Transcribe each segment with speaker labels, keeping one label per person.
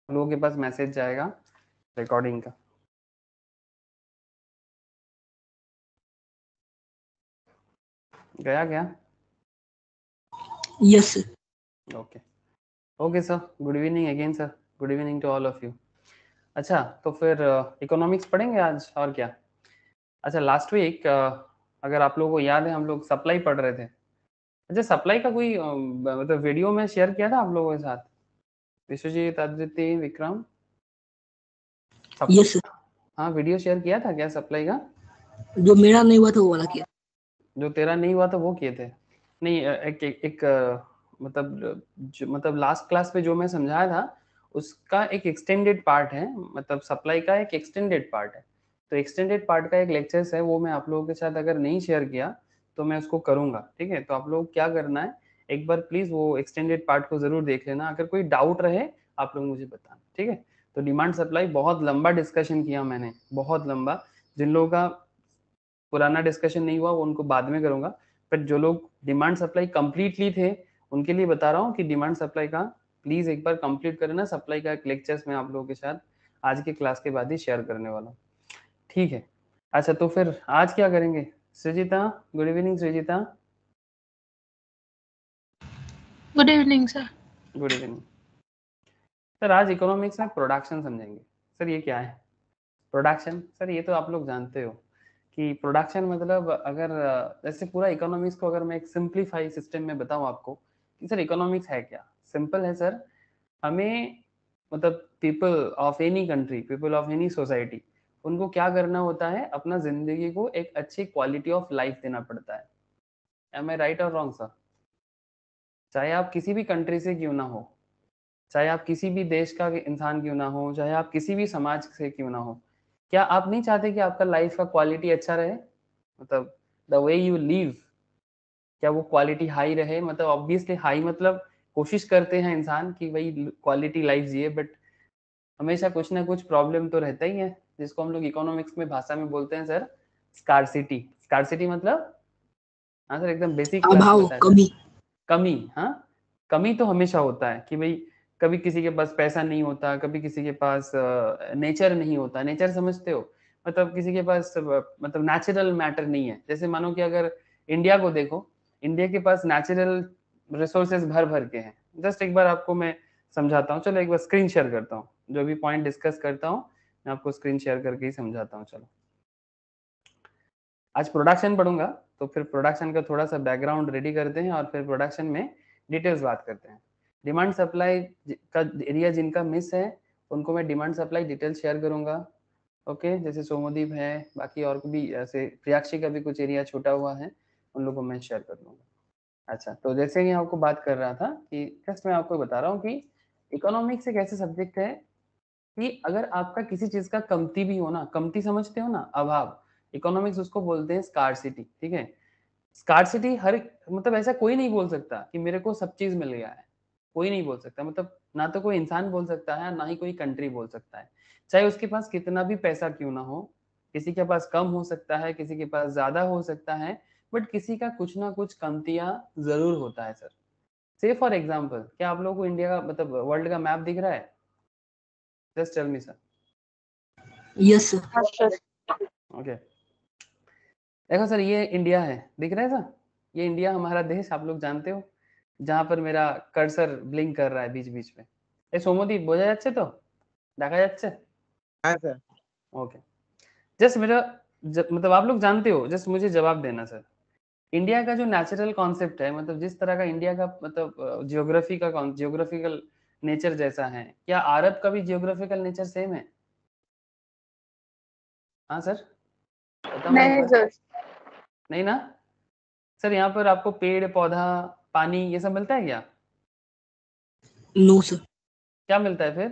Speaker 1: लोगों के पास मैसेज जाएगा रिकॉर्डिंग का। गया क्या?
Speaker 2: Yes sir.
Speaker 1: Okay okay sir, good evening again sir, good evening to all of you. अच्छा तो फिर इकोनॉमिक्स पढ़ेंगे आज और क्या। अच्छा लास्ट वीक अगर आप लोगों को याद है हम लोग सप्लाई पढ़ रहे थे। अच्छा सप्लाई का कोई मतलब वीडियो में शेयर किया था आप लोगों के साथ, विश्वजीत, अदिति, विक्रम?
Speaker 2: Yes sir.
Speaker 1: हाँ वीडियो शेयर किया था क्या सप्लाई का?
Speaker 2: जो मेरा नहीं हुआ था वो वाला किया।
Speaker 1: जो तेरा नहीं हुआ था वो किए थे? नहीं एक मतलब लास्ट क्लास पे जो मैं समझाया था उसका एक एक्सटेंडेड पार्ट है, मतलब सप्लाई का एक एक्सटेंडेड पार्ट है। तो एक्सटेंडेड पार्ट का एक लेक्चर्स है, वो मैं आप लोगों के साथ अगर नहीं शेयर किया तो मैं उसको करूंगा, ठीक है? तो आप लोग क्या करना है, एक बार प्लीज वो एक्सटेंडेड पार्ट को जरूर देख लेना, अगर कोई डाउट रहे आप लोग मुझे बताना, ठीक है? तो डिमांड सप्लाई बहुत लंबा डिस्कशन किया मैंने, बहुत लंबा। जिन लोगों का पुराना डिस्कशन नहीं हुआ वो उनको बाद में करूंगा, पर जो लोग डिमांड सप्लाई कंप्लीटली थे उनके लिए बता रहा हूँ कि डिमांड सप्लाई का प्लीज एक बार कंप्लीट करें ना। सप्लाई का एक लेक्चर्स मैं आप लोगों के साथ आज के क्लास के बाद ही शेयर करने वाला हूँ, ठीक है? अच्छा तो फिर आज क्या करेंगे? सृजिता, गुड इवनिंग सृजिता।
Speaker 3: Good evening sir.
Speaker 1: Good evening sir. आज इकोनॉमिक्स में प्रोडक्शन समझेंगे। सर ये क्या है प्रोडक्शन? सर ये तो आप लोग जानते हो कि प्रोडक्शन मतलब अगर जैसे पूरा इकोनॉमिक्स को अगर मैं एक सिंप्लीफाई सिस्टम में बताऊं आपको कि सर इकोनॉमिक्स है क्या, सिंपल है सर। हमें मतलब people of any country, people of any society, उनको क्या करना होता है, अपना जिंदगी को एक अच्छी क्वालिटी ऑफ लाइफ देना पड़ता है। एम आई राइट और रॉन्ग सर? चाहे आप किसी भी कंट्री से क्यों ना हो, चाहे आप किसी भी देश का इंसान क्यों ना हो, चाहे आप किसी भी समाज से क्यों ना हो, क्या आप नहीं चाहते कि आपका लाइफ का क्वालिटी अच्छा रहे? मतलब द वे यू लिव, क्या वो क्वालिटी हाई रहे? मतलब ऑब्वियसली हाई मतलब कोशिश करते हैं इंसान कि भाई क्वालिटी लाइफ जिए, बट हमेशा कुछ ना कुछ प्रॉब्लम तो रहता ही है, जिसको हम लोग इकोनॉमिक्स में भाषा में बोलते हैं सर स्कार्सिटी। स्कार्सिटी मतलब, हाँ सर एकदम बेसिक क्लास में
Speaker 2: अभाव,
Speaker 1: बताया सर।
Speaker 2: कमी।
Speaker 1: कमी, हाँ कमी तो हमेशा होता है कि भाई कभी किसी के पास पैसा नहीं होता, कभी किसी के पास नेचर नहीं होता। नेचर समझते हो? मतलब किसी के पास मतलब नेचुरल मैटर नहीं है। जैसे मानो कि अगर इंडिया को देखो, इंडिया के पास नेचुरल रिसोर्सेज भर भर के हैं। जस्ट एक बार आपको मैं समझाता हूँ, चलो एक बार स्क्रीन शेयर करता हूँ, जो भी पॉइंट डिस्कस करता हूँ मैं आपको स्क्रीन शेयर करके ही समझाता हूँ। चलो आज प्रोडक्शन पढ़ूंगा, तो फिर प्रोडक्शन का थोड़ा सा बैकग्राउंड रेडी करते हैं और फिर प्रोडक्शन में डिटेल्स बात करते हैं। डिमांड सप्लाई का एरिया जिनका मिस है उनको मैं डिमांड सप्लाई डिटेल्स शेयर करूंगा, ओके? जैसे सोमोदीप है, बाकी और भी ऐसे प्रियाक्षी का भी कुछ एरिया छूटा हुआ है, उन लोगों को मैं शेयर कर दूंगा। अच्छा तो जैसे कि आपको बात कर रहा था कि जस्ट मैं आपको बता रहा हूँ कि इकोनॉमिक्स एक ऐसे सब्जेक्ट है कि अगर आपका किसी चीज का कमती भी हो ना, कमती समझते हो ना, अभाव, इकोनॉमिक्स उसको बोलते हैं स्कार्सिटी, ठीक है? स्कार्सिटी हर मतलब ऐसा कोई नहीं बोल सकता कि मेरे को सब चीज मिल गया है, कोई नहीं बोल सकता। मतलब ना तो कोई इंसान बोल सकता है, ना ही कोई कंट्री बोल सकता है, चाहे उसके पास कितना भी पैसा क्यों ना हो। किसी के पास कम हो सकता है, किसी के पास ज्यादा हो सकता है, बट किसी का कुछ ना कुछ कमतियां जरूर होता है सर। से फॉर एग्जाम्पल, क्या आप लोगों को इंडिया का मतलब वर्ल्ड का मैप दिख रहा है? Just tell me sir.
Speaker 2: Yes sir.
Speaker 1: Okay देखो सर, ये इंडिया है, दिख रहा है सर? ये इंडिया हमारा देश, आप लोग जानते हो, जहां पर मेरा कर्सर ब्लिंक कर रहा है बीच बीच में। ए सोमोदीप बोझा যাচ্ছে तो, দেখা যাচ্ছে?
Speaker 4: हाँ सर।
Speaker 1: ओके जस्ट मेरा मतलब आप लोग जानते हो, जस्ट मुझे जवाब देना सर। इंडिया का जो नेचुरल कॉन्सेप्ट है, मतलब जिस तरह का इंडिया का मतलब जियोग्राफी का जियोग्राफिकल नेचर जैसा है, क्या अरब का भी जियोग्राफिकल नेचर सेम है? हाँ सर बताओ ना एक
Speaker 3: नहीं
Speaker 1: बार।
Speaker 3: सर।
Speaker 1: नहीं ना सर, यहाँ पर आपको पेड़ पौधा पानी ये सब मिलता है क्या?
Speaker 2: No sir.
Speaker 1: क्या मिलता है फिर?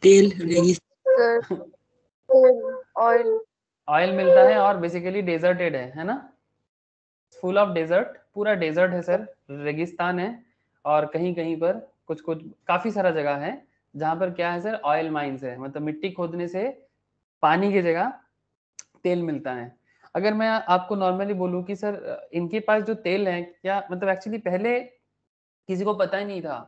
Speaker 2: तेल, रेगिस्तान।
Speaker 3: Sir oil.
Speaker 1: ऑयल मिलता है और बेसिकली डेजर्टेड है ना? फुल ऑफ डेजर्ट, पूरा डेजर्ट है सर, रेगिस्तान है। और कहीं कहीं पर कुछ कुछ काफी सारा जगह है जहां पर क्या है सर, ऑयल माइंस है, मतलब मिट्टी खोदने से पानी की जगह तेल मिलता है। अगर मैं आपको नॉर्मली बोलूं कि सर इनके पास जो तेल है क्या, मतलब एक्चुअली पहले किसी को पता ही नहीं था,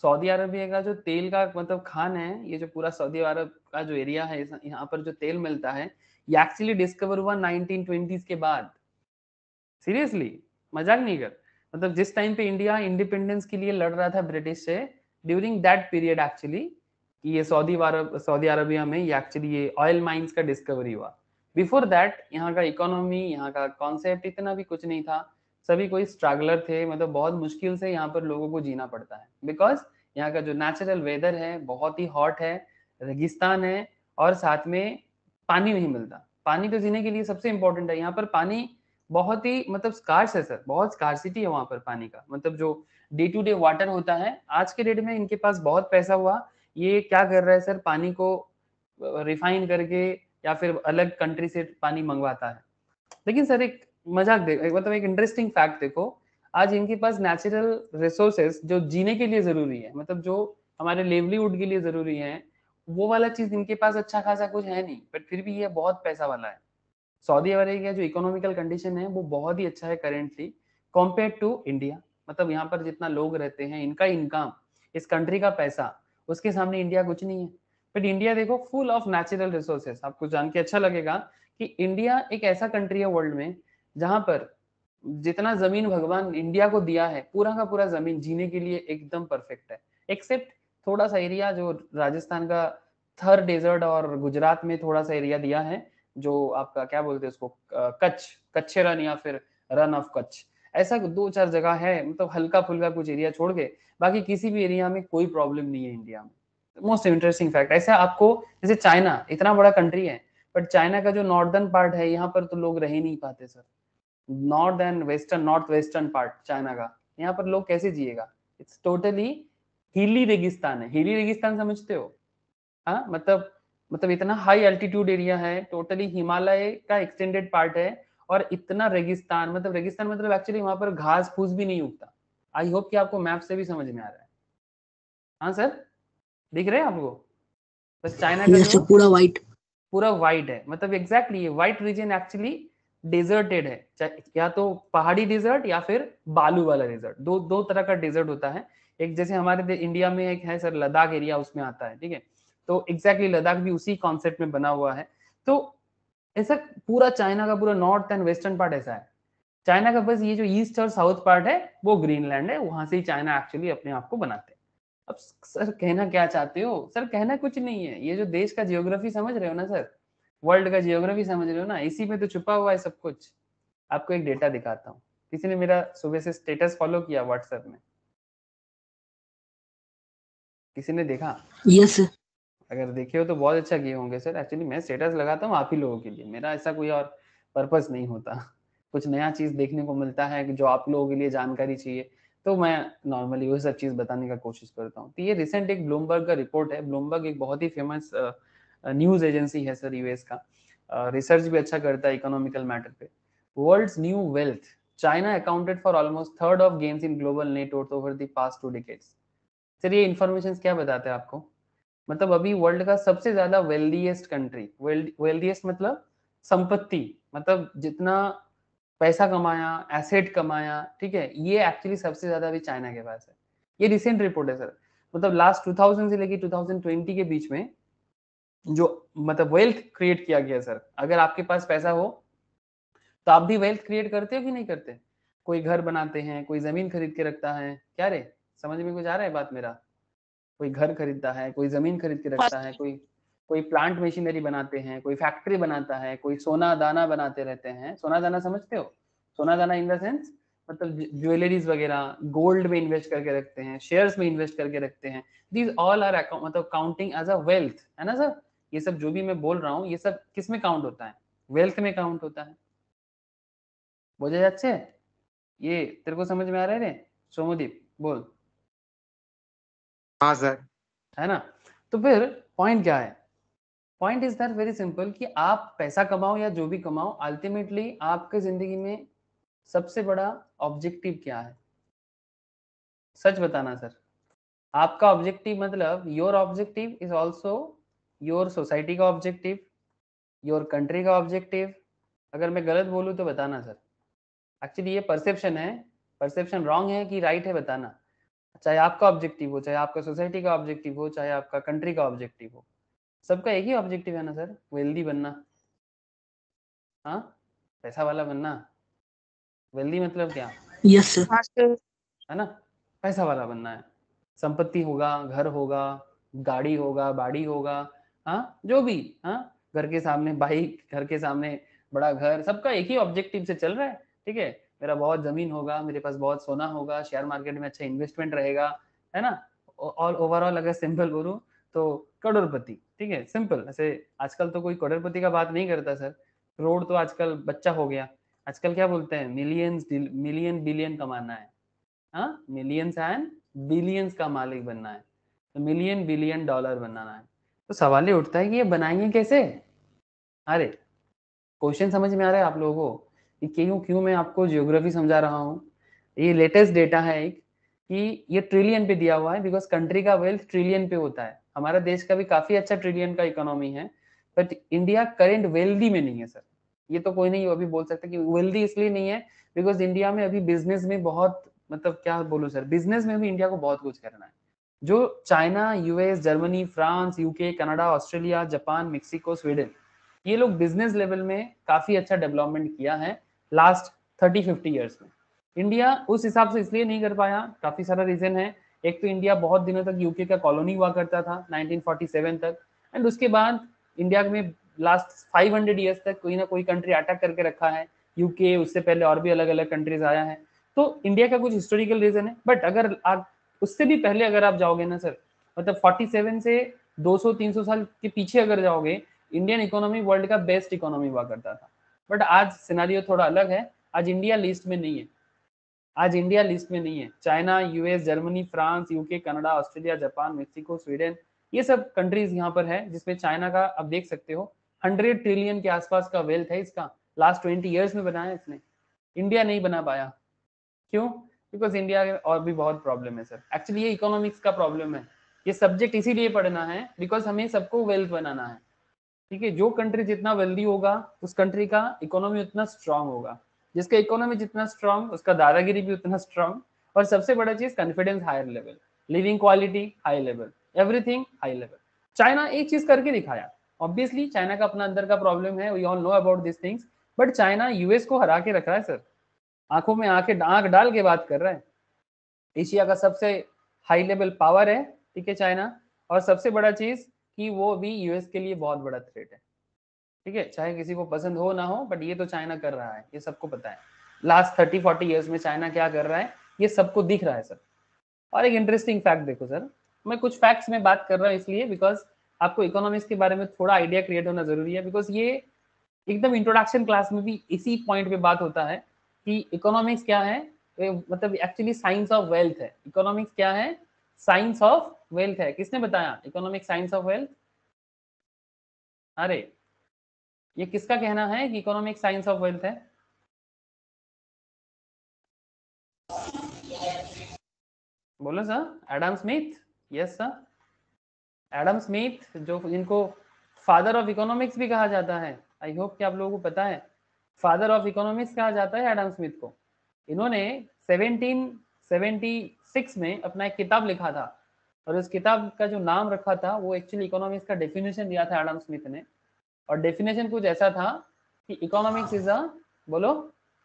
Speaker 1: सऊदी अरबिया का जो तेल का मतलब खान है, ये जो पूरा सऊदी अरब का जो एरिया है, यहाँ पर जो तेल मिलता है, ये एक्चुअली डिस्कवर हुआ 1920s के बाद। सीरियसली, मजाक नहीं कर। मतलब जिस टाइम पे इंडिया इंडिपेंडेंस के लिए लड़ रहा था ब्रिटिश से, ड्यूरिंग दैट पीरियड एक्चुअली ये सऊदी अरबिया में ये एक्चुअली ये ऑयल माइंस का डिस्कवरी हुआ। बिफोर दैट यहाँ का इकोनॉमी, यहाँ का कॉन्सेप्ट इतना भी कुछ नहीं था। सभी कोई स्ट्रगलर थे, मतलब बहुत मुश्किल से यहाँ पर लोगों को जीना पड़ता है, बिकॉज यहाँ का जो नेचुरल वेदर है बहुत ही हॉट है, रेगिस्तान है, और साथ में पानी नहीं मिलता। पानी तो जीने के लिए सबसे इंपॉर्टेंट है। यहाँ पर पानी बहुत ही मतलब स्कार्स है सर, बहुत स्कार्सिटी है वहां पर पानी का। मतलब जो डे टू डे वाटर होता है, आज के डेट में इनके पास बहुत पैसा हुआ, ये क्या कर रहा है सर, पानी को रिफाइन करके या फिर अलग कंट्री से पानी मंगवाता है। लेकिन सर एक मजाक देखो, मतलब एक इंटरेस्टिंग फैक्ट देखो, आज इनके पास नेचुरल रिसोर्सेस जो जीने के लिए जरूरी है, मतलब जो हमारे लेवलीहुड के लिए जरूरी है, वो वाला चीज इनके पास अच्छा खासा कुछ है नहीं, बट फिर भी ये बहुत पैसा वाला है। सऊदी अरेबिया जो इकोनॉमिकल कंडीशन है वो बहुत ही अच्छा है करेंटली कंपेयर टू इंडिया। मतलब यहाँ पर जितना लोग रहते हैं, इनका इनकम, इस कंट्री का पैसा, उसके सामने इंडिया कुछ नहीं है। बट इंडिया देखो फुल ऑफ नेचुरल रिसोर्सेस। आपको जान के अच्छा लगेगा कि इंडिया एक ऐसा कंट्री है वर्ल्ड में जहां पर जितना जमीन भगवान इंडिया को दिया है, पूरा का पूरा जमीन जीने के लिए एकदम परफेक्ट है, एक्सेप्ट थोड़ा सा एरिया जो राजस्थान का थर डेजर्ट और गुजरात में थोड़ा सा एरिया दिया है, जो आपका क्या बोलते हैं उसको, कच्छ रन या फिर रन ऑफ कच्छ, ऐसा दो चार जगह है। मतलब हल्का फुल्का कुछ एरिया छोड़ के बाकी किसी भी एरिया में कोई प्रॉब्लम नहीं है इंडिया में। मोस्ट इंटरेस्टिंग फैक्ट ऐसा आपको, जैसे चाइना इतना बड़ा कंट्री है, बट चाइना का जो नॉर्दर्न पार्ट है यहाँ पर तो लोग रह ही नहीं पाते sir. North western part China का, यहाँ पर लोग कैसे जिएगा? इट्स टोटली हिली रेगिस्तान है। हिली रेगिस्तान समझते हो? हाँ, मतलब इतना हाई एल्टीट्यूड एरिया है, टोटली हिमालय का एक्सटेंडेड पार्ट है, और इतना रेगिस्तान, मतलब रेगिस्तान मतलब एक्चुअली वहां पर घास फूस भी नहीं उगता। आई होप कि आपको मैप से भी समझ में आ रहा है। हाँ सर, दिख रहे हैं आपको? बस चाइना का
Speaker 2: यस
Speaker 1: जो
Speaker 2: पूरा वाइट।
Speaker 1: पूरा वाइट है, मतलब एग्जैक्टली ये वाइट रीजन एक्चुअली डेजर्टेड है, या तो पहाड़ी डेजर्ट या फिर बालू वाला डेजर्ट। दो दो तरह का डेजर्ट होता है। एक जैसे हमारे इंडिया में एक है सर लद्दाख एरिया, उसमें आता है, ठीक है? तो एग्जैक्टली लद्दाख भी उसी कॉन्सेप्ट में बना हुआ है। तो ऐसा पूरा चाइना का पूरा नॉर्थ एंड वेस्टर्न पार्ट ऐसा है। चाइना का बस ये जो ईस्ट और साउथ पार्ट है वो ग्रीनलैंड है, वहां से ही चाइना एक्चुअली अपने आप को बनाते हैं। अब सर कहना क्या चाहते हो? सर कहना कुछ नहीं है, ये जो देश का जियोग्राफी समझ रहे हो ना सर, वर्ल्ड का जियोग्राफी समझ रहे हो ना, इसी में तो छुपा हुआ है सब कुछ। आपको एक डेटा दिखाता हूँ। किसी ने मेरा सुबह से स्टेटस फॉलो किया व्हाट्सएप में? किसी ने देखा?
Speaker 2: यस
Speaker 1: अगर देखे हो तो बहुत अच्छा किए होंगे सर। एक्चुअली मैं स्टेटस लगाता हूँ आप ही लोगों के लिए, मेरा ऐसा कोई और पर्पस नहीं होता। कुछ नया चीज देखने को मिलता है जो आप लोगों के लिए जानकारी चाहिए, तो मैं नॉर्मली वो सब चीज बताने का कोशिश करता हूँ। तो ये रिसेंट एक ब्लूमबर्ग का रिपोर्ट है। ब्लूमबर्ग एक बहुत ही फेमस न्यूज एजेंसी है सर, यूएस का। रिसर्च भी अच्छा करता है इकोनॉमिकल मैटर पे। World's new wealth, China accounted for almost third of gains in global net worth over the past 2 decades. Sir ये इन्फॉर्मेशन क्या बताते हैं आपको? मतलब अभी वर्ल्ड का सबसे ज्यादा वेल्दीएस्ट कंट्री, वेल्दीएस्ट मतलब संपत्ति, मतलब जितना पैसा कमाया, एसेट कमाया, ठीक है, ये एक्चुअली सबसे ज्यादा अभी चाइना के पास है। ये रिसेंट रिपोर्ट है सर। मतलब लास्ट 2000 से लेके 2020 के बीच में जो मतलब वेल्थ क्रिएट किया गया सर, अगर आपके पास पैसा हो तो आप भी वेल्थ क्रिएट करते हो कि नहीं करते? कोई घर बनाते हैं, कोई जमीन खरीद के रखता है, क्या रे, समझ में कुछ आ रहा है बात मेरा? कोई घर खरीदता है, कोई जमीन खरीद के रखता है, कोई कोई प्लांट मशीनरी बनाते हैं, कोई फैक्ट्री बनाता है, कोई सोना दाना बनाते रहते हैं। सोना दाना समझते हो? सोना दाना इन द सेंस मतलब ज्वेलरीज वगैरह, गोल्ड में इन्वेस्ट करके रखते हैं, शेयर्स में इन्वेस्ट करके रखते हैं। दीज ऑल आर मतलब काउंटिंग एज अ वेल्थ, है ना सर? ये सब जो भी मैं बोल रहा हूँ ये सब किस में काउंट होता है? वेल्थ में काउंट होता है। बोझे যাচ্ছে? ये तेरे को समझ में आ रहा है रे सोमदीप? बोल।
Speaker 4: हाँ सर।
Speaker 1: है ना? तो फिर पॉइंट क्या है? Point is that very simple कि आप पैसा कमाओ या जो भी कमाओ, अल्टीमेटली आपके जिंदगी में सबसे बड़ा ऑब्जेक्टिव क्या है? सच बताना सर। आपका ऑब्जेक्टिव मतलब your objective is also your society का ऑब्जेक्टिव, योर कंट्री का ऑब्जेक्टिव। अगर मैं गलत बोलूं तो बताना सर। एक्चुअली ये परसेप्शन है, परसेप्शन रॉन्ग है कि राइट है बताना। चाहे आपका ऑब्जेक्टिव हो, चाहे आपका सोसाइटी का ऑब्जेक्टिव हो, चाहे आपका कंट्री का ऑब्जेक्टिव हो, सबका एक ही ऑब्जेक्टिव है ना सर, वेल्दी बनना। हाँ, पैसा वाला बनना। वेल्दी मतलब क्या
Speaker 2: यस सर।
Speaker 3: हाँ सर।
Speaker 1: है ना, पैसा वाला बनना है। संपत्ति होगा, घर होगा, गाड़ी होगा, बाड़ी होगा, हाँ जो भी, हाँ घर के सामने बाइक, घर के सामने बड़ा घर, सबका एक ही ऑब्जेक्टिव से चल रहा है। ठीक है, मेरा बहुत जमीन होगा, मेरे पास बहुत सोना होगा, शेयर मार्केट में अच्छा इन्वेस्टमेंट रहेगा, है ना। और ओवरऑल अगर सिंपल बोलूं तो करोड़पति। ठीक है, सिंपल। ऐसे आजकल तो कोई करोड़पति का बात नहीं करता सर, करोड़ तो आजकल बच्चा हो गया। आजकल क्या बोलते हैं, मिलियंस, मिलियन बिलियन कमाना है, हाँ मिलियंस एंड बिलियंस का मालिक बनना है, तो मिलियन बिलियन डॉलर बनाना है। तो सवाल ये उठता है कि ये बनाएंगे कैसे। अरे क्वेश्चन समझ में आ रहा है आप लोगों को कि क्यों क्यों मैं आपको ज्योग्राफी समझा रहा हूँ। ये लेटेस्ट डेटा है एक, कि ये ट्रिलियन पे दिया हुआ है, बिकॉज कंट्री का वेल्थ ट्रिलियन पे होता है। हमारा देश का भी काफी अच्छा ट्रिलियन का इकोनॉमी है, बट इंडिया करेंट वेल्दी में नहीं है सर। ये तो कोई नहीं अभी बोल सकता कि वेल्दी इसलिए नहीं है बिकॉज इंडिया में अभी बिजनेस में बहुत, मतलब क्या बोलूं सर, बिजनेस में भी इंडिया को बहुत कुछ करना है। जो China, US, Germany, France, UK, Canada, Australia, Japan, Mexico, Sweden, ये लोग बिजनेस लेवल में काफी अच्छा डेवलपमेंट किया है लास्ट 30-50 ईयर्स में। इंडिया उस हिसाब से इसलिए नहीं कर पाया, काफी सारा रीजन है। एक तो इंडिया बहुत दिनों तक यूके का कॉलोनी हुआ करता था 1947 तक, एंड उसके बाद इंडिया में लास्ट 500 ईयर्स तक कोई ना कोई कंट्री अटैक करके रखा है। यूके, उससे पहले और भी अलग अलग कंट्रीज आया है। तो इंडिया का कुछ हिस्टोरिकल रीजन है, बट अगर आप उससे भी पहले अगर आप जाओगे ना सर, मतलब 47 से 200-300 साल के पीछे अगर जाओगे, इंडियन इकोनॉमी वर्ल्ड का बेस्ट इकोनॉमी हुआ करता था। बट आज सिनेरियो थोड़ा अलग है, आज इंडिया लिस्ट में नहीं है। आज इंडिया लिस्ट में नहीं है। China, US, Germany, France, UK, Canada, Australia, Japan, Mexico, Sweden, ये सब कंट्रीज यहाँ पर है, जिसमें चाइना का आप देख सकते हो 100 ट्रिलियन के आसपास का वेल्थ है इसका, लास्ट 20 ईयर्स में बनाया इसने। इंडिया नहीं बना पाया, क्यों? बिकॉज इंडिया और भी बहुत प्रॉब्लम है सर। एक्चुअली ये इकोनॉमिक्स का प्रॉब्लम है, ये सब्जेक्ट इसीलिए पढ़ना है बिकॉज हमें सबको वेल्थ बनाना है। ठीक है, जो कंट्री जितना वेल्दी होगा उस कंट्री का इकोनॉमी उतना स्ट्रांग होगा, जिसका इकोनॉमी जितना स्ट्रांग उसका दादागिरी भी उतना स्ट्रांग, और सबसे बड़ा चीज confidence higher level, living quality high level, everything high level. China एक चीज करके दिखाया, ऑब्वियसली चाइना का अपना अंदर का प्रॉब्लम है, we all know about this things, but China US को हरा के रख रहा है सर, आंखों में आंख डाल के बात कर रहा है। एशिया का सबसे हाई लेवल पावर है, ठीक है चाइना, और सबसे बड़ा चीज कि वो भी यूएस के लिए बहुत बड़ा थ्रेट है। ठीक है, चाहे किसी को पसंद हो ना हो, बट ये तो चाइना कर रहा है, ये सबको पता है। लास्ट 30-40 ईयर्स में चाइना क्या कर रहा है ये सबको दिख रहा है सर। और एक इंटरेस्टिंग फैक्ट देखो सर, मैं कुछ फैक्ट्स में बात कर रहा हूँ इसलिए बिकॉज आपको इकोनॉमिक्स के बारे में थोड़ा आइडिया क्रिएट होना जरूरी है, बिकॉज ये एकदम इंट्रोडक्शन क्लास में भी इसी पॉइंट पे बात होता है कि इकोनॉमिक्स क्या है। मतलब एक्चुअली साइंस ऑफ वेल्थ है। इकोनॉमिक्स क्या है? साइंस ऑफ वेल्थ है। किसने बताया इकोनॉमिक्स साइंस ऑफ वेल्थ? अरे ये किसका कहना है कि इकोनॉमिक्स साइंस ऑफ वेल्थ है? बोलो sir. Adam Smith. Yes sir, Adam Smith, जो इनको फादर ऑफ इकोनॉमिक्स भी कहा जाता है। आई होप कि आप लोगों को पता है, फादर ऑफ इकोनॉमिक्स कहा जाता है एडम स्मिथ को। इन्होंने 1776 में अपना एक किताब लिखा था, और उस किताब का जो नाम रखा था वो एक्चुअली इकोनॉमिक्स का डेफिनेशन दिया था एडम स्मिथ ने। और डेफिनेशन कुछ ऐसा था कि इकोनॉमिक्स इज अ, बोलो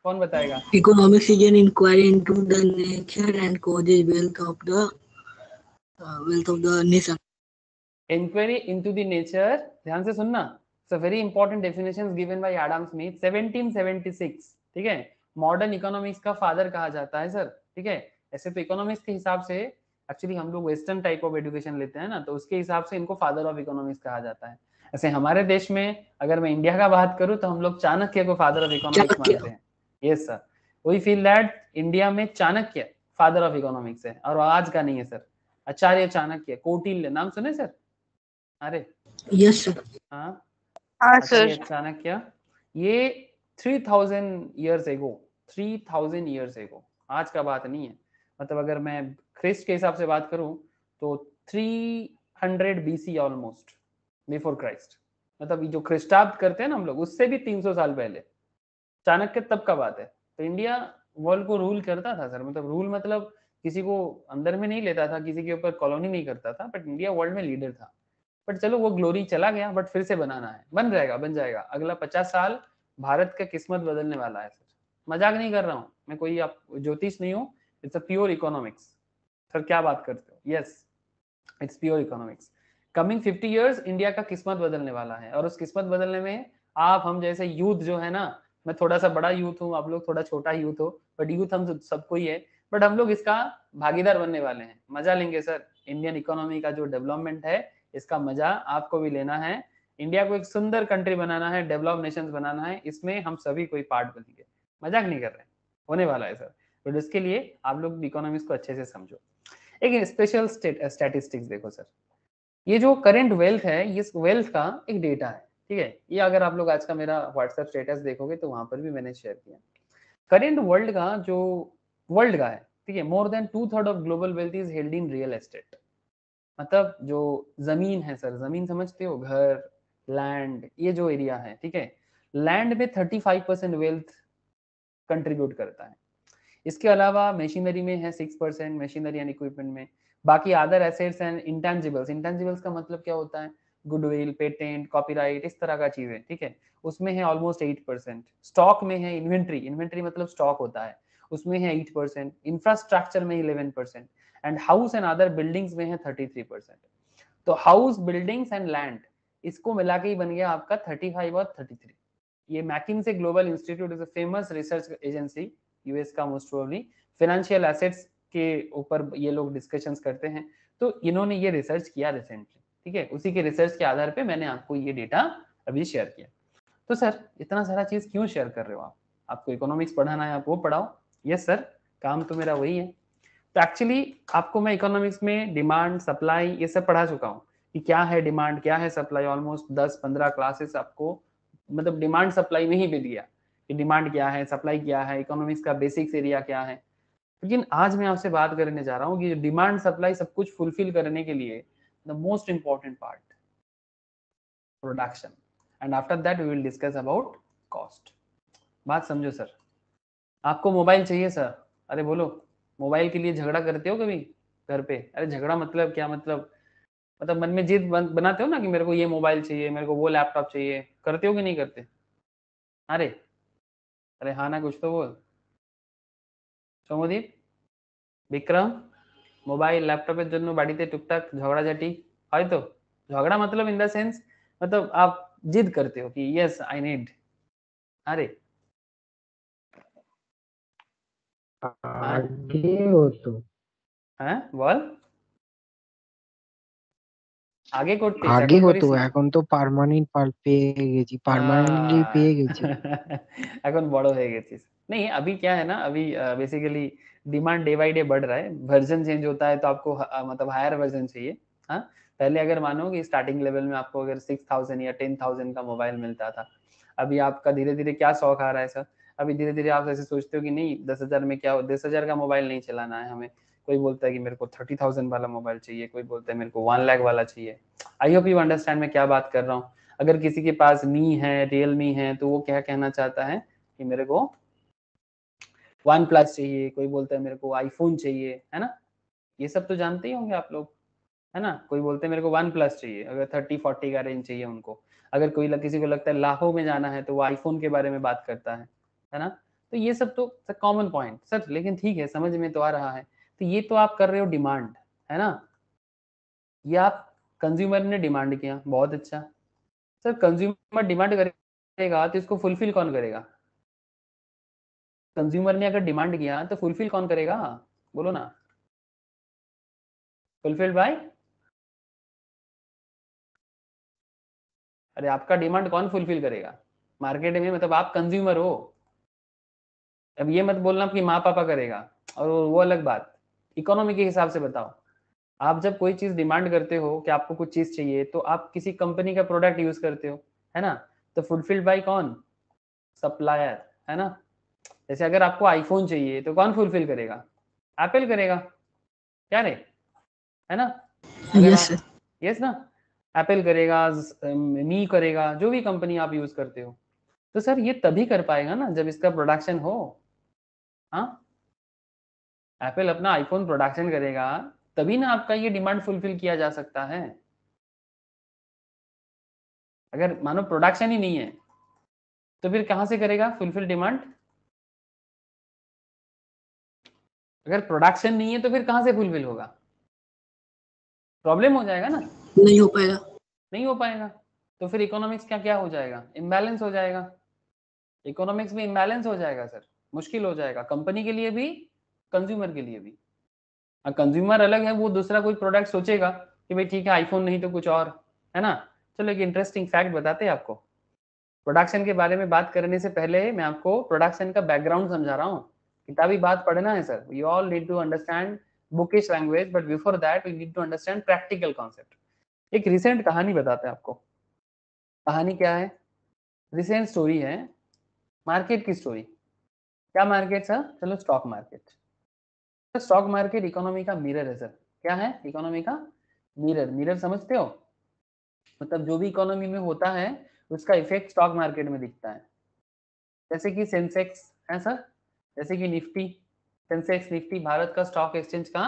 Speaker 1: कौन बताएगा?
Speaker 2: Economics is an inquiry into the nature and causes wealth of the nation.
Speaker 1: Inquiry into the nature, ध्यान से सुनना, it's a very important definitions given by Adam Smith 1776। ठीक है, मॉडर्न इकोनॉमिक्स का father कहा जाता है सर। ठीक है, ऐसे तो इकोनॉमिक्स के हिसाब से एक्चुअली हम लोग वेस्टर्न टाइप ऑफ एजुकेशन लेते हैं ना, तो उसके हिसाब से इनको फादर ऑफ इकोनॉमिक्स कहा जाता है। ऐसे हमारे देश में अगर मैं इंडिया का बात करूं तो हम लोग चाणक्य को फादर ऑफ इकोनॉमिक्स
Speaker 2: चाणक्य।
Speaker 1: मानते हैं। Yes sir, we feel that India में चाणक्य फादर ऑफ इकोनॉमिक्स है, और आज का नहीं है सर। आचार्य चाणक्य, कौटिल्य, नाम सुने सर? अरे
Speaker 2: Yes sir.
Speaker 1: हाँ,
Speaker 3: हाँ
Speaker 1: आचार्य
Speaker 3: सर।
Speaker 1: चाणक्य, ये 3000 ईयर्स एगो, 3000 ईयर्स एगो, आज का बात नहीं है। मतलब अगर मैं ख्रिस्ट के हिसाब से बात करूं तो 300 बीसी ऑलमोस्ट, बिफोर क्राइस्ट। मतलब जो ख्रिस्टाब्द करते हैं ना हम लोग, उससे भी 300 साल पहले चाणक्य तब का बात है। तो इंडिया वर्ल्ड को रूल करता था सर, मतलब रूल मतलब किसी को अंदर में नहीं लेता था, किसी के ऊपर कॉलोनी नहीं करता था, बट इंडिया वर्ल्ड में लीडर था। बट चलो वो ग्लोरी चला गया, बट फिर से बनाना है, बन जाएगा, बन जाएगा। अगला 50 साल भारत का किस्मत बदलने वाला है सर, मजाक नहीं कर रहा हूँ मैं, कोई आप ज्योतिष नहीं हूँ, it's a pure economics. Sir क्या बात करते हो? Yes, it's pure economics. Coming 50 years India का किस्मत बदलने वाला है, और उस किस्मत बदलने में आप हम जैसे यूथ जो है ना, मैं थोड़ा सा बड़ा यूथ हूँ, आप लोग थोड़ा छोटा यूथ हो, बट यूथ हम सबको ही है, बट हम लोग इसका भागीदार बनने वाले हैं, मजा लेंगे सर। इंडियन इकोनॉमी का जो डेवलपमेंट है, इसका मजा आपको भी लेना है। इंडिया को एक सुंदर कंट्री बनाना है, डेवलप नेशन बनाना है, इसमें हम सभी कोई पार्ट बनेंगे, मजाक नहीं कर रहे, होने वाला है सर। बट इसके लिए आप लोग इकोनॉमिक्स को अच्छे से समझो। एक स्पेशल स्टैटिस्टिक्स देखो सर, ये जो करंट वेल्थ है, ये वेल्थ का एक डेटा है, ठीक है। ये अगर आप लोग आज का मेरा व्हाट्सएप स्टेटस देखोगे तो वहां पर भी मैंने शेयर किया। करंट वर्ल्ड का जो वर्ल्ड का है, ठीक है, more than 2/3 of global wealth is held in real estate. मतलब जो जमीन है सर, जमीन समझते हो, घर, लैंड, ये जो एरिया है, ठीक है, लैंड में 35% वेल्थ कंट्रीब्यूट करता है। इसके अलावा मशीनरी में है 6%, मशीनरी एंड इक्विपमेंट में। बाकी other assets and intangibles, intangibles का मतलब क्या होता है, गुडविल, पेटेंट, कॉपीराइट, इस तरह का चीजें, ठीक है, उसमें है ऑलमोस्ट 8%। स्टॉक में है इन्वेंट्री, इन्वेंट्री मतलब स्टॉक होता है, उसमें है 8%। इंफ्रास्ट्रक्चर में 11%, and house and other buildings में है 33%। तो हाउस, बिल्डिंग्स एंड लैंड, इसको मिला के ही बन गया आपका 35 और 33। ये McKinsey global institute is a famous research agency, US का मोस्ट प्रोबेबली, फाइनेंशियल एसेट्स के ऊपर ये लोग डिस्कशंस करते हैं। तो इन्होंने ये रिसर्च किया रिसेंटली, ठीक है, उसी के रिसर्च के आधार पे मैंने आपको ये डेटा अभी शेयर किया। तो सर इतना सारा चीज क्यों शेयर कर रहे हो आप? आपको इकोनॉमिक्स पढ़ाना है, आप वो पढ़ाओ। यस सर, काम तो मेरा वही है। तो एक्चुअली आपको मैं इकोनॉमिक्स में डिमांड, सप्लाई, ये सब पढ़ा चुका हूँ कि क्या है डिमांड, क्या है सप्लाई। ऑलमोस्ट 10-15 क्लासेस आपको मतलब डिमांड सप्लाई में ही बीत गया कि डिमांड क्या है, सप्लाई क्या है, इकोनॉमिक्स का बेसिक्स एरिया क्या है। लेकिन आज मैं आपसे बात करने जा रहा हूँ कि डिमांड सप्लाई सब कुछ फुलफिल करने के लिए the most important part, production, and after that we will discuss about cost. बात समझो सर। आपको मोबाइल चाहिए सर, अरे बोलो, मोबाइल के लिए झगड़ा करते हो कभी घर पे? अरे झगड़ा मतलब क्या, मतलब मन में जिद बनाते हो ना कि मेरे को ये मोबाइल चाहिए, मेरे को वो लैपटॉप चाहिए, करते हो कि नहीं करते? अरे अरे हाँ ना, कुछ तो बोल। সৌম্যদীপ, বিক্রম, মোবাইল ল্যাপটপের জন্য বাড়িতে টুকটাक झगड़ाझाटी হয় তো? झगड़ा मतलब इन द सेंस, मतलब आप जिद करते हो कि यस आई नीड। अरे हाँ
Speaker 4: আগে হতো
Speaker 1: হ্যাঁ বল, আগে করতিস
Speaker 4: আগে
Speaker 1: এখন
Speaker 4: হতো
Speaker 1: করিস না?
Speaker 4: এখন তো পেয়ে গেছি পার্মানেন্টলি পেয়ে গেছি।
Speaker 1: এখন বড় হয়ে গেছিস। नहीं अभी क्या है ना, अभी basically demand day by day बढ़ रहा है, वर्जन चेंज होता है तो आपको मतलब हायर वर्जन चाहिए। हाँ, पहले अगर मानो कि स्टार्टिंग लेवल में आपको अगर 6000 या 10,000 का मोबाइल मिलता था, अभी आपका धीरे धीरे क्या शौक आ रहा है सर, अभी धीरे धीरे आप ऐसे सोचते हो कि नहीं 10,000 में क्या, 10,000 का मोबाइल नहीं चलाना है हमें। कोई बोलता है कि मेरे को 30,000 वाला मोबाइल चाहिए, कोई बोलता है मेरे को 1 लाख वाला चाहिए। आई होप यू अंडरस्टैंड मैं क्या बात कर रहा हूँ। अगर किसी के पास मी है, रियलमी है, तो वो क्या कहना चाहता है कि मेरे को OnePlus चाहिए, कोई बोलता है मेरे को आईफोन चाहिए, है ना? ये सब तो जानते ही होंगे आप लोग, है ना? कोई बोलते हैं मेरे को OnePlus चाहिए, अगर 30-40 का रेंज चाहिए उनको। अगर किसी को लगता है लाखों में जाना है तो वो आईफोन के बारे में बात करता है ना? तो ये सब तो कॉमन पॉइंट सर, लेकिन ठीक है, समझ में तो आ रहा है। तो ये तो आप कर रहे हो डिमांड, है ना? ये आप कंज्यूमर ने डिमांड किया, बहुत अच्छा। सर कंज्यूमर डिमांड करेगा तो इसको फुलफिल कौन करेगा? कंज्यूमर ने अगर डिमांड किया तो फुलफिल कौन करेगा? बोलो ना, फुलफिल्ड बाय, अरे आपका डिमांड कौन फुलफिल करेगा मार्केट में? मतलब आप कंज्यूमर हो। अब ये मत बोलना कि माँ पापा करेगा, और वो अलग बात। इकोनॉमी के हिसाब से बताओ, आप जब कोई चीज डिमांड करते हो कि आपको कुछ चीज चाहिए, तो आप किसी कंपनी का प्रोडक्ट यूज करते हो, है ना? तो फुलफिल्ड बाय कौन? सप्लायर, है ना? जैसे अगर आपको आईफोन चाहिए तो कौन फुलफिल करेगा? एप्पल करेगा, क्या रे, है ना? अगर
Speaker 2: यस
Speaker 1: आप,
Speaker 2: सर।
Speaker 1: यस ना, एप्पल करेगा, मी करेगा, जो भी कंपनी आप यूज करते हो। तो सर ये तभी कर पाएगा ना जब इसका प्रोडक्शन हो। हाँ, एप्पल अपना आईफोन प्रोडक्शन करेगा तभी ना आपका ये डिमांड फुलफिल किया जा सकता है। अगर मानो प्रोडक्शन ही नहीं है तो फिर कहां से करेगा फुलफिल डिमांड? अगर प्रोडक्शन नहीं है तो फिर कहां से फुलफिल होगा? प्रॉब्लम हो जाएगा ना,
Speaker 2: नहीं हो पाएगा।
Speaker 1: नहीं हो पाएगा। तो फिर इकोनॉमिक्स क्या क्या हो जाएगा? इम्बैलेंस हो जाएगा। इकोनॉमिक्स में इम्बैलेंस हो जाएगा सर, मुश्किल हो जाएगा कंपनी के लिए भी, कंज्यूमर के लिए भी। कंज्यूमर अलग है, वो दूसरा कोई प्रोडक्ट सोचेगा कि भाई ठीक है आईफोन नहीं तो कुछ और, है ना। चलो एक इंटरेस्टिंग फैक्ट बताते हैं आपको। प्रोडक्शन के बारे में बात करने से पहले मैं आपको प्रोडक्शन का बैकग्राउंड समझा रहा हूँ। किताबी बात पढ़ना है sir, you all need to understand bookish language, but before that we need to understand practical concept. एक रिसेंट कहानी बताते हैं आपको। कहानी क्या है? रिसेंट स्टोरी है, मार्केट की स्टोरी। क्या मार्केट सर? चलो stock market. Stock market economy का मिरर है सर। क्या है? इकोनॉमी का मिरर। मिरर समझते हो? मतलब जो भी इकोनॉमी में होता है उसका इफेक्ट स्टॉक मार्केट में दिखता है। जैसे कि सेंसेक्स है सर, जैसे कि निफ्टी, सेंसेक्स निफ्टी भारत का स्टॉक एक्सचेंज का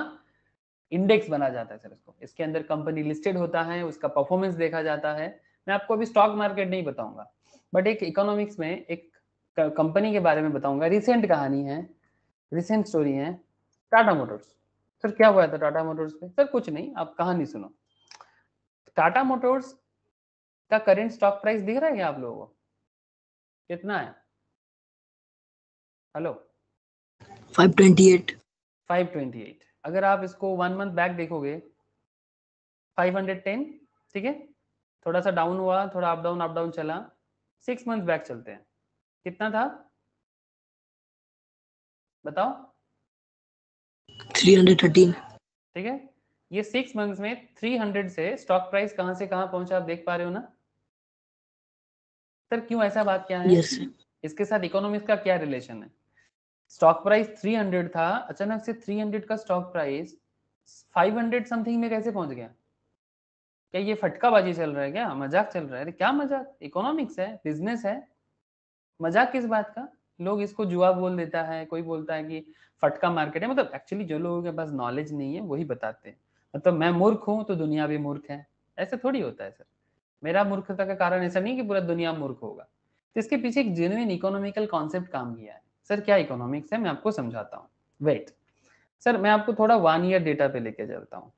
Speaker 1: इंडेक्स बना जाता है सर। इसको, इसके अंदर कंपनी लिस्टेड होता है, उसका परफॉर्मेंस देखा जाता है। मैं आपको अभी स्टॉक मार्केट नहीं बताऊंगा, बट एक इकोनॉमिक्स में एक कंपनी के बारे में बताऊंगा। रिसेंट कहानी है, रिसेंट स्टोरी है। टाटा मोटर्स। सर क्या हुआ था टाटा मोटर्स पे? सर कुछ नहीं, आप कहानी सुनो। टाटा मोटर्स का करंट स्टॉक प्राइस दिख रहा है क्या आप लोगों को? कितना है? हेलो?
Speaker 2: 528।
Speaker 1: 528। अगर आप इसको 1 मंथ बैक देखोगे 510, ठीक है। थोड़ा सा डाउन हुआ, थोड़ा अप डाउन चला। 6 मंथ बैक चलते हैं, कितना था बताओ?
Speaker 2: 313।
Speaker 1: ठीक है, ये 6 मंथ्स में 300 से स्टॉक प्राइस कहां से कहां पहुंचा, आप देख पा रहे हो ना सर? क्यों ऐसा बात क्या है?
Speaker 2: Yes sir.
Speaker 1: इसके साथ इकोनॉमिक्स का क्या रिलेशन है? स्टॉक प्राइस 300 था, अचानक से 300 का स्टॉक प्राइस 500 समथिंग में कैसे पहुंच गया? क्या ये फटकाबाजी चल रहा है क्या? मजाक चल रहा है? अरे क्या मजाक, इकोनॉमिक्स है, बिजनेस है, मजाक किस बात का? लोग इसको जुआ बोल देता है, कोई बोलता है कि फटका मार्केट है। मतलब एक्चुअली जो लोगों के पास नॉलेज नहीं है वही बताते हैं। मतलब मैं मूर्ख हूं तो दुनिया भी मूर्ख है, ऐसे थोड़ी होता है सर। मेरा मूर्खता का कारण ऐसा नहीं कि पूरा दुनिया मूर्ख होगा। तो इसके पीछे एक जेन्युइन इकोनॉमिकल कॉन्सेप्ट काम किया है। सर क्या इकोनॉमिक्स है, मैं आपको समझाता हूँ। वेट सर, मैं आपको थोड़ा 1 ईयर डेटा पे लेके चलता हूँ।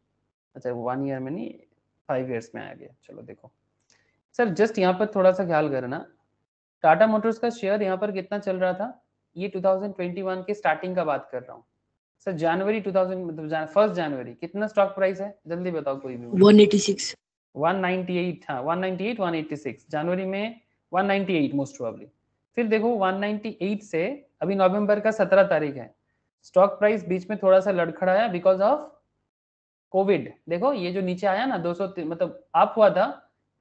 Speaker 1: अच्छा 1 ईयर में नहीं, 5 ईयर्स में आ गया। चलो देखो सर, जस्ट यहाँ पर थोड़ा सा ख्याल करना। टाटा मोटर्स का शेयर यहाँ पर कितना चल रहा था? ये 2021 के स्टार्टिंग का बात कर रहा हूँ सर। जनवरी 2000 मतलब 1 जनवरी कितना स्टॉक प्राइस है, जल्दी बताओ कोई भी।
Speaker 2: 186।
Speaker 1: 198, हाँ 198 186 जनवरी में 198 मोस्ट प्रोबेबली। फिर देखो 198 से अभी नवंबर का 17 तारीख है, स्टॉक प्राइस बीच में थोड़ा सा लड़खड़ाया बिकॉज ऑफ कोविड। देखो ये जो नीचे आया ना 200 मतलब आप हुआ था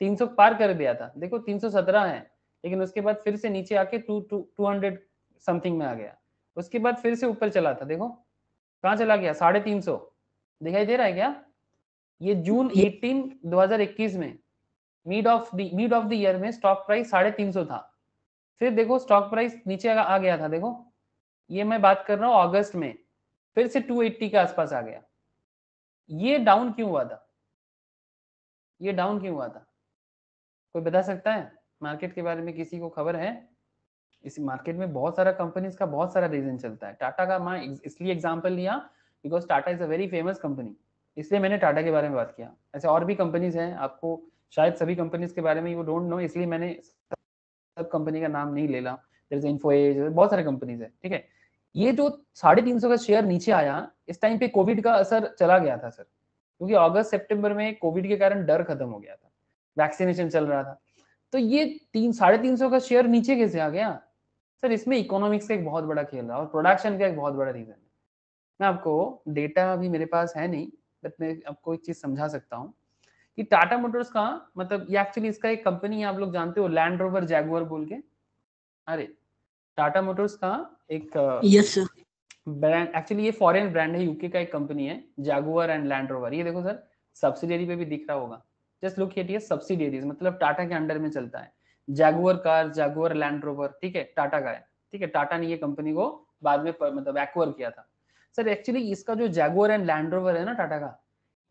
Speaker 1: 300 पार कर दिया था, देखो 317 है, लेकिन उसके बाद फिर से नीचे आके 200 समथिंग में आ गया। उसके बाद फिर से ऊपर चला था, देखो कहाँ चला गया, 350। दिखाई दे रहा है क्या? ये जून 18 2021 में मिड ऑफ द ईयर में स्टॉक प्राइस 350 था। फिर देखो स्टॉक प्राइस नीचे आ गया था, देखो ये मैं बात कर रहा हूँ अगस्त में, फिर से 280 के आसपास आ गया। ये डाउन क्यों हुआ था? ये डाउन क्यों हुआ था? कोई बता सकता है? मार्केट के बारे में किसी को खबर है? इस मार्केट में बहुत सारा कंपनीज का बहुत सारा रीजन चलता है। टाटा का मैं इसलिए एग्जांपल लिया because Tata is a very famous company, इसलिए मैंने टाटा के बारे में बात किया। ऐसे और भी कंपनीज हैं, आपको शायद सभी कंपनीज के बारे में यू डोंट नो, इसलिए मैंने सब कंपनी का नाम नहीं ले रहा। जैसे इन्फोएज, बहुत सारे कंपनीज है, ठीक है। ये जो 350 का शेयर नीचे आया, इस टाइम पे कोविड का असर चला गया था सर, क्योंकि अगस्त सितंबर में कोविड के कारण डर खत्म हो गया था, वैक्सीनेशन चल रहा था। तो ये 350 का शेयर नीचे कैसे आ गया सर? इसमें इकोनॉमिक्स का एक बहुत बड़ा खेल रहा है और प्रोडक्शन का एक बहुत बड़ा रीजन है। मैं आपको डेटा अभी मेरे पास है नहीं, बट मैं आपको एक चीज समझा सकता हूँ कि टाटा मोटर्स का मतलब ये एक्चुअली इसका एक कंपनी है, आप लोग जानते हो लैंड रोवर जैगुआर बोल के। अरे टाटा मोटर्स का एक
Speaker 2: यस सर।
Speaker 1: ब्रांड, एक्चुअली ये फॉरेन ब्रांड है, यूके का एक कंपनी है, जैगुआर एंड लैंड रोवर। ये देखो सर सब्सिडियरी पे भी दिख रहा होगा, जस्ट लुक एट, ये सब्सिडियरीज मतलब टाटा के अंडर में चलता है। Jaguar car, Jaguar land rover, ठीक है टाटा का है, ठीक है। टाटा ने ये कंपनी को बाद में मतलब एक्वायर किया था। सर एक्चुअली इसका जो जैगुआर एंड लैंड रोवर है ना टाटा का,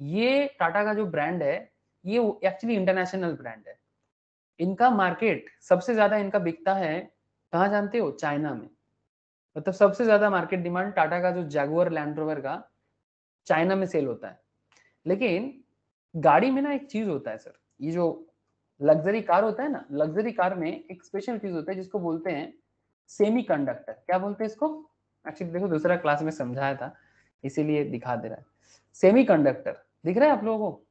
Speaker 1: ये टाटा का जो ब्रांड है ये एक्चुअली इंटरनेशनल ब्रांड है। इनका मार्केट सबसे ज्यादा इनका बिकता है कहाँ जानते हो? चाइना में। मतलब सबसे ज्यादा मार्केट डिमांड टाटा का जो जैगुआर लैंड रोवर का चाइना में सेल होता है। लेकिन गाड़ी में ना एक चीज होता है सर, ये जो लग्जरी कार होता है ना, लग्जरी कार में एक स्पेशल चीज होता है जिसको बोलते हैं सेमी कंडक्टर। क्या बोलते हैं इसको? एक्चुअली देखो दूसरा क्लास में समझाया था इसीलिए दिखा दे रहा है। सेमी कंडक्टर दिख रहा है आप लोगों को?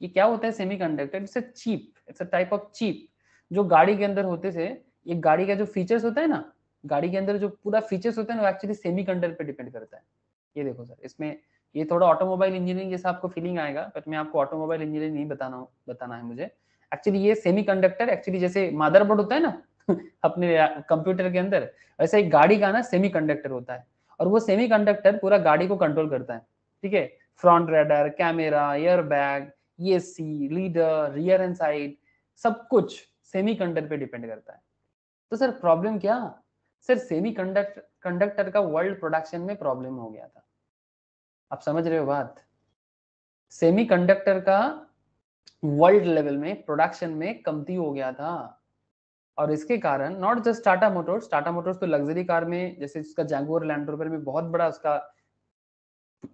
Speaker 1: ये क्या होता है semi conductor? It's a chip, it's a type of chip जो गाड़ी के अंदर होते थे। ये गाड़ी का जो फीचर्स होता है ना, गाड़ी के अंदर जो पूरा फीचर्स होता है ना, वो एक्चुअली सेमी कंडक्टर पे डिपेंड करता है। ये देखो सर, इसमें ये थोड़ा ऑटोमोबाइल इंजीनियरिंग जैसा आपको फीलिंग आएगा, बट मैं आपको ऑटोमोबाइल इंजीनियरिंग नहीं बताना है मुझे। एक्चुअली ये सेमी कंडक्टर एक्चुअली जैसे मदरबोर्ड होता है ना अपने कंप्यूटर के अंदर, वैसे एक गाड़ी का ना सेमी कंडक्टर होता है। और वो सेमी कंडक्टर पूरा गाड़ी को कंट्रोल करता है, ठीक है? Front raider, camera, air bag, AC, leader, rear and side, सब कुछ सेमी कंडक्टर पे डिपेंड करता है। तो सर प्रॉब्लम क्या? सर सेमी कंडक्टर का वर्ल्ड प्रोडक्शन में प्रॉब्लम हो गया था। आप समझ रहे हो बात? सेमी कंडक्टर का वर्ल्ड लेवल में प्रोडक्शन में कमती हो गया था। और इसके कारण नॉट जस्ट टाटा मोटर्स तो लग्जरी कार में जैसे इसका जैगुआर लैंड रोवर में बहुत बड़ा उसका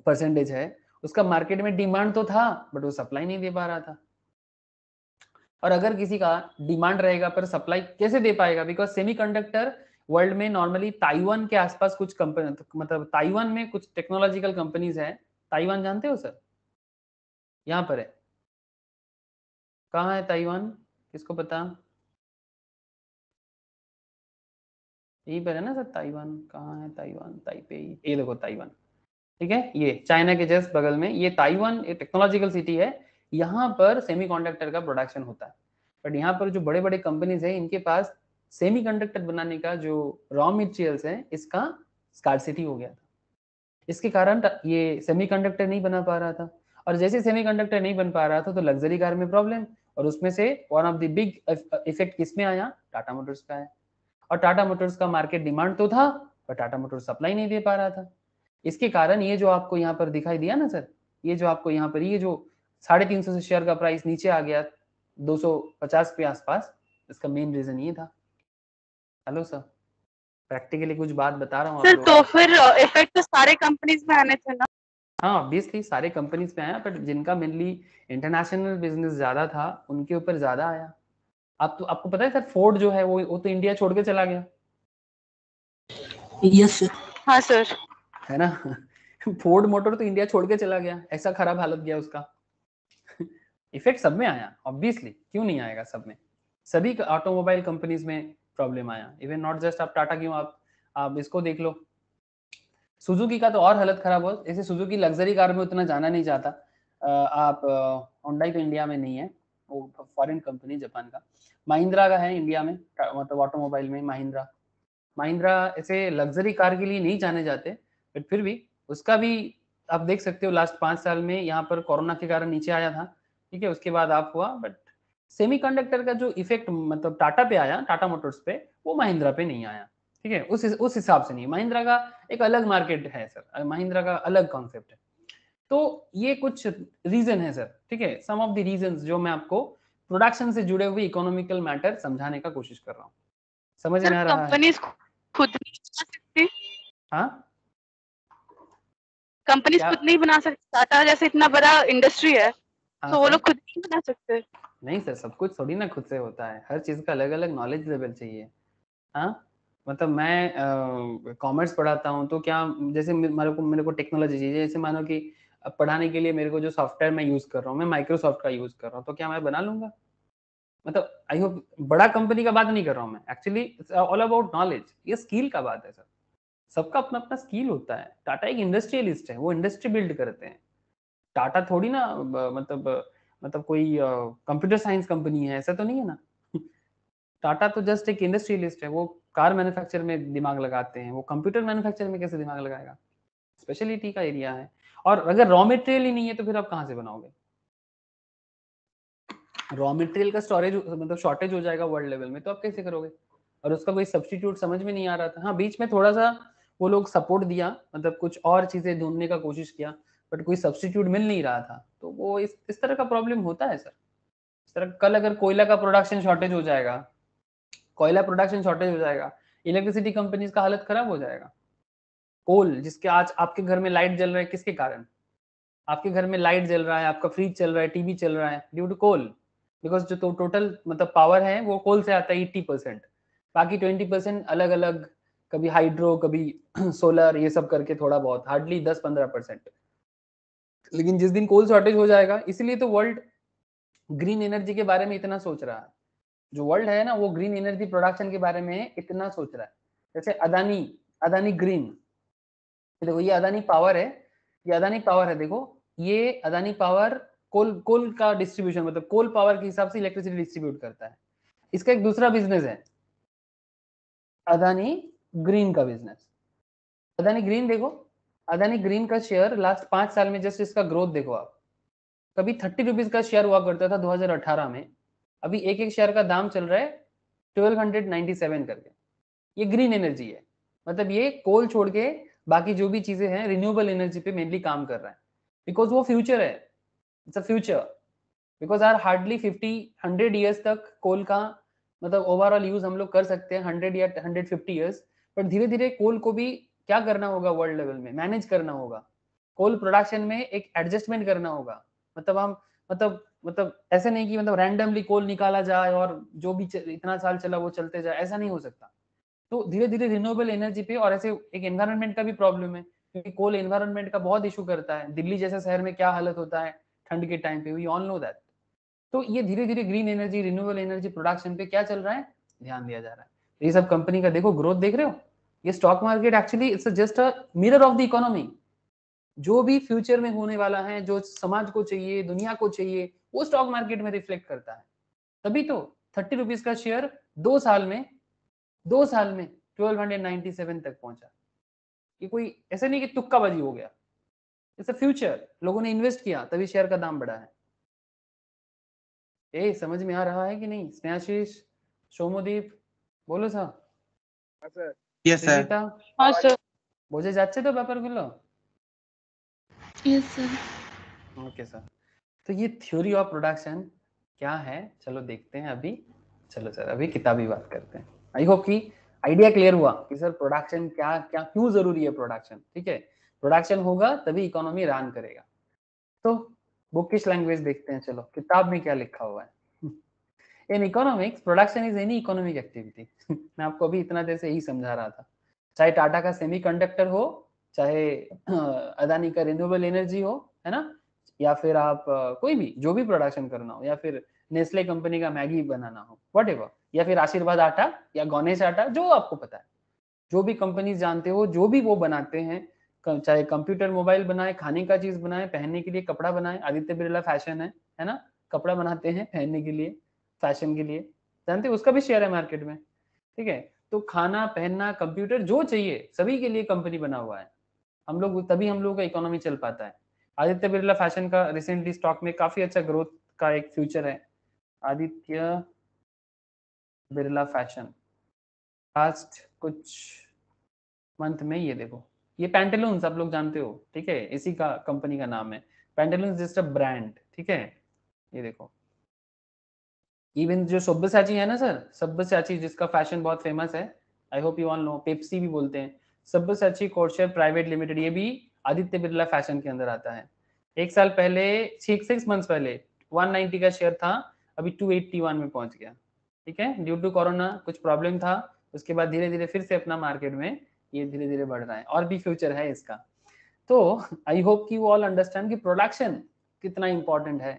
Speaker 1: परसेंटेज है, उसका मार्केट में डिमांड तो था बट वो सप्लाई नहीं दे पा रहा था। और अगर किसी का डिमांड रहेगा पर सप्लाई कैसे दे पाएगा? बिकॉज सेमीकंडक्टर वर्ल्ड में नॉर्मली ताइवान के आसपास कुछ कंपनी, मतलब ताइवान में कुछ टेक्नोलॉजिकल कंपनीज है। ताइवान जानते हो सर? यहाँ पर है। कहाँ है ताइवान? किसको पता? यहीं पर है ना सर ताइवान। कहाँ है ताइवान? ताइपेई, ये देखो ताइवान, ठीक है? ये चाइना के जस्ट बगल में ये ताइवान एक टेक्नोलॉजिकल सिटी है। यहाँ पर सेमीकंडक्टर का प्रोडक्शन होता है। बट यहाँ पर जो बड़े बड़े कंपनीज है इनके पास सेमीकंडक्टर बनाने का जो रॉ मटेरियल्स है इसका स्कार्सिटी हो गया था। इसके कारण ये सेमीकंडक्टर नहीं बना पा रहा था। और जैसे सेमीकंडक्टर नहीं बन पा रहा था तो लग्जरी कार में प्रॉब्लम। और उसमें से one of the big effect किसमें आया? टाटा मोटर्स पे आया। और टाटा मोटर्स का मार्केट डिमांड तो था पर टाटा मोटर्स सप्लाई नहीं दे पा रहा था। इसके कारण ये जो आपको यहाँ पर दिखाई दिया ना सर, ये जो आपको यहाँ पर ये जो 350 से शेयर का प्राइस नीचे आ गया 250 के आसपास, इसका मेन रीजन ये था। हेलो सर, प्रैक्टिकली कुछ बात बता रहा हूँ
Speaker 3: सर तो फिर इफेक्ट तो सारे कंपनीज में आने थे ना?
Speaker 1: हाँ ऑब्वियसली सारे कंपनीज पे आया, बट जिनका मेनली इंटरनेशनल बिजनेस ज्यादा था उनके ऊपर ज्यादा आया। आप तो आपको पता है सर, फोर्ड जो है वो तो इंडिया छोड़ के चला गया,
Speaker 2: यस सर।
Speaker 3: हाँ सर।
Speaker 1: है ना फोर्ड मोटर तो इंडिया छोड़ के चला गया, ऐसा खराब हालत गया उसका इफेक्ट सब में आया ऑब्वियसली, क्यों नहीं आएगा? सब में, सभी ऑटोमोबाइल कंपनीज में प्रॉब्लम आया। इवन नॉट जस्ट आप टाटा, क्यों आप इसको देख लो, सुजुकी का तो और हालत खराब हो। जैसे सुजुकी लग्जरी कार में उतना जाना नहीं चाहता। आप होंडा तो इंडिया में नहीं है, वो फॉरेन कंपनी जापान का। महिंद्रा का है इंडिया में, मतलब ऑटोमोबाइल में महिंद्रा ऐसे लग्जरी कार के लिए नहीं जाने जाते, बट फिर भी उसका भी आप देख सकते हो लास्ट 5 साल में यहाँ पर कोरोना के कारण नीचे आया था, ठीक है? उसके बाद आप हुआ, बट सेमीकंडक्टर का जो इफेक्ट मतलब टाटा पे आया, टाटा मोटर्स पे, वो महिंद्रा पे नहीं आया, ठीक है? उस हिसाब से नहीं। महिंद्रा का एक अलग मार्केट है सर, महिंद्रा का अलग कॉन्सेप्ट है। तो ये कुछ रीजन है सर, ठीक है? सम ऑफ द रीजंस जो मैं आपको प्रोडक्शन से जुड़े हुए इकोनॉमिकल मैटर समझाने का कोशिश कर रहा हूँ। समझ में आ रहा है?
Speaker 3: कंपनीज खुद नहीं बना सकती?
Speaker 1: हाँ,
Speaker 3: कंपनीज खुद नहीं बना सकती? टाटा जैसे इतना बड़ा इंडस्ट्री है
Speaker 1: हाँ
Speaker 3: तो वो
Speaker 1: सर।
Speaker 3: लोग खुद नहीं बना सकते?
Speaker 1: नहीं सर, सब कुछ थोड़ी ना खुद से होता है, हर चीज का अलग अलग नॉलेज लेवल चाहिए। हाँ, मतलब मैं कॉमर्स पढ़ाता हूँ तो क्या, जैसे मेरे को टेक्नोलॉजी चाहिए, जैसे मानो कि पढ़ाने के लिए मेरे को जो सॉफ्टवेयर मैं यूज कर रहा हूँ, मैं माइक्रोसॉफ्ट का यूज कर रहा हूँ, तो क्या मैं बना लूंगा? मतलब आई होप बड़ा कंपनी का बात नहीं कर रहा हूँ मैं, एक्चुअली ऑल अबाउट नॉलेज, ये स्किल का बात है सर। सबका अपना अपना स्किल होता है। टाटा एक इंडस्ट्रियलिस्ट है, वो इंडस्ट्री बिल्ड करते हैं। टाटा थोड़ी ना मतलब कोई कंप्यूटर साइंस कंपनी है, ऐसा तो नहीं है ना टाटा तो जस्ट एक इंडस्ट्रियलिस्ट है, वो कार मैन्युफैक्चर में दिमाग लगाते हैं, वो कंप्यूटर मैन्युफैक्चर में कैसे दिमाग लगाएगा? स्पेशलिटी का एरिया है। और अगर रॉ मटेरियल ही नहीं है तो फिर आप कहाँ से बनाओगे? रॉ मटेरियल का स्टोरेज मतलब शॉर्टेज हो जाएगा वर्ल्ड लेवल में, तो आप कैसे करोगे? और उसका कोई सब्स्टिट्यूट समझ में नहीं आ रहा था। हाँ, बीच में थोड़ा सा वो लोग सपोर्ट दिया, मतलब कुछ और चीजें ढूंढने का कोशिश किया, बट कोई सब्स्टिट्यूट मिल नहीं रहा था। तो वो इस तरह का प्रॉब्लम होता है सर। इस तरह कल अगर कोयला का प्रोडक्शन शॉर्टेज हो जाएगा, कोयला प्रोडक्शन शॉर्टेज हो जाएगा, इलेक्ट्रिसिटी कंपनीज का हालत खराब हो जाएगा। कोल, जिसके आज आपके घर में लाइट जल रहा है, किसके कारण? आपके घर में लाइट जल रहा है, आपका फ्रिज चल रहा है, टीवी चल रहा है, ड्यू टू कोल। बिकॉज जो टोटल मतलब पावर है वो कोल से आता है 80%, बाकी 20% अलग अलग, कभी हाइड्रो, कभी सोलर, ये सब करके थोड़ा बहुत, हार्डली 10-15%। लेकिन जिस दिन कोल शॉर्टेज हो जाएगा, इसीलिए तो वर्ल्ड ग्रीन एनर्जी के बारे में इतना सोच रहा है। जो वर्ल्ड है ना, वो ग्रीन एनर्जी प्रोडक्शन के बारे में इतना सोच रहा है। जैसे अदानी, अदानी ग्रीन, देखो ये अदानी पावर है, ये अदानी पावर है, देखो ये अदानी पावर कोल का डिस्ट्रीब्यूशन, मतलब कोल पावर के हिसाब से इलेक्ट्रिसिटी डिस्ट्रीब्यूट करता है। इसका एक दूसरा बिजनेस है अदानी ग्रीन का बिजनेस। अदानी ग्रीन देखो, अदानी ग्रीन का शेयर लास्ट 5 साल में जस्ट इसका ग्रोथ देखो आप। कभी 30 रुपीज का शेयर हुआ करता था 2018 में, अभी एक एक शेयर का दाम चल रहा है 1297 करके। ये ग्रीन एनर्जी है, मतलब ये कोल छोड़ के बाकी जो भी चीजें हैं रिन्यूएबल एनर्जी पे मेनली काम कर रहा है, बिकॉज वो फ्यूचर है, it's a future. Because are hardly 50-100 years तक कोल का मतलब ओवरऑल यूज हम लोग कर सकते हैं, 100 या 150 ईयर्स। बट धीरे धीरे कोल को भी क्या करना होगा, वर्ल्ड लेवल में मैनेज करना होगा, कोल प्रोडक्शन में एक एडजस्टमेंट करना होगा। मतलब हम मतलब ऐसे नहीं कि मतलब रैंडमली कोल निकाला जाए और जो भी इतना साल चला वो चलते जाए, ऐसा नहीं हो सकता। तो धीरे धीरे रिन्यूएबल एनर्जी पे, और ऐसे एक एनवायरनमेंट का भी प्रॉब्लम है, क्योंकि कोल एनवायरनमेंट का बहुत इशू करता है। दिल्ली जैसे शहर में क्या हालत होता है ठंड के टाइम पे, वी ऑल नो दैट। तो ये धीरे धीरे green energy, renewable energy production पे क्या चल रहा है, ध्यान दिया जा रहा है। ये सब कंपनी का देखो ग्रोथ देख रहे हो। ये stock market actually it's just a mirror of the economy. जो भी फ्यूचर में होने वाला है, जो समाज को चाहिए, दुनिया को चाहिए, वो स्टॉक मार्केट में रिफ्लेक्ट करता है। तभी तो 30 रुपीज का शेयर 2 साल में 1297 तक पहुंचा। ये कोई ऐसा नहीं कि तुक्काबाजी हो गया, इट्स अ फ्यूचर। लोगों ने इन्वेस्ट किया तभी शेयर का दाम बढ़ा है। ए समझ में आ रहा है कि नहीं? स्नेहाशीष, সৌম্যদীপ, বলো স্যার।
Speaker 5: Yes, sir.
Speaker 1: সুজিতা,
Speaker 3: हाँ सर।
Speaker 1: বোঝা যাচ্ছে তো ব্যাপারগুলো?
Speaker 2: Yes, sir.
Speaker 1: Okay sir. तो ये थ्योरी ऑफ प्रोडक्शन क्या है, चलो देखते हैं अभी। चलो सर अभी किताबी बात करते हैं। आई होप कि आइडिया क्लियर हुआ कि सर प्रोडक्शन क्या क्या क्यों जरूरी है प्रोडक्शन। ठीक है, प्रोडक्शन होगा तभी इकोनॉमी रन करेगा। तो बुकिश लैंग्वेज देखते हैं, चलो किताब में क्या लिखा हुआ है। In economics production is any economic activity. मैं आपको अभी इतना देर से यही समझा रहा था। चाहे टाटा का सेमीकंडक्टर हो, चाहे अदानी का रिन्यूएबल एनर्जी हो, है ना, या फिर आप कोई भी जो भी प्रोडक्शन करना हो, या फिर नेस्ले कंपनी का मैगी बनाना हो, व्हाटएवर, या फिर आशीर्वाद आटा या गणेश आटा, जो आपको पता है, जो भी कंपनी जानते हो, जो भी वो बनाते हैं, चाहे कंप्यूटर मोबाइल बनाए, खाने का चीज बनाए, पहनने के लिए कपड़ा बनाए। आदित्य बिरला फैशन है ना, कपड़ा बनाते हैं पहनने के लिए, फैशन के लिए, जानते हो उसका भी शेयर है मार्केट में। ठीक है, तो खाना पहनना कंप्यूटर जो चाहिए सभी के लिए कंपनी बना हुआ है हम लोग, तभी हम लोग का इकोनॉमी चल पाता है। आदित्य बिरला फैशन का रिसेंटली स्टॉक में काफी अच्छा ग्रोथ का एक फ्यूचर है। आदित्य बिरला फैशन लास्ट कुछ मंथ में, ये देखो, ये पैंटेलून्स आप लोग जानते हो, ठीक है, इसी का कंपनी का नाम है पैंटेलून्स, जस्ट अ ब्रांड। ठीक है, ये देखो, इवन जो सब्यसाची है ना सर, सब्यसाची जिसका फैशन बहुत फेमस है, I hope you all know, Pepsi भी बोलते हैं, सब्यसाची कोर्शर प्राइवेट लिमिटेड, ये भी आदित्य बिरला फैशन के अंदर आता है। एक साल पहले, 6 मंथ्स पहले 190 का शेयर था, अभी 281 में पहुंच गया। ठीक है, ड्यू टू कोरोना कुछ प्रॉब्लम था, उसके बाद धीरे धीरे फिर से अपना मार्केट में ये धीरे धीरे बढ़ रहा है, और भी फ्यूचर है इसका। तो आई होप कि वो ऑल अंडरस्टैंड कि प्रोडक्शन कितना इंपॉर्टेंट है।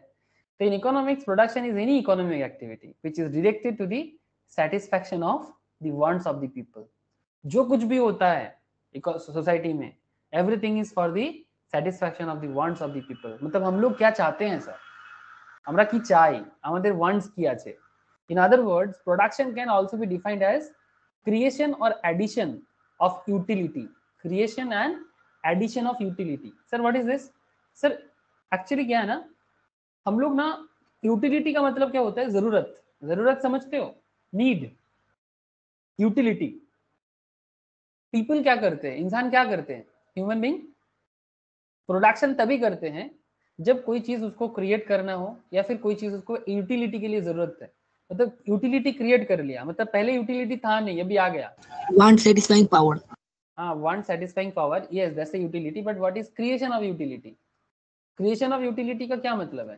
Speaker 1: So in economics, production is any economic activity which is directed to the satisfaction of the wants of the people. जो कुछ भी होता है सोसाइटी में, everything is for the satisfaction of the wants of the people. मतलब हम लोग क्या चाहते हैं सर, আমরা কি চাই, আমাদের wants কি আছে। In other words, production can also be defined as creation or addition of utility. Creation and addition of utility. Sir, what is this? Sir, actually क्या है ना, हम लोग ना, यूटिलिटी का मतलब क्या होता है, जरूरत, जरूरत समझते हो, नीड, यूटिलिटी। पीपल क्या करते हैं, इंसान क्या करते हैं, ह्यूमन बीइंग प्रोडक्शन तभी करते हैं जब कोई चीज उसको क्रिएट करना हो या फिर कोई चीज उसको यूटिलिटी के लिए जरूरत है, मतलब यूटिलिटी क्रिएट कर लिया, मतलब पहले यूटिलिटी था नहीं, अभी आ गया।
Speaker 2: Want satisfying power.
Speaker 1: हाँ, want satisfying power, yes that's a utility, but what is creation of utility? Creation of utility का क्या मतलब है?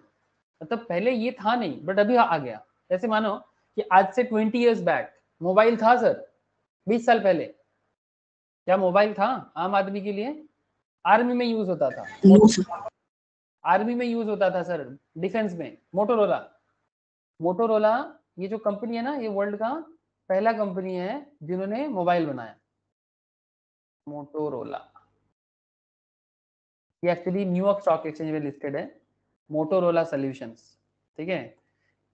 Speaker 1: मतलब पहले ये था नहीं बट अभी आ गया। जैसे मानो कि आज से 20 इयर्स बैक मोबाइल था सर, 20 साल पहले क्या मोबाइल था आम आदमी के लिए? आर्मी में यूज होता था,
Speaker 2: No, sir.
Speaker 1: आर्मी में यूज होता था सर, डिफेंस में। मोटोरोला, मोटोरोला ये जो कंपनी है ना, ये वर्ल्ड का पहला कंपनी है जिन्होंने मोबाइल बनाया, मोटोरोला। ये एक्चुअली न्यूयॉर्क स्टॉक एक्सचेंज में लिस्टेड है, मोटोरोला सॉल्यूशंस, ठीक है।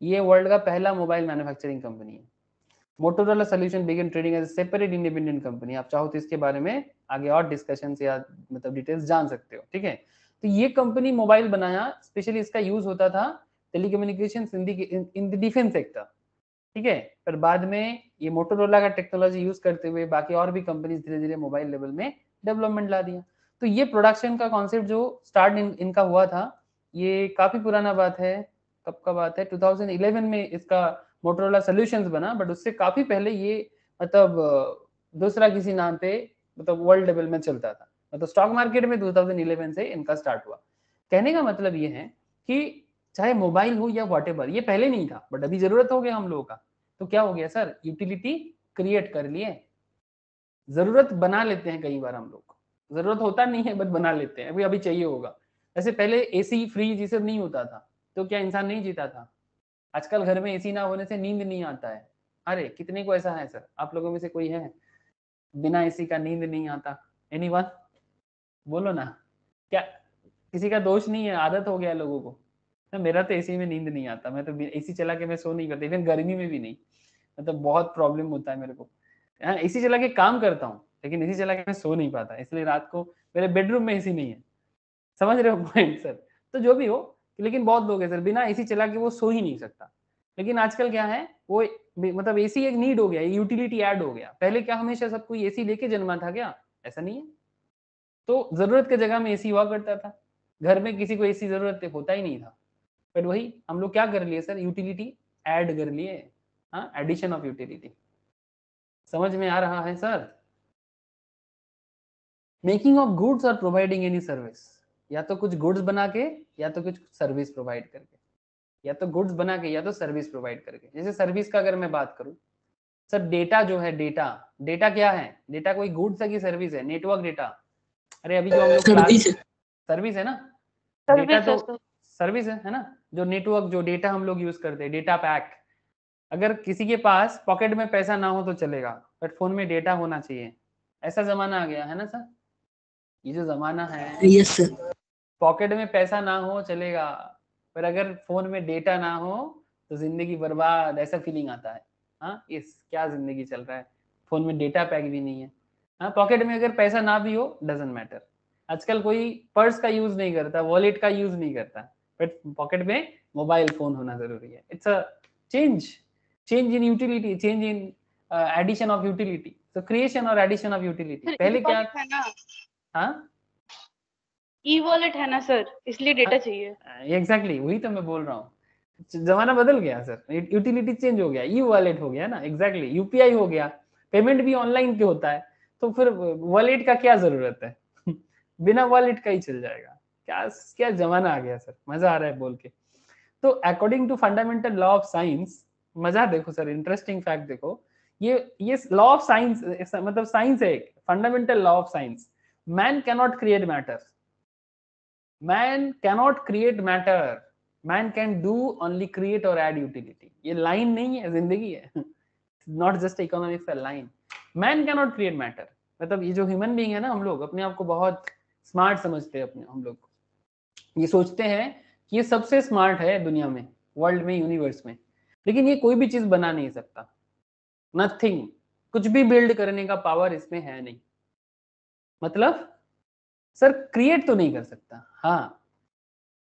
Speaker 1: ये वर्ल्ड का पहला मोबाइल मैन्युफैक्चरिंग कंपनी है। Motorola solution began trading as separate independent company. आप चाहो तो इसके बारे में आगे और डिस्कशन या मतलब डिटेल्स जान सकते हो, ठीक है। तो ये कंपनी मोबाइल बनाया, स्पेशली इसका यूज होता था telecommunication in the defence sector, ठीक है। पर बाद में ये मोटोरोला का टेक्नोलॉजी यूज करते हुए बाकी और भी कंपनीज धीरे धीरे मोबाइल लेवल में डेवलपमेंट ला दिया। तो ये प्रोडक्शन का कॉन्सेप्ट जो स्टार्ट इनका हुआ था, ये काफी पुराना बात है। कब का बात है? 2011 में इसका मोटोरोला सॉल्यूशंस बना, बट उससे काफी पहले ये मतलब दूसरा किसी नाम पे मतलब वर्ल्ड लेवल में चलता था, मतलब स्टॉक मार्केट में 2011 से इनका स्टार्ट हुआ। कहने का मतलब ये है कि चाहे मोबाइल हो या व्हाटएवर, ये पहले नहीं था बट अभी जरूरत हो गया हम लोगों का। तो क्या हो गया सर, यूटिलिटी क्रिएट कर लिए, जरूरत बना लेते हैं। कई बार हम लोग जरूरत होता नहीं है बट बना लेते हैं, अभी अभी चाहिए होगा। जैसे पहले एसी फ्रिज ये सब नहीं होता था तो क्या इंसान नहीं जीता था? आजकल घर में एसी ना होने से नींद नहीं आता है। अरे कितने को ऐसा है सर, आप लोगों में से कोई है बिना एसी का नींद नहीं आता? एनीवन? बोलो ना। क्या किसी का दोष नहीं है, आदत हो गया है लोगों को ना। मेरा तो एसी में नींद नहीं आता, मैं तो एसी चला के मैं सो नहीं करता, इवन गर्मी में भी नहीं, मतलब बहुत प्रॉब्लम होता है मेरे को। एसी चला के काम करता हूँ लेकिन एसी चला के मैं सो नहीं पाता, इसलिए रात को मेरे बेडरूम में एसी नहीं है। समझ रहे हो पॉइंट सर? तो जो भी हो, लेकिन बहुत लोग हैं सर बिना एसी चला के वो सो ही नहीं सकता। लेकिन आजकल क्या है, वो मतलब एसी एक नीड हो गया, यूटिलिटी ऐड हो गया। पहले क्या हमेशा सब कोई एसी लेके जन्मा था क्या? ऐसा नहीं है। तो जरूरत की जगह में एसी हुआ करता था, घर में किसी को एसी जरूरत होता ही नहीं था। पर वही हम लोग क्या कर लिए सर, यूटिलिटी ऐड कर लिए। हाँ, एडिशन ऑफ यूटिलिटी। समझ में आ रहा है सर? मेकिंग ऑफ गुड्स और प्रोवाइडिंग एनी सर्विस, या तो कुछ गुड्स बना के या तो कुछ सर्विस प्रोवाइड करके, या तो गुड्स बना के या तो सर्विस प्रोवाइड करके। जैसे सर्विस का अगर मैं बात करूं सर, डेटा जो है, डेटा डेटा क्या है? डेटा कोई गुड्स है कि सर्विस है? Network data. अरे अभी जो हम लोग
Speaker 2: Service.
Speaker 1: सर्विस है ना, डेटा
Speaker 3: सर्विस
Speaker 1: तो सर्विस है ना। जो नेटवर्क जो डेटा हम लोग यूज करते हैं, डेटा पैक। अगर किसी के पास पॉकेट में पैसा ना हो तो चलेगा बट फोन में डेटा होना चाहिए, ऐसा जमाना आ गया है ना सर। ये जो जमाना है,
Speaker 2: Yes, sir.
Speaker 1: पॉकेट में पैसा ना हो चलेगा पर अगर फोन में डेटा ना हो तो जिंदगी बर्बाद, ऐसा फीलिंग आता है। हाँ, इस क्या जिंदगी चल रहा है, फोन में डेटा पैक भी नहीं है। हाँ, पॉकेट में अगर पैसा ना भी हो डजंट मैटर। आजकल कोई पर्स का यूज नहीं करता, वॉलेट का यूज नहीं करता, बट पॉकेट में मोबाइल फोन होना जरूरी है। It's a change, change in utility, change in addition of utility. तो क्रिएशन और एडिशन ऑफ यूटिलिटी। पहले क्या?
Speaker 3: है ना,
Speaker 1: हाँ,
Speaker 3: ई वॉलेट है ना सर, इसलिए डेटा चाहिए।
Speaker 1: एग्जैक्टली वही तो मैं बोल रहा हूँ, जमाना बदल गया सर, यूटिलिटी चेंज हो गया, ई वॉलेट हो गया ना, एग्जैक्टली यूपीआई हो गया, पेमेंट भी ऑनलाइन पे होता है, तो फिर वॉलेट का क्या जरूरत है? बिना वॉलेट का ही चल जाएगा। क्या क्या जमाना आ गया सर, मजा आ रहा है बोल के। तो according to fundamental law of science, मजा देखो सर, इंटरेस्टिंग फैक्ट देखो, ये लॉ ऑफ साइंस मतलब साइंस है एक fundamental law of science. Man cannot create matter, man cannot create matter, man can do only create और एड यूटिलिटी। ये line नहीं है, जिंदगी है, नॉट जस्ट इकोनॉमिक्स का line. Man cannot create matter, मतलब ये जो ह्यूमन बीइंग है ना, हम लोग अपने आप को बहुत स्मार्ट समझते हैं अपने, हम लोग ये सोचते हैं कि ये सबसे स्मार्ट है दुनिया में, वर्ल्ड में, यूनिवर्स में, लेकिन ये कोई भी चीज बना नहीं सकता, नथिंग, कुछ भी बिल्ड करने का पावर इसमें है नहीं। मतलब सर क्रिएट तो नहीं कर सकता, हाँ,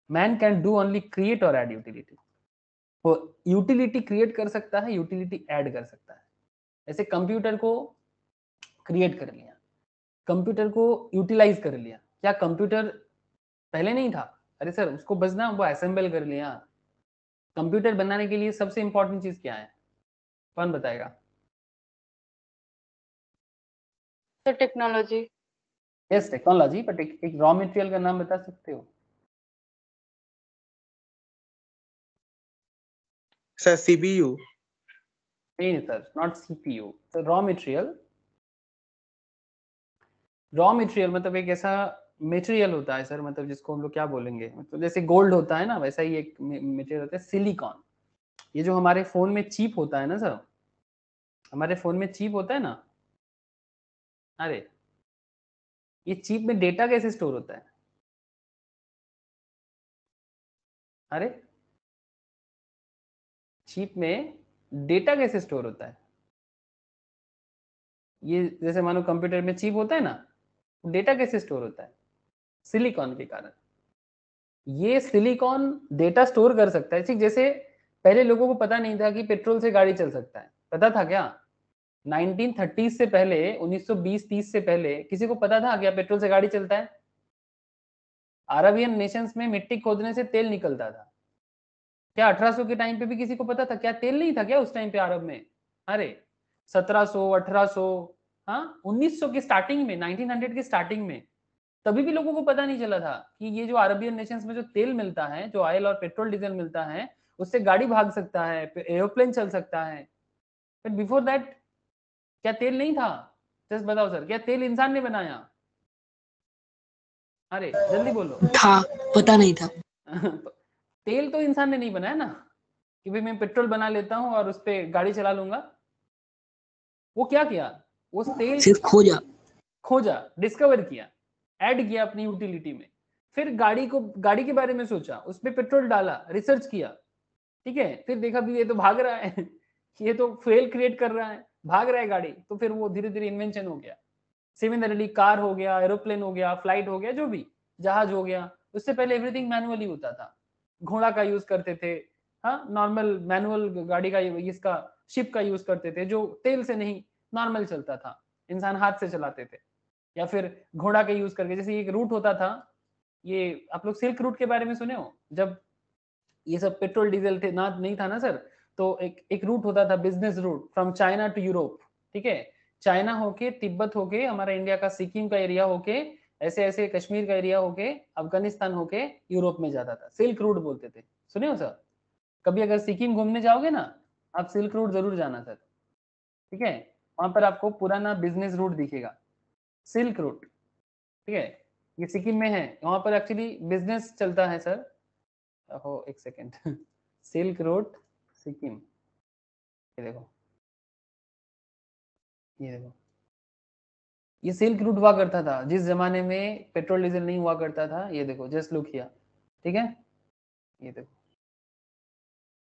Speaker 1: man can do only create और ऐड यूटिलिटी। वो यूटिलिटी क्रिएट कर सकता है, यूटिलिटी ऐड कर सकता है। ऐसे कंप्यूटर को क्रिएट कर लिया, कंप्यूटर को यूटिलाइज कर लिया। क्या कंप्यूटर पहले नहीं था? अरे सर उसको बस ना वो असेंबल कर लिया। कंप्यूटर बनाने के लिए सबसे इंपॉर्टेंट चीज क्या है? कौन बताएगा?
Speaker 3: Sir technology.
Speaker 1: Yes technology, but एक रॉ मटेरियल का नाम बता सकते हो?
Speaker 5: Sir CPU।
Speaker 1: नहीं सर, नॉट सीपीयू। तो रॉ मटेरियल मतलब एक ऐसा मटेरियल होता है सर, मतलब जिसको हम लोग क्या बोलेंगे, मतलब जैसे गोल्ड होता है ना, वैसा ही एक मटेरियल होता है सिलिकॉन। ये जो हमारे फोन में चिप होता है ना सर, हमारे फोन में चिप होता है ना, अरे ये चिप में डेटा कैसे स्टोर होता है? अरे चिप में डेटा कैसे स्टोर होता है? ये जैसे मानो कंप्यूटर में चिप होता है ना, डेटा कैसे स्टोर होता है? सिलिकॉन के कारण। ये सिलिकॉन डेटा स्टोर कर सकता है। ठीक जैसे पहले लोगों को पता नहीं था कि पेट्रोल से गाड़ी चल सकता है, पता था क्या? 1930 से पहले, 1920-30 से पहले किसी को पता था क्या पेट्रोल से गाड़ी चलता है? अरबियन नेशंस में मिट्टी खोदने से तेल निकलता था। क्या 1800 के टाइम पे भी किसी को पता था क्या तेल नहीं था क्या उस टाइम पे अरब में? अरे 1700, 1800, हाँ 1900 की स्टार्टिंग में, 1900 की स्टार्टिंग में, तभी भी लोगों को पता नहीं चला था कि ये जो अरबियन नेशंस में जो तेल मिलता है, जो ऑयल और पेट्रोल डीजल मिलता है, उससे गाड़ी भाग सकता है, एरोप्लेन चल सकता है। बट बिफोर दैट क्या तेल नहीं था? जस्ट बताओ सर, क्या तेल इंसान ने बनाया? अरे जल्दी बोलो।
Speaker 2: था, पता नहीं था।
Speaker 1: तेल तो इंसान ने नहीं बनाया ना, कि भाई मैं पेट्रोल बना लेता हूँ और उस पर गाड़ी चला लूंगा। वो क्या किया? उस तेल
Speaker 2: सिर्फ खोजा।
Speaker 1: खोजा, डिस्कवर किया, ऐड किया अपनी यूटिलिटी में। फिर गाड़ी के बारे में सोचा, उस पर पेट्रोल डाला, रिसर्च किया, ठीक है, फिर देखा भी ये तो भाग रहा है ये तो फेल क्रिएट कर रहा है, भाग रहा है गाड़ी, तो फिर वो धीरे धीरे इन्वेंशन हो गया। सिमिलरली कार हो गया, एरोप्लेन हो गया, फ्लाइट हो गया, जो भी जहाज हो गया। उससे पहले एवरीथिंग मैनुअली होता था। घोड़ा का यूज करते थे, हाँ नॉर्मल मैनुअल गाड़ी का, इसका शिप का यूज करते थे, जो तेल से नहीं नॉर्मल चलता था, इंसान हाथ से चलाते थे। या फिर घोड़ा का यूज करके, जैसे एक रूट होता था, ये आप लोग सिल्क रूट के बारे में सुने हो? जब ये सब पेट्रोल डीजल थे ना, नहीं था ना सर, तो एक रूट होता था, business route from China to Europe, ठीक है, चाइना होके, तिब्बत होके, हमारा इंडिया का सिक्किम का एरिया होके, ऐसे ऐसे कश्मीर का एरिया होके, अफगानिस्तान होके यूरोप में जाता था। सिल्क रूट बोलते थे, सुने हो सर? कभी अगर सिक्किम घूमने जाओगे ना, आप सिल्क रूट जरूर जाना सर, ठीक है, वहां पर आपको पुराना बिजनेस रूट दिखेगा, सिल्क रूट, ठीक है, ये सिक्किम में है, वहां पर एक्चुअली बिजनेस चलता है सर। हो एक सेकेंड सिल्क रोड सिक्किम, ये देखो, ये देखो, ये सिल्क रूट हुआ करता था जिस जमाने में पेट्रोल डीजल नहीं हुआ करता था। ये देखो, जस्ट लुक हियर, ठीक है, ये देखो,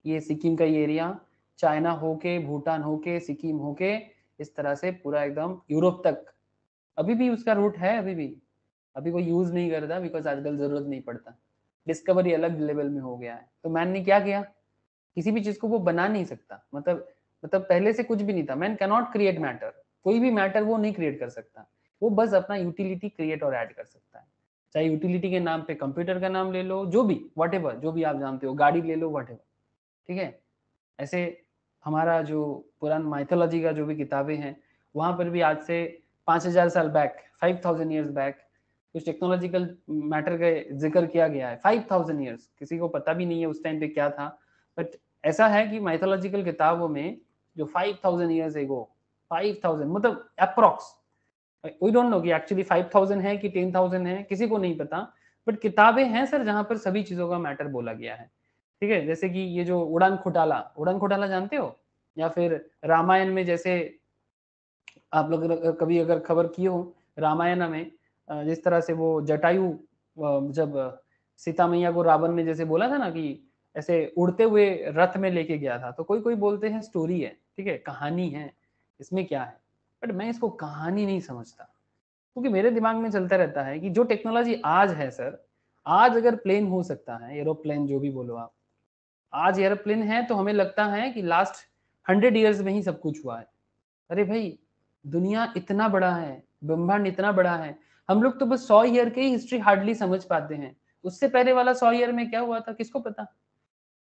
Speaker 1: ये सिक्किम का ये एरिया, चाइना होके, भूटान होके, सिक्किम होके, इस तरह से पूरा एकदम यूरोप तक अभी भी उसका रूट है। अभी कोई यूज नहीं करता, बिकॉज आजकल जरूरत नहीं पड़ता, डिस्कवरी अलग लेवल में हो गया है। तो मैन ने क्या किया, किसी भी चीज को वो बना नहीं सकता, मतलब पहले से कुछ भी नहीं था। Man can not create matter, कोई भी मैटर वो नहीं क्रिएट कर सकता, वो बस अपना यूटिलिटी क्रिएट और ऐड कर सकता है। चाहे यूटिलिटी के नाम पे कंप्यूटर का नाम ले लो, जो भी व्हाटएवर, जो भी आप जानते हो, गाड़ी ले लो, व्हाटएवर, ठीक है। ऐसे हमारा जो पुरान माइथोलॉजी का जो भी किताबें हैं, वहां पर भी आज से 5000 साल बैक, 5000 ईयर्स बैक कुछ टेक्नोलॉजिकल मैटर का जिक्र किया गया है। 5000 ईयर्स, किसी को पता भी नहीं है उस टाइम पे क्या था, बट ऐसा है कि माइथोलॉजिकल किताबों में जो 5000 ईयर्स एगो, 5000 मतलब अप्रॉक्स, वी डोंट नो कि एक्चुअली 5000 है कि 10,000 है, किसी को नहीं पता, बट किताबें हैं सर जहां पर सभी चीजों का मैटर बोला गया है, ठीक है। जैसे कि ये जो उड़ान घोटाला जानते हो, या फिर रामायण में, जैसे आप लोग कभी अगर खबर किए हो, रामायण में जिस तरह से वो जटायु जब सीता मैया को रावण ने जैसे बोला था ना कि ऐसे उड़ते हुए रथ में लेके गया था, तो कोई कोई बोलते हैं स्टोरी है, ठीक है, कहानी है, इसमें क्या है, बट मैं इसको कहानी नहीं समझता, क्योंकि मेरे दिमाग में चलता रहता है कि जो टेक्नोलॉजी आज है सर, आज अगर प्लेन हो सकता है, एरोप्लेन जो भी बोलो आप, आज एरोप्लेन है, तो हमें लगता है कि लास्ट 100 ईयर्स में ही सब कुछ हुआ है। अरे भाई दुनिया इतना बड़ा है, ब्रह्मांड इतना बड़ा है, हम लोग तो बस 100 ईयर की हिस्ट्री हार्डली समझ पाते हैं। उससे पहले वाला 100 ईयर में क्या हुआ था किसको पता?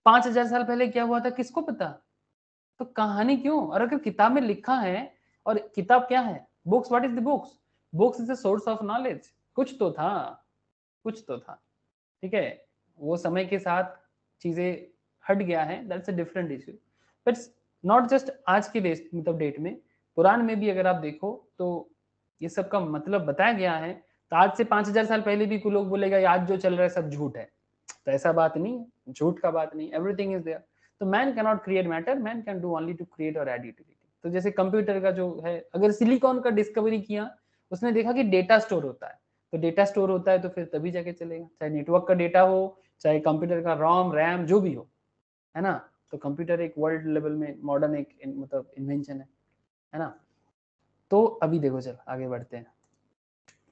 Speaker 1: 5000 साल पहले क्या हुआ था किसको पता? तो कहानी क्यों? और अगर किताब में लिखा है, और किताब क्या है? Books, what is the books? Books is the source of knowledge. कुछ तो था, कुछ तो था, ठीक है। वो समय के साथ चीजें हट गया है, that's a different issue. But not just आज के मतलब डेट में, पुराण में भी अगर आप देखो तो ये सब का मतलब बताया गया है। तो आज से 5000 साल पहले भी कोई लोग बोलेगा आज जो चल रहा है सब झूठ है, तो ऐसा बात नहीं है, झूठ का बात नहीं, एवरीथिंग इज देयर। तो man can not create matter, man can do only to create और एड यूटिलिटी। तो जैसे कंप्यूटर का जो है, अगर सिलिकॉन का डिस्कवरी किया, उसने देखा कि डेटा स्टोर होता है, तो डेटा स्टोर होता है तो फिर तभी जाके चलेगा, चाहे नेटवर्क का डेटा हो, चाहे कंप्यूटर का रोम रैम जो भी हो, है ना। तो कंप्यूटर एक वर्ल्ड लेवल में मॉडर्न एक मतलब इन्वेंशन है ना। तो अभी देखो, चल आगे बढ़ते हैं।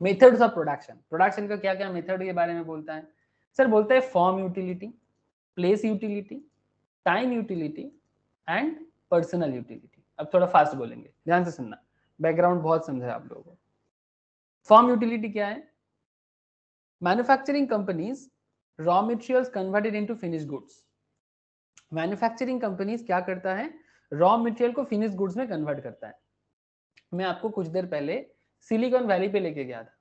Speaker 1: मेथड्स ऑफ प्रोडक्शन, प्रोडक्शन का क्या क्या मेथड के बारे में बोलता है सर? बोलता है form utility, place utility, time utility and personal utility. अब थोड़ा फास्ट बोलेंगे, ध्यान से सुनना, बैकग्राउंड बहुत समझा आप लोगों को। फॉर्म यूटिलिटी क्या है? Manufacturing companies raw materials converted into finished goods. Manufacturing companies क्या करता है? रॉ मटेरियल को फिनिश्ड गुड्स में कन्वर्ट करता है। मैं आपको कुछ देर पहले सिलिकॉन वैली पे लेके गया था,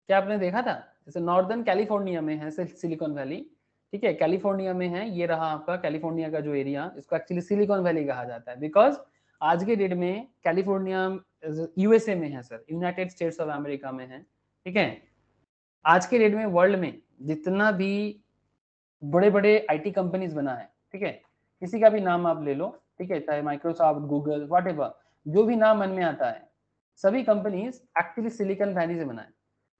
Speaker 1: क्या आपने देखा था? जैसे नॉर्दर्न कैलिफोर्निया में है सिलिकॉन वैली, ठीक है, कैलिफोर्निया में है, ये रहा आपका कैलिफोर्निया का जो एरिया, इसको एक्चुअली सिलिकॉन वैली कहा जाता है, बिकॉज आज के डेट में कैलिफोर्निया यूएसए में है sir, United states of America में है, ठीक है। आज के डेट में वर्ल्ड में जितना भी बड़े बड़े आईटी कंपनीज बना है, ठीक है, किसी का भी नाम आप ले लो, ठीक है, चाहे माइक्रोसॉफ्ट, गूगल, व्हाटएवर, जो भी नाम मन में आता है, सभी कंपनीज एक्चुअली सिलिकॉन वैली से बना है।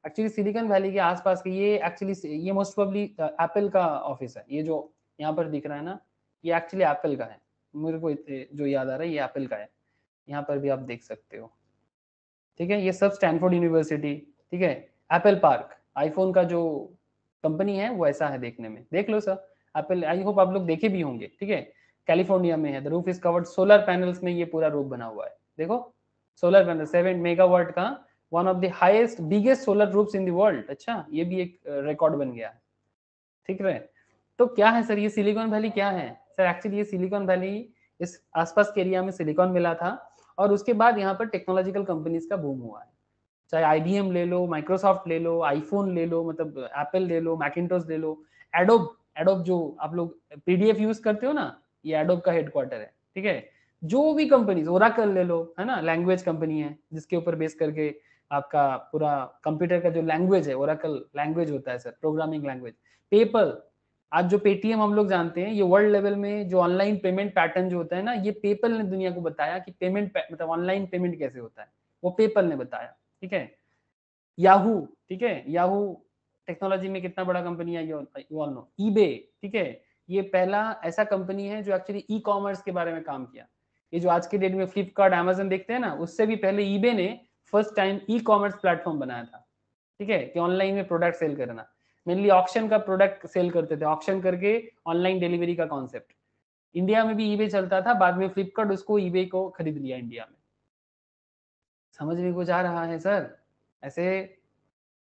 Speaker 1: एक्चुअली सिलिकॉन वैली के आसपास के ये मोस्ट प्रोबेबली एप्पल का ऑफिस है, ये जो यहाँ पर दिख रहा है ना, ये एक्चुअली एप्पल का है, मेरे को जो याद आ रहा है ये एप्पल का है, यहाँ पर भी आप देख सकते हो, ठीक है। ये सब स्टैनफोर्ड यूनिवर्सिटी, ठीक है। एप्पल पार्क, आईफोन का जो कंपनी है वो ऐसा है देखने में, देख लो सर, एप्पल, आई होप आप लोग देखे भी होंगे, ठीक है। कैलिफोर्निया में है, the roof is covered solar panels में ये पूरा रूफ बना हुआ है, देखो सोलर पैनल 7 मेगावाट का, one of the highest biggest solar roofs in the world. अच्छा, ये भी एक रिकॉर्ड बन गया है, ठीक है। तो क्या है सर ये सिलिकॉन वैली क्या है सर? एक्चुअली ये सिलिकॉन वैली, इस आसपास के एरिया में सिलिकॉन मिला था, और उसके बाद यहाँ पर टेक्नोलॉजिकल कंपनीज का बूम हुआ है। चाहे आईबीएम ले लो, माइक्रोसॉफ्ट ले लो, आईफोन ले लो, मतलब एप्पल ले लो, मैकिंटोश ले लो, एडोब, एडोब जो आप लोग पीडीएफ यूज करते हो ना, ये एडोब का हेडक्वार्टर है, ठीक है। जो भी कंपनीज, ओराकल ले लो, है ना, लैंग्वेज कंपनी है जिसके ऊपर बेस करके आपका पूरा कंप्यूटर का जो लैंग्वेज है, ओराकल लैंग्वेज होता है सर, प्रोग्रामिंग लैंग्वेज। पेपल, आज जो पेटीएम हम लोग जानते हैं, ये वर्ल्ड लेवल में जो ऑनलाइन पेमेंट पैटर्न जो होता है ना, ये पेपल ने दुनिया को बताया कि पेमेंट मतलब ऑनलाइन पेमेंट कैसे होता है, वो पेपल ने बताया, ठीक है। याहू, ठीक है, याहू टेक्नोलॉजी में कितना बड़ा कंपनी है, यू ऑल नो। ईबे, ठीक है, ये पहला ऐसा कंपनी है जो एक्चुअली ई कॉमर्स के बारे में काम किया। ये जो आज के डेट में फ्लिपकार्ट, अमेजन देखते हैं ना, उससे भी पहले ईबे ने first time e commerce platform बनाया था, ठीक है, कि ऑनलाइन में प्रोडक्ट सेल करना, मेनली ऑक्शन का प्रोडक्ट सेल करते थे, ऑक्शन करके ऑनलाइन डिलीवरी का कॉन्सेप्ट। इंडिया में भी ईबे चलता था, बाद में फ्लिपकार्ट उसको ईबे को खरीद लिया इंडिया में। समझ में कुछ आ रहा है सर? ऐसे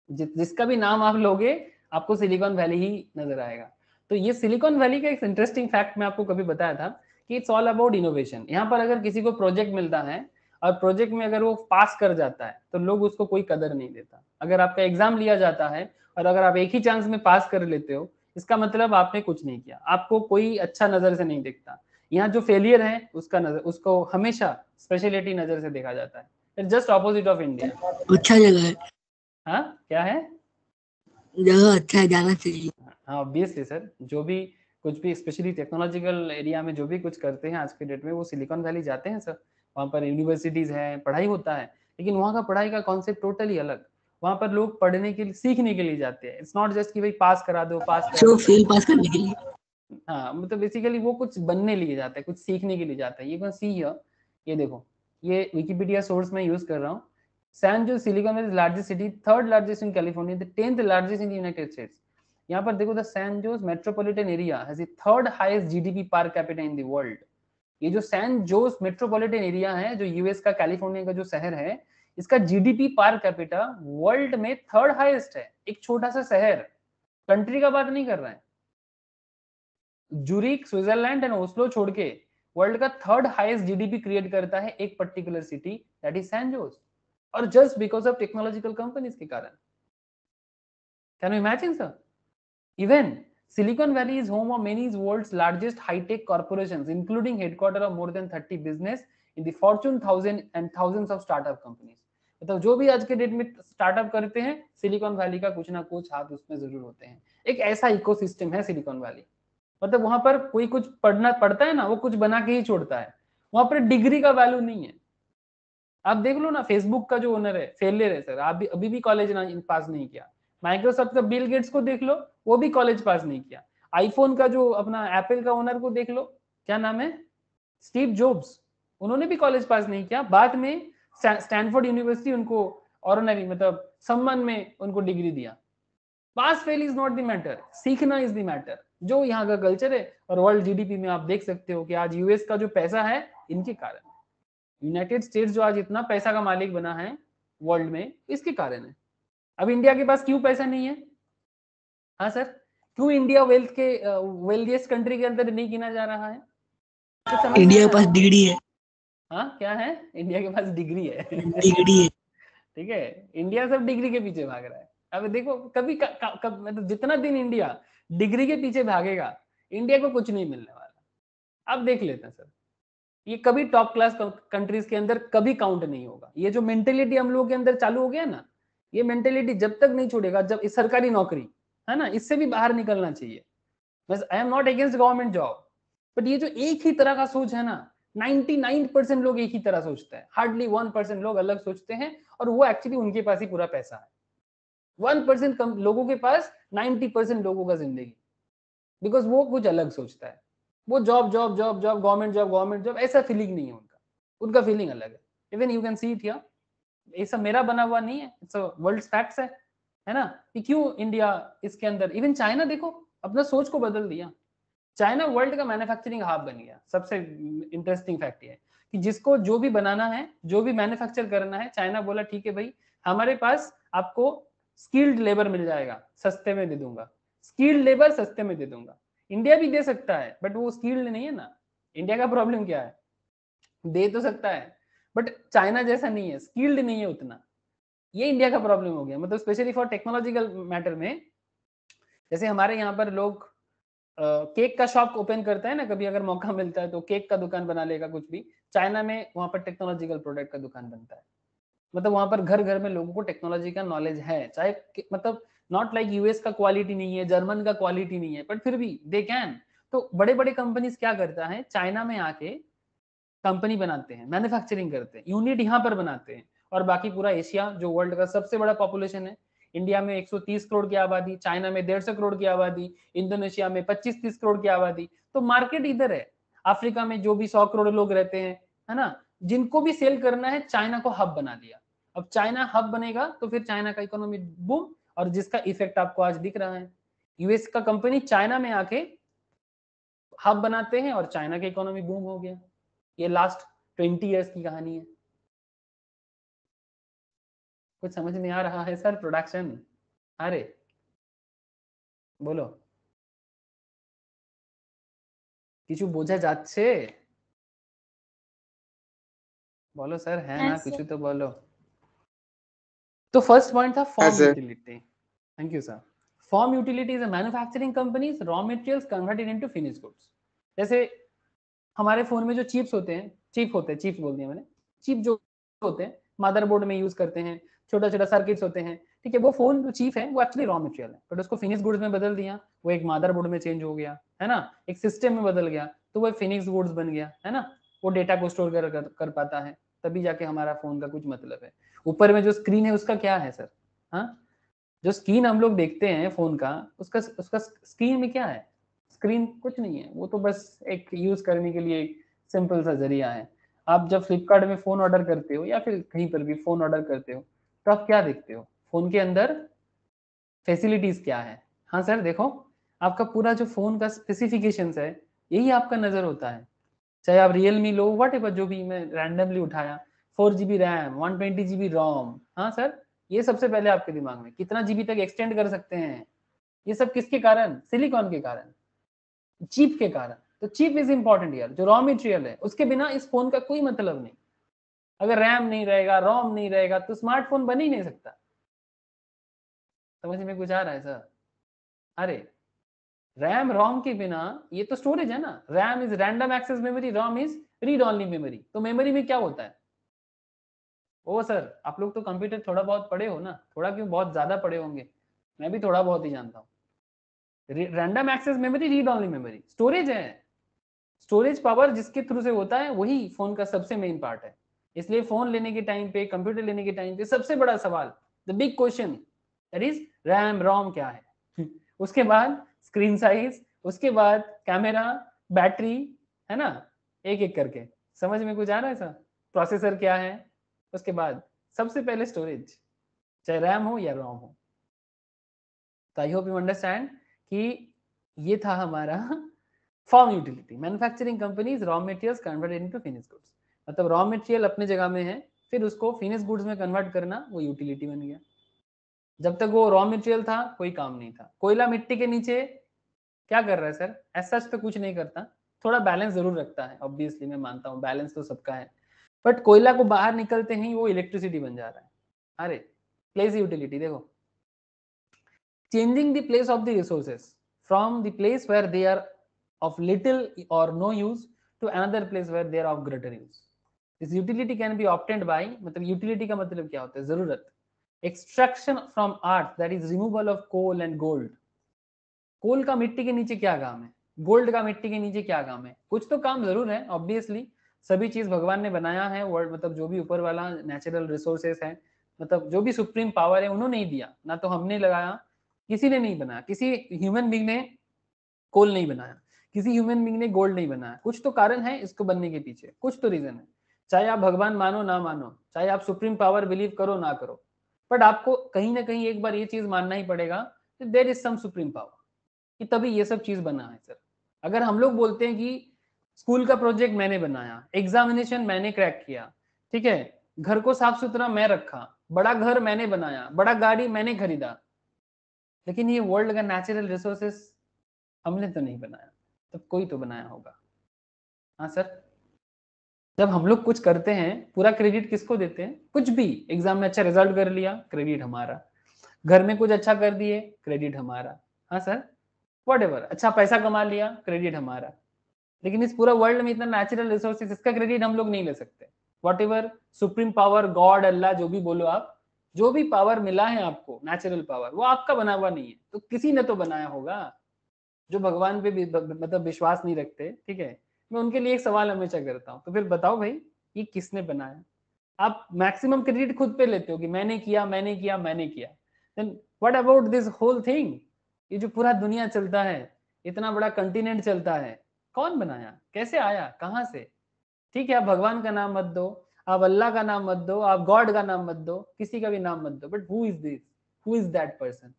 Speaker 1: जिसका भी नाम आप लोगे आपको सिलिकॉन वैली ही नजर आएगा। तो ये सिलिकॉन वैली का एक इंटरेस्टिंग फैक्ट मैं आपको कभी बताया था कि इट्स ऑल अबाउट इनोवेशन। यहाँ पर अगर किसी को प्रोजेक्ट मिलता है और प्रोजेक्ट में अगर वो पास कर जाता है तो लोग उसको कोई कदर नहीं देता। अगर आपका एग्जाम लिया जाता है और अगर आप एक ही चांस में पास कर लेते हो, इसका मतलब आपने कुछ नहीं किया, आपको कोई अच्छा नजर से नहीं देखता। यहाँ जो फेलियर है उसका नजर, उसको हमेशा स्पेशलिटी नजर से देखा जाता है, जस्ट ऑपोजिट ऑफ इंडिया।
Speaker 2: अच्छा जगह है,
Speaker 1: हाँ क्या है?
Speaker 2: जगह अच्छा है, जाना चाहिए।
Speaker 1: हाँ ऑब्वियसली सर, जो भी कुछ भी स्पेशली टेक्नोलॉजिकल एरिया में जो भी कुछ करते हैं आज के डेट में वो सिलिकॉन वैली जाते हैं सर। वहाँ पर यूनिवर्सिटीज हैं, पढ़ाई होता है, लेकिन वहाँ का पढ़ाई का कॉन्सेप्ट टोटली अलग। वहाँ पर लोग पढ़ने के लिए, सीखने के लिए जाते हैं। इट्स नॉट जस्ट कि भाई पास करा दो, पास करा
Speaker 2: जो
Speaker 1: दो।
Speaker 2: फेल पास करने के लिए।
Speaker 1: हाँ मतलब बेसिकली वो कुछ बनने लिए जाता है, कुछ सीखने के लिए जाता है। ये कैन सी हियर, ये देखो, ये विकिपीडिया सोर्स में यूज कर रहा हूँ। San Jose Silicon Valley largest city, third largest in California, the 10th largest in the United States. यहाँ पर देखो, the San Jose metropolitan area has the third highest GDP per capita in the world. ये जो San Jose metropolitan area है, जो US का California का जो शहर है, इसका जीडीपी पर कैपिटा वर्ल्ड में 3rd हाईएस्ट है। एक छोटा सा शहर, कंट्री का बात नहीं कर रहा है, जूरिक स्विट्जरलैंड एंड ओस्लो छोड़ के वर्ल्ड का 3rd हाईएस्ट जीडीपी क्रिएट करता है एक particular city, that is San Jose, और just because of technological companies के कारण। Can you imagine sir? Even Silicon Valley is home of many world's largest high-tech corporations, including headquarters of more than 30 business in the Fortune 1000 and thousands of startup companies. मतलब जो भी आज के date में startup करते हैं, silicon valley का कुछ ना कुछ हाथ उसमें जरूर होते हैं। एक ऐसा इकोसिस्टम है सिलिकॉन वैली, मतलब वहां पर कोई कुछ पढ़ता है ना, वो कुछ बना के ही छोड़ता है, वहां पर डिग्री का वैल्यू नहीं है। आप देख लो ना, फेसबुक का जो ओनर है फेलियर है सर, आप अभी भी कॉलेज पास नहीं किया। माइक्रोसॉफ्ट का बिल गेट्स को देख लो, वो भी कॉलेज पास नहीं किया। आईफोन का जो अपना एप्पल का ओनर को देख लो, क्या नाम है, स्टीव जॉब्स, उन्होंने भी कॉलेज पास नहीं किया। बाद में स्टैनफोर्ड यूनिवर्सिटी उनको ऑनररी मतलब सम्मान में उनको डिग्री दिया। Pass fail is not the matter, सीखना इज द मैटर, जो यहाँ का कल्चर है। और वर्ल्ड जीडीपी में आप देख सकते हो कि आज यूएस का जो पैसा है इनके कारण, यूनाइटेड स्टेट्स जो आज इतना पैसा का मालिक बना है वर्ल्ड में, इसके कारण है। अब इंडिया के पास क्यों पैसा नहीं है? हाँ सर, क्यों इंडिया वेल्थिएस्ट कंट्री के अंदर नहीं गिना जा रहा है?
Speaker 2: इंडिया के पास डिग्री है।
Speaker 1: हाँ क्या है? इंडिया के पास डिग्री है।
Speaker 2: डिग्री है।
Speaker 1: ठीक है, इंडिया सब डिग्री के पीछे भाग रहा है। अब देखो कभी मतलब जितना दिन इंडिया डिग्री के पीछे भागेगा, इंडिया को कुछ नहीं मिलने वाला। अब देख लेते हैं सर, ये कभी टॉप क्लास कंट्रीज के अंदर कभी काउंट नहीं होगा। ये जो मेंटेलिटी हम लोगों के अंदर चालू हो गया ना, ये मेंटेलिटी जब तक नहीं छोड़ेगा, जब इस सरकारी नौकरी है ना, इससे भी बाहर निकलना चाहिए। बस I am not against government job, but ये जो एक ही तरह का सोच है ना, 99% लोग एक ही तरह सोचते हैं, हार्डली 1% लोग अलग सोचते हैं, और वो एक्चुअली उनके पास ही पूरा पैसा है। 1% कम लोगों के पास 90% लोगों का जिंदगी, बिकॉज वो कुछ अलग सोचता है। वो job job job job, government job, ऐसा फीलिंग नहीं है उनका फीलिंग अलग है। Even you can see it here, ये सब मेरा बना हुआ नहीं है, इट्स वर्ल्ड फैक्ट्स है ना, कि क्यों इंडिया इसके अंदर। इवन चाइना देखो, अपना सोच को बदल दिया। चाइना वर्ल्ड का मैन्युफैक्चरिंग हब बन गया। सबसे इंटरेस्टिंग फैक्ट ये है कि जिसको जो भी बनाना है, जो भी मैन्युफैक्चर करना है, चाइना बोला ठीक है भाई, हमारे पास आपको स्किल्ड लेबर मिल जाएगा, सस्ते में दे दूंगा, स्किल्ड लेबर सस्ते में दे दूंगा। इंडिया भी दे सकता है, बट वो स्किल्ड नहीं है ना। इंडिया का प्रॉब्लम क्या है, दे तो सकता है बट चाइना जैसा नहीं है, स्किल्ड नहीं है उतना। ये इंडिया का प्रॉब्लम हो गया, मतलब स्पेशली फॉर टेक्नोलॉजिकल मैटर में। जैसे हमारे यहाँ पर लोग केक का शॉप ओपन करता है ना, कभी अगर मौका मिलता है तो केक का दुकान बना लेगा कुछ भी। चाइना में वहां पर टेक्नोलॉजिकल प्रोडक्ट का दुकान बनता है, मतलब वहां पर घर घर में लोगों को टेक्नोलॉजी का नॉलेज है। चाहे मतलब नॉट लाइक यूएस का क्वालिटी नहीं है, जर्मन का क्वालिटी नहीं है, बट फिर भी दे कैन। तो बड़े बड़े कंपनीज क्या करता है, चाइना में आके कंपनी बनाते हैं, मैन्युफैक्चरिंग करते हैं, यूनिट यहाँ पर बनाते हैं, और बाकी पूरा एशिया जो वर्ल्ड का सबसे बड़ा पॉपुलेशन है, इंडिया में 130 करोड़ की आबादी, चाइना में 150 करोड़ की आबादी, इंडोनेशिया में 25-30 करोड़ की आबादी, तो मार्केट इधर है। अफ्रीका में जो भी 100 करोड़ लोग रहते हैं, है ना, जिनको भी सेल करना है, चाइना को हब बना दिया। अब चाइना हब बनेगा तो फिर चाइना का इकोनॉमी बूम, और जिसका इफेक्ट आपको आज दिख रहा है। यूएस का कंपनी चाइना में आके हब बनाते हैं और चाइना की इकोनॉमी बूम हो गया। ये लास्ट 20 इयर्स की कहानी है। कुछ समझ नहीं आ रहा है सर? प्रोडक्शन, अरे बोलो, কিছু বোঝা যাচ্ছে? बोलो सर, है ना, कुछ तो बोलो। तो फर्स्ट पॉइंट था form utility. Thank you sir. Form utility is a manufacturing companies raw materials converted into finished goods. जैसे हमारे फोन में जो चिप्स होते हैं, चिप्स बोल दिया मैंने, चिप जो होते हैं मदरबोर्ड में यूज करते हैं, छोटा छोटा सर्किट्स होते हैं, ठीक है। वो फोन जो चिप है वो एक्चुअली रॉ मटेरियल है, बट उसको फिनिश गुड्स में बदल दिया, वो एक मदरबोर्ड में चेंज हो गया, है ना, एक सिस्टम में बदल गया, तो वो फिनिश गुड्स बन गया, है ना। वो डेटा को स्टोर कर पाता है, तभी जाके हमारा फोन का कुछ मतलब है। ऊपर में जो स्क्रीन है उसका क्या है सर? हाँ, जो स्क्रीन हम लोग देखते हैं फोन का, उसका स्क्रीन में क्या है? स्क्रीन कुछ नहीं है, वो तो बस एक यूज करने के लिए एक सिंपल सा जरिया है। आप जब फ्लिपकार्ट में फोन ऑर्डर करते हो या फिर कहीं पर भी फोन ऑर्डर करते हो, तो आप क्या देखते हो? फोन के अंदर फैसिलिटीज क्या है? हाँ सर, देखो आपका पूरा जो फोन का स्पेसिफिकेशंस है, यही आपका नजर होता है। चाहे आप रियलमी लो, वट एवर, जो भी मैं रैंडमली उठाया, 4 GB रैम, 120 GB रोम। हाँ सर, ये सबसे पहले आपके दिमाग में, कितना जीबी तक एक्सटेंड कर सकते हैं, ये सब किसके कारण? सिलिकॉन के कारण, चिप के कारण। तो चिप इज इंपॉर्टेंट यार, जो रॉ मटेरियल है, उसके बिना इस फोन का कोई मतलब नहीं। अगर रैम नहीं रहेगा, रोम नहीं रहेगा, तो स्मार्टफोन बन ही नहीं सकता। समझ में कुछ आ रहा है सर? अरे रैम रोम के बिना, ये तो स्टोरेज है ना, RAM is random access memory, ROM is read only memory. तो मेमोरी में क्या होता है? ओ सर, आप लोग तो कंप्यूटर थोड़ा बहुत पढ़े हो ना, थोड़ा क्यों, बहुत ज्यादा पढ़े होंगे, मैं भी थोड़ा बहुत ही जानता हूँ। Random access memory, read only memory, storage है। स्टोरेज पावर जिसके थ्रू से होता है, वही फोन का सबसे मेन पार्ट है। इसलिए फोन लेने के टाइम पे, कंप्यूटर लेने के टाइम पे सबसे बड़ा सवाल, the big question, that is RAM ROM क्या है। उसके बाद स्क्रीन साइज, उसके बाद कैमरा, बैटरी, है ना, एक एक करके। समझ में कुछ आ रहा है सर? प्रोसेसर क्या है, उसके बाद सबसे पहले स्टोरेज, चाहे रैम हो या रोम हो। तो आई होप यू अंडरस्टैंड कि ये था हमारा form utility. Manufacturing companies raw materials converted into finish goods, मतलब रॉ मटेरियल अपने जगह में है, फिर उसको फिनिश गुड्स में कन्वर्ट करना, वो यूटिलिटी बन गया। जब तक वो रॉ मटेरियल था, कोई काम नहीं था। कोयला मिट्टी के नीचे क्या कर रहा है सर? ऐसा तो कुछ नहीं करता, थोड़ा बैलेंस जरूर रखता है, ऑब्वियसली मैं मानता हूँ, बैलेंस तो सबका है, बट कोयला को बाहर निकलते ही वो इलेक्ट्रिसिटी बन जा रहा है। अरे प्लेस यूटिलिटी देखो, changing the place of the resources from the place where they are of little or no use to another place where they are of greater use. This utility can be obtained by, मतलब utility का मतलब क्या होता है? जरूरत। extraction from earth, that is removal of coal and gold. कोल का मिट्टी के नीचे क्या काम है, गोल्ड का मिट्टी के नीचे क्या काम है? कुछ तो काम जरूर है, ऑब्वियसली सभी चीज भगवान ने बनाया है, वर्ल्ड मतलब जो भी ऊपर वाला नेचुरल रिसोर्सेस है, मतलब जो भी सुप्रीम पावर है, उन्होंने ही दिया ना, तो हमने लगाया, किसी ने नहीं बनाया, किसी ह्यूमन बींग ने कोल नहीं बनाया, किसी ह्यूमन बींग ने गोल्ड नहीं बनाया। कुछ तो कारण है इसको बनने के पीछे, कुछ तो रीजन है। चाहे आप भगवान मानो ना मानो, चाहे आप सुप्रीम पावर बिलीव करो ना करो, बट आपको कहीं ना कहीं एक बार ये चीज मानना ही पड़ेगा, there is some supreme power, कि तभी ये सब चीज बना है सर। अगर हम लोग बोलते हैं कि स्कूल का प्रोजेक्ट मैंने बनाया, एग्जामिनेशन मैंने क्रैक किया, ठीक है, घर को साफ सुथरा मैं रखा, बड़ा घर मैंने बनाया, बड़ा गाड़ी मैंने खरीदा, लेकिन ये वर्ल्ड का नेचुरल रिसोर्सेस हमने तो नहीं बनाया, तो कोई तो बनाया होगा। हाँ सर, जब हम लोग कुछ करते हैं, पूरा क्रेडिट किसको देते हैं? कुछ भी, एग्जाम में अच्छा रिजल्ट कर लिया, क्रेडिट हमारा, घर में कुछ अच्छा कर दिए, क्रेडिट हमारा, हाँ सर, व्हाटएवर, अच्छा पैसा कमा लिया, क्रेडिट हमारा। लेकिन इस पूरा वर्ल्ड में इतना नेचुरल रिसोर्सेज, इसका क्रेडिट हम लोग नहीं ले सकते। व्हाटएवर सुप्रीम पावर, गॉड, अल्लाह, जो भी बोलो आप, जो भी पावर मिला है आपको, नेचुरल पावर, वो आपका बना हुआ नहीं है, तो किसी ने तो बनाया होगा। जो भगवान पे मतलब विश्वास नहीं रखते, ठीक है, मैं उनके लिए एक सवाल हमेशा करता हूँ, तो फिर बताओ भाई, ये किसने बनाया? आप मैक्सिमम क्रेडिट खुद पे लेते हो कि मैंने किया, मैंने किया, मैंने किया, then what about this whole thing? ये जो पूरा दुनिया चलता है, इतना बड़ा कंटिनेंट चलता है, कौन बनाया, कैसे आया, कहाँ से? ठीक है, आप भगवान का नाम मत दो, आप अल्लाह का नाम मत दो, आप गॉड का नाम मत दो, किसी का भी नाम मत दो, but who is this, who is that person,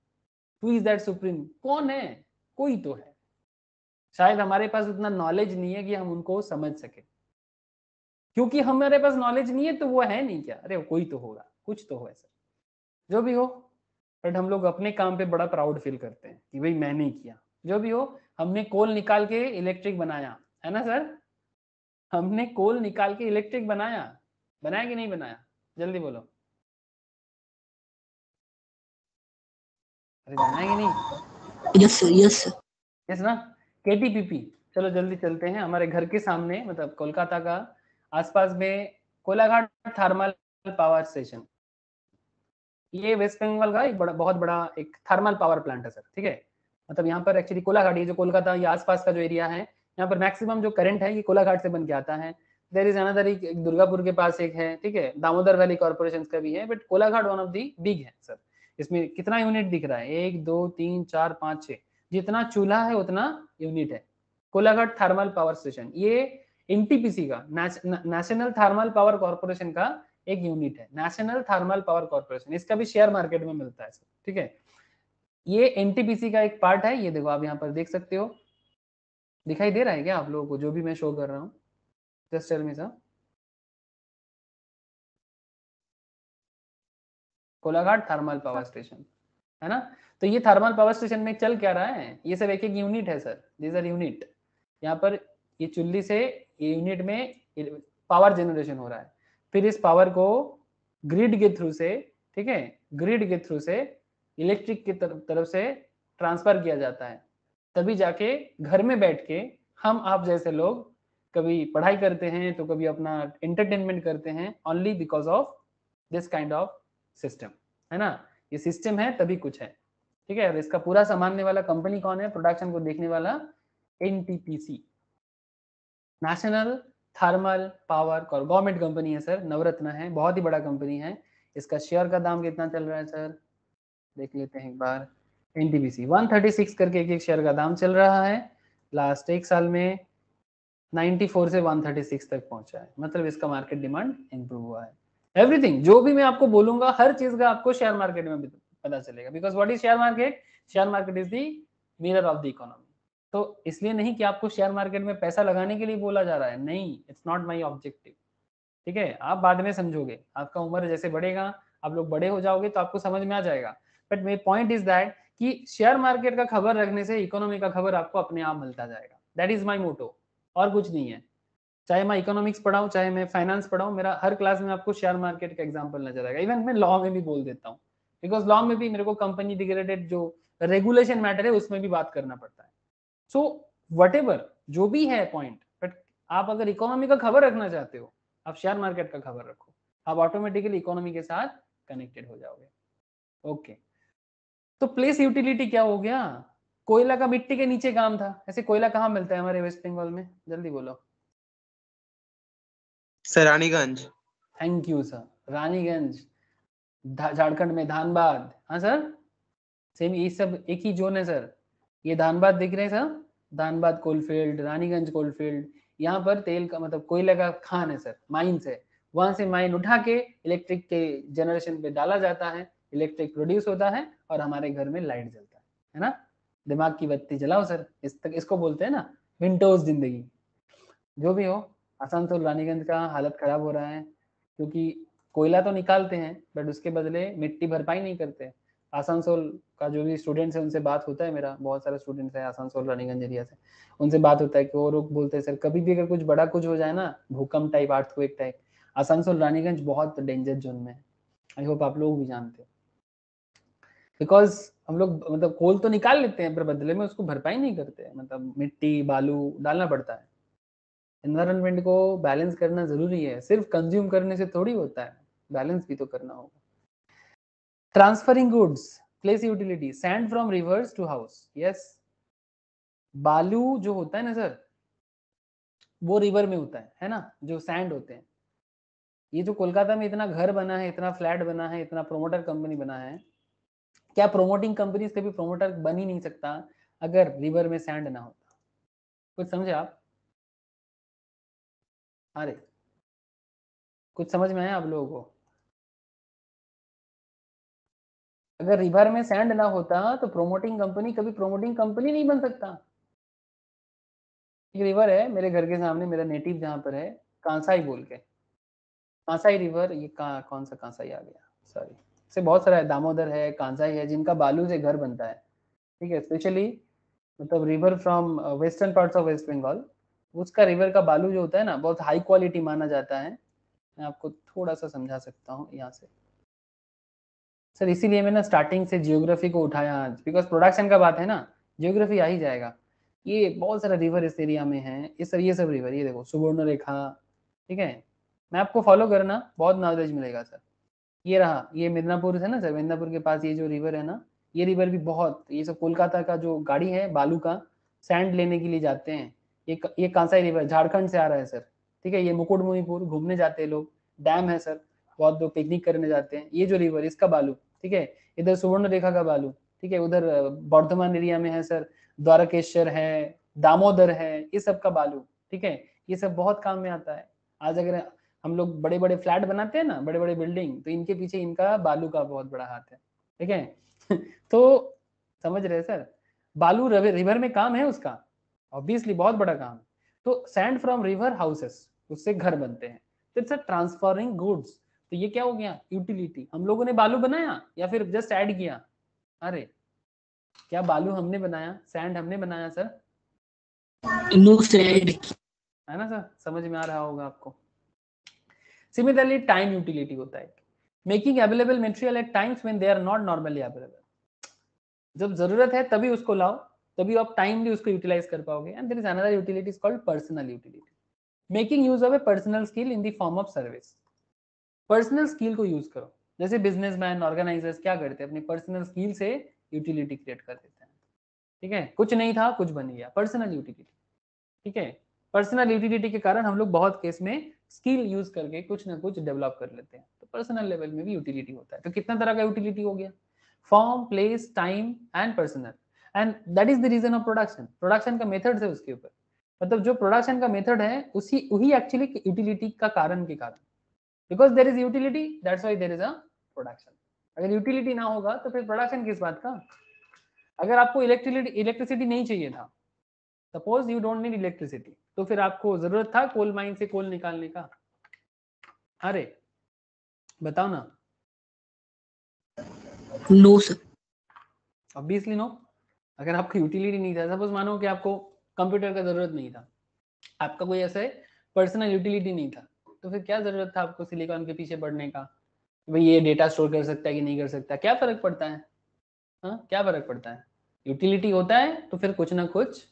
Speaker 1: who is that supreme, कौन है? कोई तो है। शायद हमारे पास उतना नॉलेज नहीं है कि हम उनको समझ सके, क्योंकि हमारे पास नॉलेज नहीं है तो वो है नहीं क्या? अरे कोई तो होगा, कुछ तो हो ऐसा, जो भी हो, बट हम लोग अपने काम पे बड़ा प्राउड फील करते हैं कि भाई मैंने किया। जो भी हो, हमने कोल निकाल के इलेक्ट्रिक बनाया, है ना सर? हमने कोल निकाल के इलेक्ट्रिक बनाया, बनाया कि नहीं बनाया? जल्दी बोलो, अरे बनाया कि नहीं?
Speaker 2: Yes sir, yes sir.
Speaker 1: Yes ना, केटीपीपी। चलो जल्दी चलते हैं, हमारे घर के सामने, मतलब कोलकाता का आसपास में, कोलाघाट थर्मल पावर स्टेशन, ये वेस्ट बंगाल का एक बड़ा, बहुत बड़ा एक थर्मल पावर प्लांट है सर, ठीक है। मतलब यहाँ पर एक्चुअली कोलाघाट, ये जो कोलकाता ये आसपास का जो एरिया है, यहाँ पर मैक्सिमम जो करंट है ये कोलाघाट से बन के आता है। देयर इज अनदर, एक दुर्गापुर के पास एक है, ठीक है, दामोदर वैली कॉर्पोरेशन का भी है, but Kolaghat one of the big है सर। इसमें कितना यूनिट दिख रहा है? 1 2 3 4 5 6, जितना चूल्हा है उतना यूनिट है। कोलाघाट थर्मल पावर स्टेशन, ये एनटीपीसी का, नेशनल थर्मल पावर कॉर्पोरेशन का एक यूनिट है, नेशनल थर्मल पावर कॉर्पोरेशन, इसका भी शेयर मार्केट में मिलता है, ठीक है। ये एनटीपीसी का एक पार्ट है, ये देखो आप यहाँ पर देख सकते हो, दिखाई दे रहा है क्या आप लोगों को जो भी मैं शो कर रहा हूँ? Just tell me sir. Kolaghat thermal power station, है ना। तो ये थर्मल पावर स्टेशन में चल क्या रहा है, ये सब एक एक यूनिट है सर, दीज आर यूनिट। यहाँ पर ये चुल्ली से ये यूनिट में पावर जनरेशन हो रहा है, फिर इस पावर को ग्रिड के थ्रू से, ठीक है, ग्रिड के थ्रू से इलेक्ट्रिक की तरफ से ट्रांसफर किया जाता है, तभी जाके घर में बैठ के हम आप जैसे लोग कभी पढ़ाई करते हैं तो कभी अपना एंटरटेनमेंट करते हैं, only because of this kind of system, है ना। ये सिस्टम है तभी कुछ है, ठीक है। इसका पूरा संभालने वाला कंपनी कौन है, प्रोडक्शन को देखने वाला NTPC, national thermal power, government company है सर, नवरत्न है, बहुत ही बड़ा कंपनी है। इसका शेयर का दाम कितना चल रहा है सर, देख लेते हैं एक बार। एनटीपीसी 136 करके एक शेयर का दाम चल रहा है, लास्ट एक साल में 94 से 136 तक पहुंचा है, मतलब इसका मार्केट डिमांड इंप्रूव हुआ है। एवरीथिंग जो भी मैं आपको बोलूंगा हर चीज का आपको शेयर मार्केट में पता चलेगा, because what is share market, share market is the mirror of the economy. तो इसलिए नहीं कि आपको शेयर मार्केट में पैसा लगाने के लिए बोला जा रहा है, नहीं, इट्स नॉट माई ऑब्जेक्टिव, ठीक है। आप बाद में समझोगे, आपका उम्र जैसे बढ़ेगा, आप लोग बड़े हो जाओगे तो आपको समझ में आ जाएगा। बट मेरी पॉइंट इज दैट कि शेयर मार्केट का खबर रखने से इकोनॉमी का खबर आपको अपने आप मिलता जाएगा, दैट इज माई मोटो, और कुछ नहीं है। चाहे मैं इकोनॉमिक्स पढ़ाऊं, चाहे मैं फाइनेंस पढ़ाऊं, मेरा हर क्लास में आपको शेयर मार्केट का एग्जांपल नजर आएगा। इवन मैं लॉ में भी बोल देता हूं, बिकॉज लॉ में भी मेरे को कंपनी रिलेटेड जो रेगुलेशन मैटर है उसमें भी बात करना पड़ता है। सो व्हाटएवर जो भी है पॉइंट, बट आप अगर इकोनॉमी का खबर रखना चाहते हो, आप शेयर मार्केट का खबर रखो, आप ऑटोमेटिकली इकोनॉमी के साथ कनेक्टेड हो जाओगे। ओके, तो प्लेस यूटिलिटी क्या हो गया, कोयला का मिट्टी के नीचे काम था। ऐसे कोयला कहाँ मिलता है हमारे वेस्ट बंगाल में, जल्दी बोलो।
Speaker 5: Sir Raniganj.
Speaker 1: Thank you sir, Raniganj, Jharkhand में धानबाद, हाँ सर, सेम ये सब एक ही जोन है सर। ये धानबाद दिख रहे हैं sir, Dhanbad coalfield, Raniganj coalfield, यहाँ पर तेल का मतलब कोयले का खान है सर, माइंस है। वहां से माइन उठा के इलेक्ट्रिक के जनरेशन पे डाला जाता है, इलेक्ट्रिक प्रोड्यूस होता है और हमारे घर में लाइट जलता है ना। दिमाग की बत्ती जलाओ सर, इसको बोलते हैं ना विंडोज जिंदगी। जो भी हो, आसनसोल रानीगंज का हालत खराब हो रहा है, क्योंकि कोयला तो निकालते हैं बट उसके बदले मिट्टी भरपाई नहीं करते। आसनसोल का जो भी स्टूडेंट्स है उनसे बात होता है, मेरा बहुत सारे स्टूडेंट्स है आसनसोल रानीगंज एरिया से, उनसे बात होता है कि वो लोग बोलते हैं सर कभी भी अगर कुछ बड़ा कुछ हो जाए ना, भूकंप type, earthquake type, Asansol Raniganj बहुत डेंजर जोन में है। आई होप आप लोग भी जानते हो, बिकॉज हम लोग मतलब कोल तो निकाल लेते हैं पर बदले में उसको भरपाई नहीं करते, मतलब मिट्टी बालू डालना पड़ता है। एनवायरनमेंट को बैलेंस करना जरूरी है, सिर्फ कंज्यूम करने से थोड़ी होता है, बैलेंस भी तो करना होगा। Transferring goods, place utility, sand from rivers to house, yes. बालू जो होता है ना सर, वो रिवर में होता है ना, जो सैंड होते हैं। ये जो कोलकाता में इतना घर बना है, इतना फ्लैट बना है, इतना प्रोमोटर कंपनी बना है, क्या प्रोमोटिंग कंपनीज कभी प्रोमोटर बन ही नहीं सकता अगर रिवर में सैंड ना होता। कुछ समझे आप, अरे कुछ समझ में आया आप लोगों को। अगर रिवर में सैंड ना होता तो प्रोमोटिंग कंपनी कभी प्रोमोटिंग कंपनी नहीं बन सकता। एक रिवर है मेरे घर के सामने, मेरा नेटिव जहाँ पर है, कांसाई बोल के, कांसाई रिवर, ये कौन सा कांसाई आ गया, सॉरी, से बहुत सारा है, दामोदर है, कांसाई है, जिनका बालू से घर बनता है, ठीक है। स्पेशली मतलब river from western parts of West Bengal, उसका रिवर का बालू जो होता है ना बहुत हाई क्वालिटी माना जाता है। मैं आपको थोड़ा सा समझा सकता हूँ यहाँ से सर, इसीलिए मैं ना स्टार्टिंग से जियोग्राफी को उठाया आज, बिकॉज प्रोडक्शन का बात है ना, जियोग्राफी आ ही जाएगा। ये बहुत सारा रिवर इस एरिया में है, ये सब रिवर, ये देखो सुवर्ण रेखा, ठीक है। मैं आपको फॉलो करना, बहुत नॉलेज मिलेगा सर। ये रहा, ये मिदनापुर है ना सर, मिदनापुर के पास ये जो रिवर है ना, ये रिवर भी बहुत, ये सब कोलकाता का जो गाड़ी है बालू का सैंड लेने के लिए जाते हैं, ये कांसाई रिवर झारखंड से आ रहा है सर, ठीक है। ये मुकुटमणिपुर घूमने जाते हैं लोग, डैम है सर, बहुत लोग पिकनिक करने जाते हैं। ये जो रिवर, इसका बालू, ठीक है। इधर सुवर्ण रेखा का बालू, ठीक है। उधर बर्धमान एरिया में है सर, द्वारकेश्वर है, दामोदर है, ये सब का बालू, ठीक है। ये सब बहुत काम में आता है। आज अगर हम लोग बड़े बड़े फ्लैट बनाते हैं ना, बड़े बड़े बिल्डिंग, तो इनके पीछे इनका बालू का बहुत बड़ा हाथ है, ठीक है। तो समझ रहे सर, बालू रिवर में काम है उसका, ऑब्वियसली बहुत बड़ा काम है। तो सैंड फ्रॉम रिवर हाउसेस, उससे घर बनते हैं। तो इट्स अ ट्रांसफरिंग गुड्स, तो ये क्या हो गया, यूटिलिटी। हम लोगों ने बालू बनाया या फिर जस्ट ऐड किया? अरे क्या बालू हमने बनाया, सैंड हमने बनाया सर?
Speaker 2: No sad.
Speaker 1: है ना सर, समझ में आ रहा होगा आपको। सिमिलरली टाइम यूटिलिटी होता है, making available material at times when they are not normally available. जब जरूरत है तभी उसको लाओ, तभी आप टाइमली उसको यूटिलाइज कर पाओगे। And there is another utility is called personal utility, making use of a personal skill in the form of service. Personal skill को यूज करो, जैसे बिजनेसमैन ऑर्गेनाइजर्स क्या करते हैं, अपनी पर्सनल स्किल से यूटिलिटी क्रिएट कर देते हैं। ठीक है, कुछ नहीं था कुछ बन गया, पर्सनल यूटिलिटी। ठीक है, पर्सनल यूटिलिटी के कारण हम लोग बहुत केस में स्किल यूज करके कुछ ना कुछ डेवलप कर लेते हैं। तो पर्सनल लेवल में भी यूटिलिटी होता है। तो कितना तरह का यूटिलिटी हो गया, form, place, time and personal. And that is the reason of production. Production का मेथड है उसके ऊपर, मतलब जो प्रोडक्शन का मेथड है उसी वही एक्चुअली यूटिलिटी का कारण के कारण, because there is utility that's why there is a production. अगर यूटिलिटी ना होगा तो फिर प्रोडक्शन किस बात का। अगर आपको इलेक्ट्रिसिटी नहीं चाहिए था, suppose you don't need electricity, तो फिर आपको जरूरत था कोल माइन से कोल निकालने का? अरे बताओ ना।
Speaker 2: No sir.
Speaker 1: Obviously no. अगर आपको यूटिलिटी नहीं था, सपोज मानो कि आपको कंप्यूटर का जरूरत नहीं था, आपका कोई ऐसे पर्सनल यूटिलिटी नहीं था, तो फिर क्या जरूरत था आपको सिलिकॉन के पीछे पड़ने का, भाई ये डेटा स्टोर कर सकता है कि नहीं कर सकता, क्या फर्क पड़ता है? हाँ, क्या फर्क पड़ता है? यूटिलिटी होता है तो फिर कुछ ना कुछ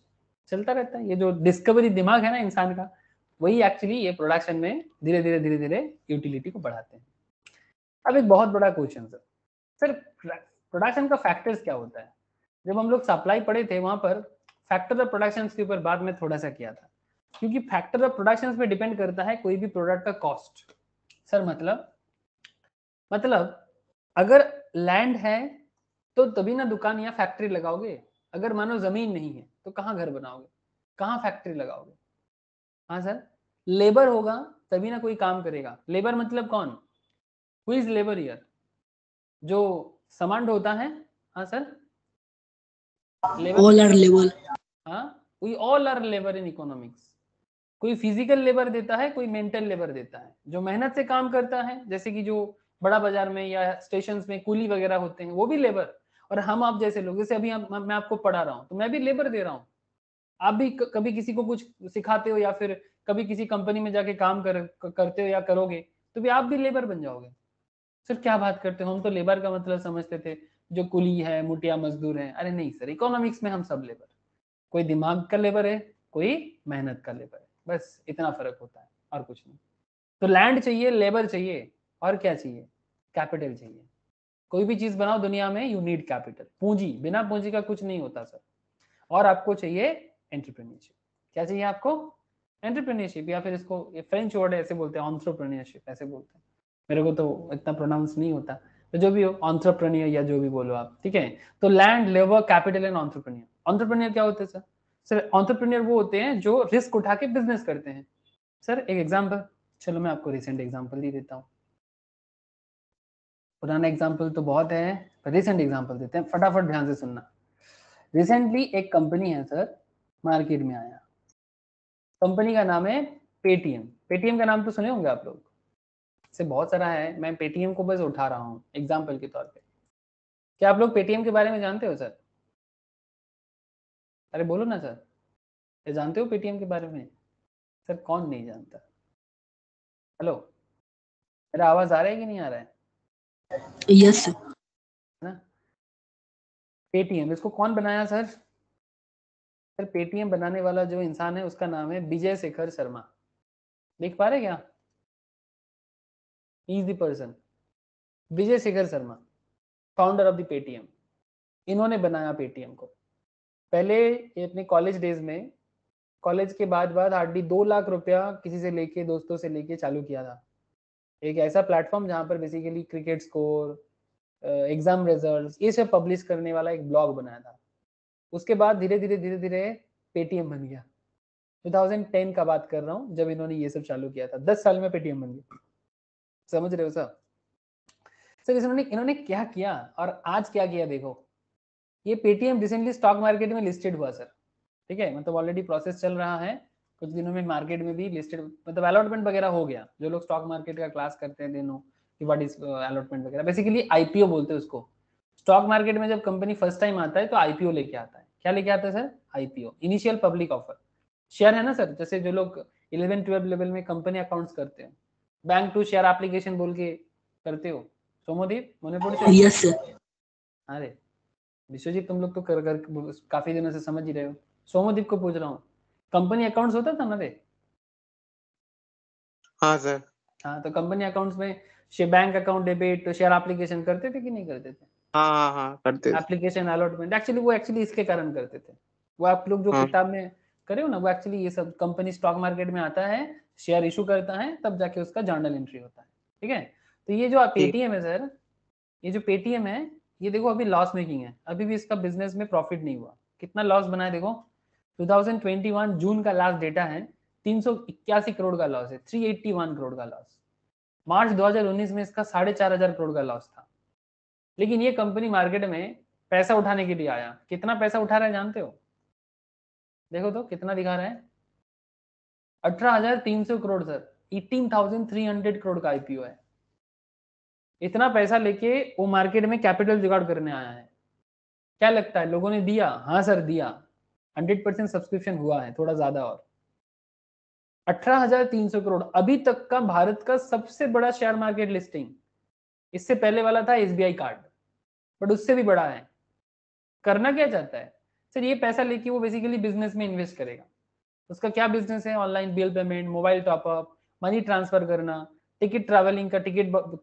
Speaker 1: चलता रहता है। ये जो डिस्कवरी दिमाग है ना इंसान का, वही एक्चुअली ये प्रोडक्शन में धीरे धीरे यूटिलिटी को बढ़ाते हैं। अब एक बहुत बड़ा क्वेश्चन सर प्रोडक्शन का फैक्टर्स क्या होता है? जब हम लोग सप्लाई पढ़े थे वहां पर फैक्टर ऑफ प्रोडक्शन के ऊपर बात में थोड़ा सा किया था, क्योंकि फैक्टर ऑफ प्रोडक्शन पे डिपेंड करता है कोई भी प्रोडक्ट का कॉस्ट। सर मतलब अगर लैंड है तो तभी ना दुकान या फैक्ट्री लगाओगे। अगर मानो जमीन नहीं है तो कहाँ घर बनाओगे, कहाँ फैक्ट्री लगाओगे? हाँ सर, लेबर होगा तभी ना कोई काम करेगा। लेबर मतलब कौन, हु इज लेबर हियर? जो समांड होता है। हाँ सर, लेबर
Speaker 2: ऑल आर
Speaker 1: मतलब,
Speaker 2: लेवल।
Speaker 1: हाँ, we all are labour in economics. कोई फिजिकल लेबर देता है, कोई मेंटल लेबर देता है। जो मेहनत से काम करता है, जैसे कि जो बड़ा बाजार में या स्टेशंस में कूली वगैरह होते हैं, वो भी लेबर। और हम आप जैसे लोग, जैसे अभी मैं आपको पढ़ा रहा हूँ तो मैं भी लेबर दे रहा हूँ। आप भी कभी किसी को कुछ सिखाते हो या फिर कभी किसी कंपनी में जाके काम करते हो या करोगे, तो भी आप भी लेबर बन जाओगे। सर क्या बात करते हो, हम तो लेबर का मतलब समझते थे जो कुली है, मुटिया मजदूर है। अरे नहीं सर, इकोनॉमिक्स में हम सब लेबर, कोई दिमाग का लेबर है, कोई मेहनत का लेबर है, बस इतना फर्क होता है और कुछ नहीं। तो लैंड चाहिए, लेबर चाहिए, और क्या चाहिए? कैपिटल चाहिए। कोई भी चीज बनाओ दुनिया में यू नीड कैपिटल, पूंजी। बिना पूंजी का कुछ नहीं होता सर। और आपको चाहिए एंटरप्रेन्योरशिप। क्या चाहिए आपको? एंटरप्रेन्योरशिप, या फिर इसको ये फ्रेंच वर्ड है ऐसे बोलते हैं, एंटरप्रेन्योरशिप ऐसे बोलते हैं। मेरे को तो इतना प्रोनाउंस नहीं होता, तो जो भी हो, एंटरप्रेन्योर या जो भी बोलो आप, ठीक है। तो land, labour, capital and entrepreneur. Entrepreneur क्या होते हैं सर? सर एंटरप्रेन्योर वो होते हैं जो रिस्क उठा के बिजनेस करते हैं। सर एक एग्जांपल, चलो मैं आपको रिसेंट एग्जांपल दे देता हूँ। पुराना एग्जांपल तो बहुत है, पर रिसेंट एग्जांपल देते हैं, फटाफट ध्यान से सुनना। रिसेंटली एक कंपनी है सर, मार्केट में आया। कंपनी का नाम है पेटीएम। पेटीएम का नाम तो सुने होंगे आप लोग, से बहुत सारा है, मैं पेटीएम को बस उठा रहा हूँ एग्जाम्पल के तौर पे। क्या आप लोग पेटीएम के बारे में जानते हो सर? अरे बोलो ना सर, ये जानते हो पेटीएम के बारे में? सर कौन नहीं जानता? हेलो, मेरा आवाज आ रहा है कि नहीं आ रहा है?
Speaker 2: Yes sir.
Speaker 1: ना, पेटीएम इसको कौन बनाया सर? सर पेटीएम बनाने वाला जो इंसान है उसका नाम है विजय शेखर शर्मा। देख पा रहे क्या? He is the person, Vijay Shekhar Sharma, founder of the Paytm. इन्होंने बनाया पेटीएम को। पहले ये अपने कॉलेज डेज में, कॉलेज के बाद हार्डली 2 लाख रुपया किसी से लेके, दोस्तों से लेके चालू किया था। एक ऐसा प्लेटफॉर्म जहाँ पर basically cricket score, exam results, ये सब पब्लिश करने वाला एक ब्लॉग बनाया था। उसके बाद धीरे धीरे पेटीएम बन गया। 2010 का बात कर रहा हूँ जब इन्होंने ये सब चालू किया था। 10 साल में पेटीएम बन गया। समझ रहे हो सर? सर इन्होंने क्या किया और आज क्या किया देखो। ये पेटीएम रिसेंटली स्टॉक मार्केट में लिस्टेड हुआ सर, ठीक है। मतलब ऑलरेडी प्रोसेस चल रहा है, कुछ दिनों में मार्केट में भी लिस्टेड, मतलब अलॉटमेंट वगैरह हो गया। जो लोग स्टॉक मार्केट का क्लास करते हैं दिनों, कि व्हाट इज अलॉटमेंट वगैरह। बेसिकली आईपीओ बोलते हैं उसको। स्टॉक मार्केट में जब कंपनी फर्स्ट टाइम आता है तो आईपीओ लेके आता है। क्या लेके आता है sir? IPO, initial public offer. Share है ना सर, जैसे जो लोग 11-12 लेवल में कंपनी अकाउंट्स करते हैं, बैंक टू शेयर एप्लीकेशन बोल के करते हो। सोमोदीप मने पड़ते?
Speaker 2: Yes sir.
Speaker 1: अरे विश्वजीत तुम लोग तो कर काफी दिनों से समझ ही रहे हो। सोमोदीप को पूछ रहा हूँ, कंपनी अकाउंट्स होता था ना रे?
Speaker 5: हाँ सर।
Speaker 1: हाँ, तो कंपनी अकाउंट्स में बैंक अकाउंट डेबिट तो शेयर एप्लीकेशन करते थे कि नहीं करते थे?
Speaker 5: हाँ हाँ हाँ करते थे।
Speaker 1: एप्लीकेशन अलॉटमेंट एक्चुअली वो इसके कारण करते थे। वो आप लोग जो
Speaker 5: हाँ।
Speaker 1: किताब में करे हो ना, वो एक्चुअली ये सब कंपनी स्टॉक मार्केट में आता है, शेयर इशू करता है, तब जाके उसका जर्नल एंट्री होता है। ठीक है, तो ये जो पेटीएम है सर, ये जो पेटीएम है, ये देखो अभी लॉस मेकिंग है, अभी भी इसका बिजनेस में प्रॉफिट नहीं हुआ। कितना लॉस बना है देखो, 2021 जून का लास्ट डेटा है, 381 करोड़ का लॉस है, 381 करोड़ का लॉस। मार्च 2019 में इसका 4,500 करोड़ का लॉस था। लेकिन ये कंपनी मार्केट में पैसा उठाने के लिए आया। कितना पैसा उठा रहा है जानते हो? देखो तो कितना दिखा रहा है, 18,300 करोड़ सर, 18,300 करोड़ का आईपीओ है। इतना पैसा लेके वो मार्केट में कैपिटल जुगाड़ करने आया है। क्या लगता है लोगों ने दिया? हाँ सर दिया, 100% सब्सक्रिप्शन हुआ है, थोड़ा ज्यादा और 18,300 करोड़ अभी तक का भारत का सबसे बड़ा शेयर मार्केट लिस्टिंग। इससे पहले वाला था एसबीआई कार्ड, बट उससे भी बड़ा है। करना क्या चाहता है सर? ये पैसा लेके वो बेसिकली बिजनेस में इन्वेस्ट करेगा। उसका क्या बिजनेस है? Online bill payment, mobile top up, money transfer करना, टिकट ट्रैवलिंग का टिकट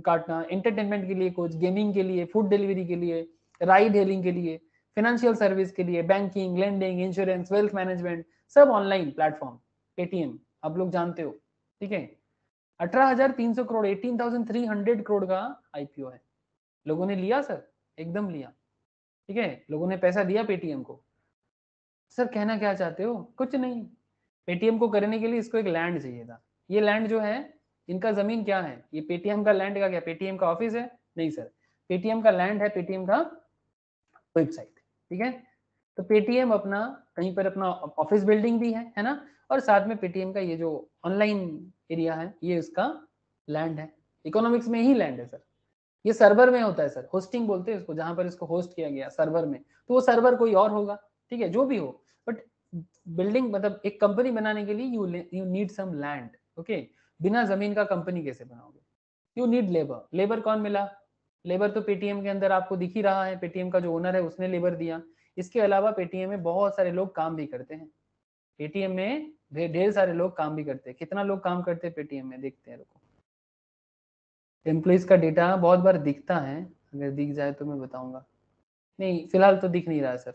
Speaker 1: काटना, एंटरटेनमेंट के लिए कुछ, गेमिंग के लिए, फूड डिलीवरी के लिए, राइड हेलिंग के लिए, फाइनेंशियल सर्विस के लिए, banking, lending, insurance, wealth management, सब ऑनलाइन प्लेटफॉर्म पेटीएम आप लोग जानते हो। ठीक है, 18,300 करोड़, 18,300 करोड़ का आईपीओ है। लोगों ने लिया सर, एकदम लिया। ठीक है, लोगों ने पैसा दिया पेटीएम को। सर कहना क्या चाहते हो? कुछ नहीं, पेटीएम को करने के लिए इसको एक लैंड चाहिए था। ये लैंड जो है, इनका जमीन क्या है? ये पेटीएम का लैंड का क्या पेटीएम का ऑफिस है? नहीं सर, पेटीएम का लैंड है पेटीएम का वेबसाइट। ठीक है, तो पेटीएम अपना कहीं पर अपना ऑफिस बिल्डिंग भी है ना, और साथ में पेटीएम का ये जो ऑनलाइन एरिया है, ये उसका लैंड है। इकोनॉमिक्स में ही लैंड है सर। ये सर्वर में होता है सर, होस्टिंग बोलते हैं इसको, जहां पर इसको होस्ट किया गया सर्वर में, तो वो सर्वर कोई और होगा। ठीक है, जो भी हो, बट बिल्डिंग मतलब एक कंपनी बनाने के लिए you need some land. Okay, बिना जमीन का कंपनी कैसे बनाओगे? You need labour. लेबर कौन मिला? लेबर तो पेटीएम के अंदर आपको दिख ही रहा है, पेटीएम का जो ओनर है उसने लेबर दिया। इसके अलावा पेटीएम में बहुत सारे लोग काम भी करते हैं। पेटीएम में ढेर सारे लोग काम भी करते हैं। कितना लोग काम करते हैं पेटीएम में, देखते हैं रुको। एम्प्लॉइज का डेटा बहुत बार दिखता है, अगर दिख जाए तो मैं बताऊंगा। नहीं, फिलहाल तो दिख नहीं रहा है सर।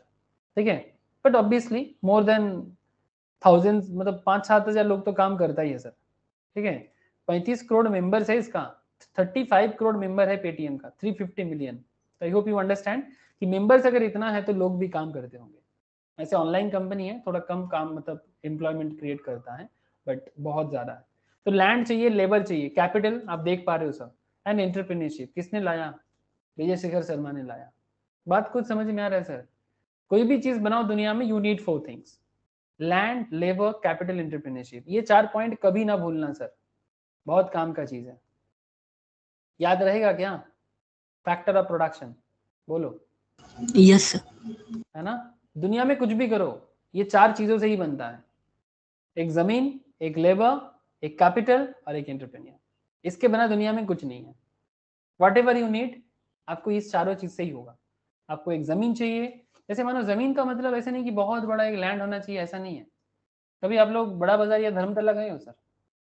Speaker 1: ठीक है, but obviously more than thousands, मतलब 5-7 हजार लोग तो काम करता ही है सर। ठीक है, 35 करोड़ मेंबर्स है इसका, 35 करोड़ मेंबर है पेटीएम का, 350 मिलियन। तो आई होप यू अंडरस्टैंड कि मेंबर्स अगर इतना है तो लोग भी काम करते होंगे। ऐसे ऑनलाइन कंपनी है, थोड़ा कम काम मतलब एम्प्लॉयमेंट क्रिएट करता है, बट बहुत ज्यादा है। तो लैंड चाहिए, लेबर चाहिए, कैपिटल आप देख पा रहे हो सब, एंड एंटरप्रेन्योरशिप किसने लाया? विजय शेखर शर्मा ने लाया। बात कुछ समझ में आ रहा है सर? कोई भी चीज बनाओ दुनिया में, you need 4 things: land, labour, capital, entrepreneurship. ये 4 पॉइंट कभी ना भूलना सर, बहुत काम का चीज है। याद रहेगा क्या? फैक्टर ऑफ प्रोडक्शन बोलो।
Speaker 2: Yes sir.
Speaker 1: है ना, दुनिया में कुछ भी करो, ये 4 चीजों से ही बनता है: एक जमीन, एक लेबर, एक कैपिटल और एक एंटरप्रेन्योर। इसके बिना दुनिया में कुछ नहीं है। वॉट एवर यू नीड, आपको इस चारों चीज से ही होगा। आपको एक जमीन चाहिए, जैसे मानो जमीन का मतलब ऐसे नहीं कि बहुत बड़ा एक लैंड होना चाहिए, ऐसा नहीं है। कभी आप लोग बड़ा बाजार या धर्मतला गए हो सर?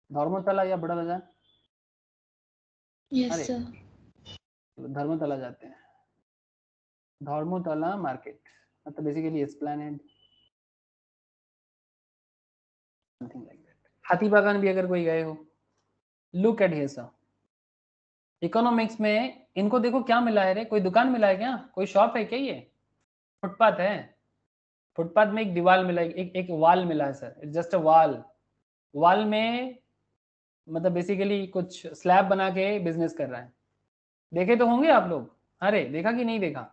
Speaker 1: धर्मतला या बड़ा बाजार?
Speaker 2: यस
Speaker 1: अरे
Speaker 2: सर।
Speaker 1: धर्मतला जाते हैं, धर्मतला मार्केट मतलब basically Esplanade, something like that. हाथी बागान भी अगर कोई गए हो, look at here sir. Economics में इनको देखो क्या मिला है रे, कोई दुकान मिला है क्या? कोई शॉप है क्या? ये फुटपाथ है। फुटपाथ में एक दीवार मिला है, एक वाल मिला है सर, इट्स जस्ट अ वाल। वाल में मतलब बेसिकली कुछ स्लैब बना के बिजनेस कर रहा है। देखे तो होंगे आप लोग, अरे देखा कि नहीं देखा?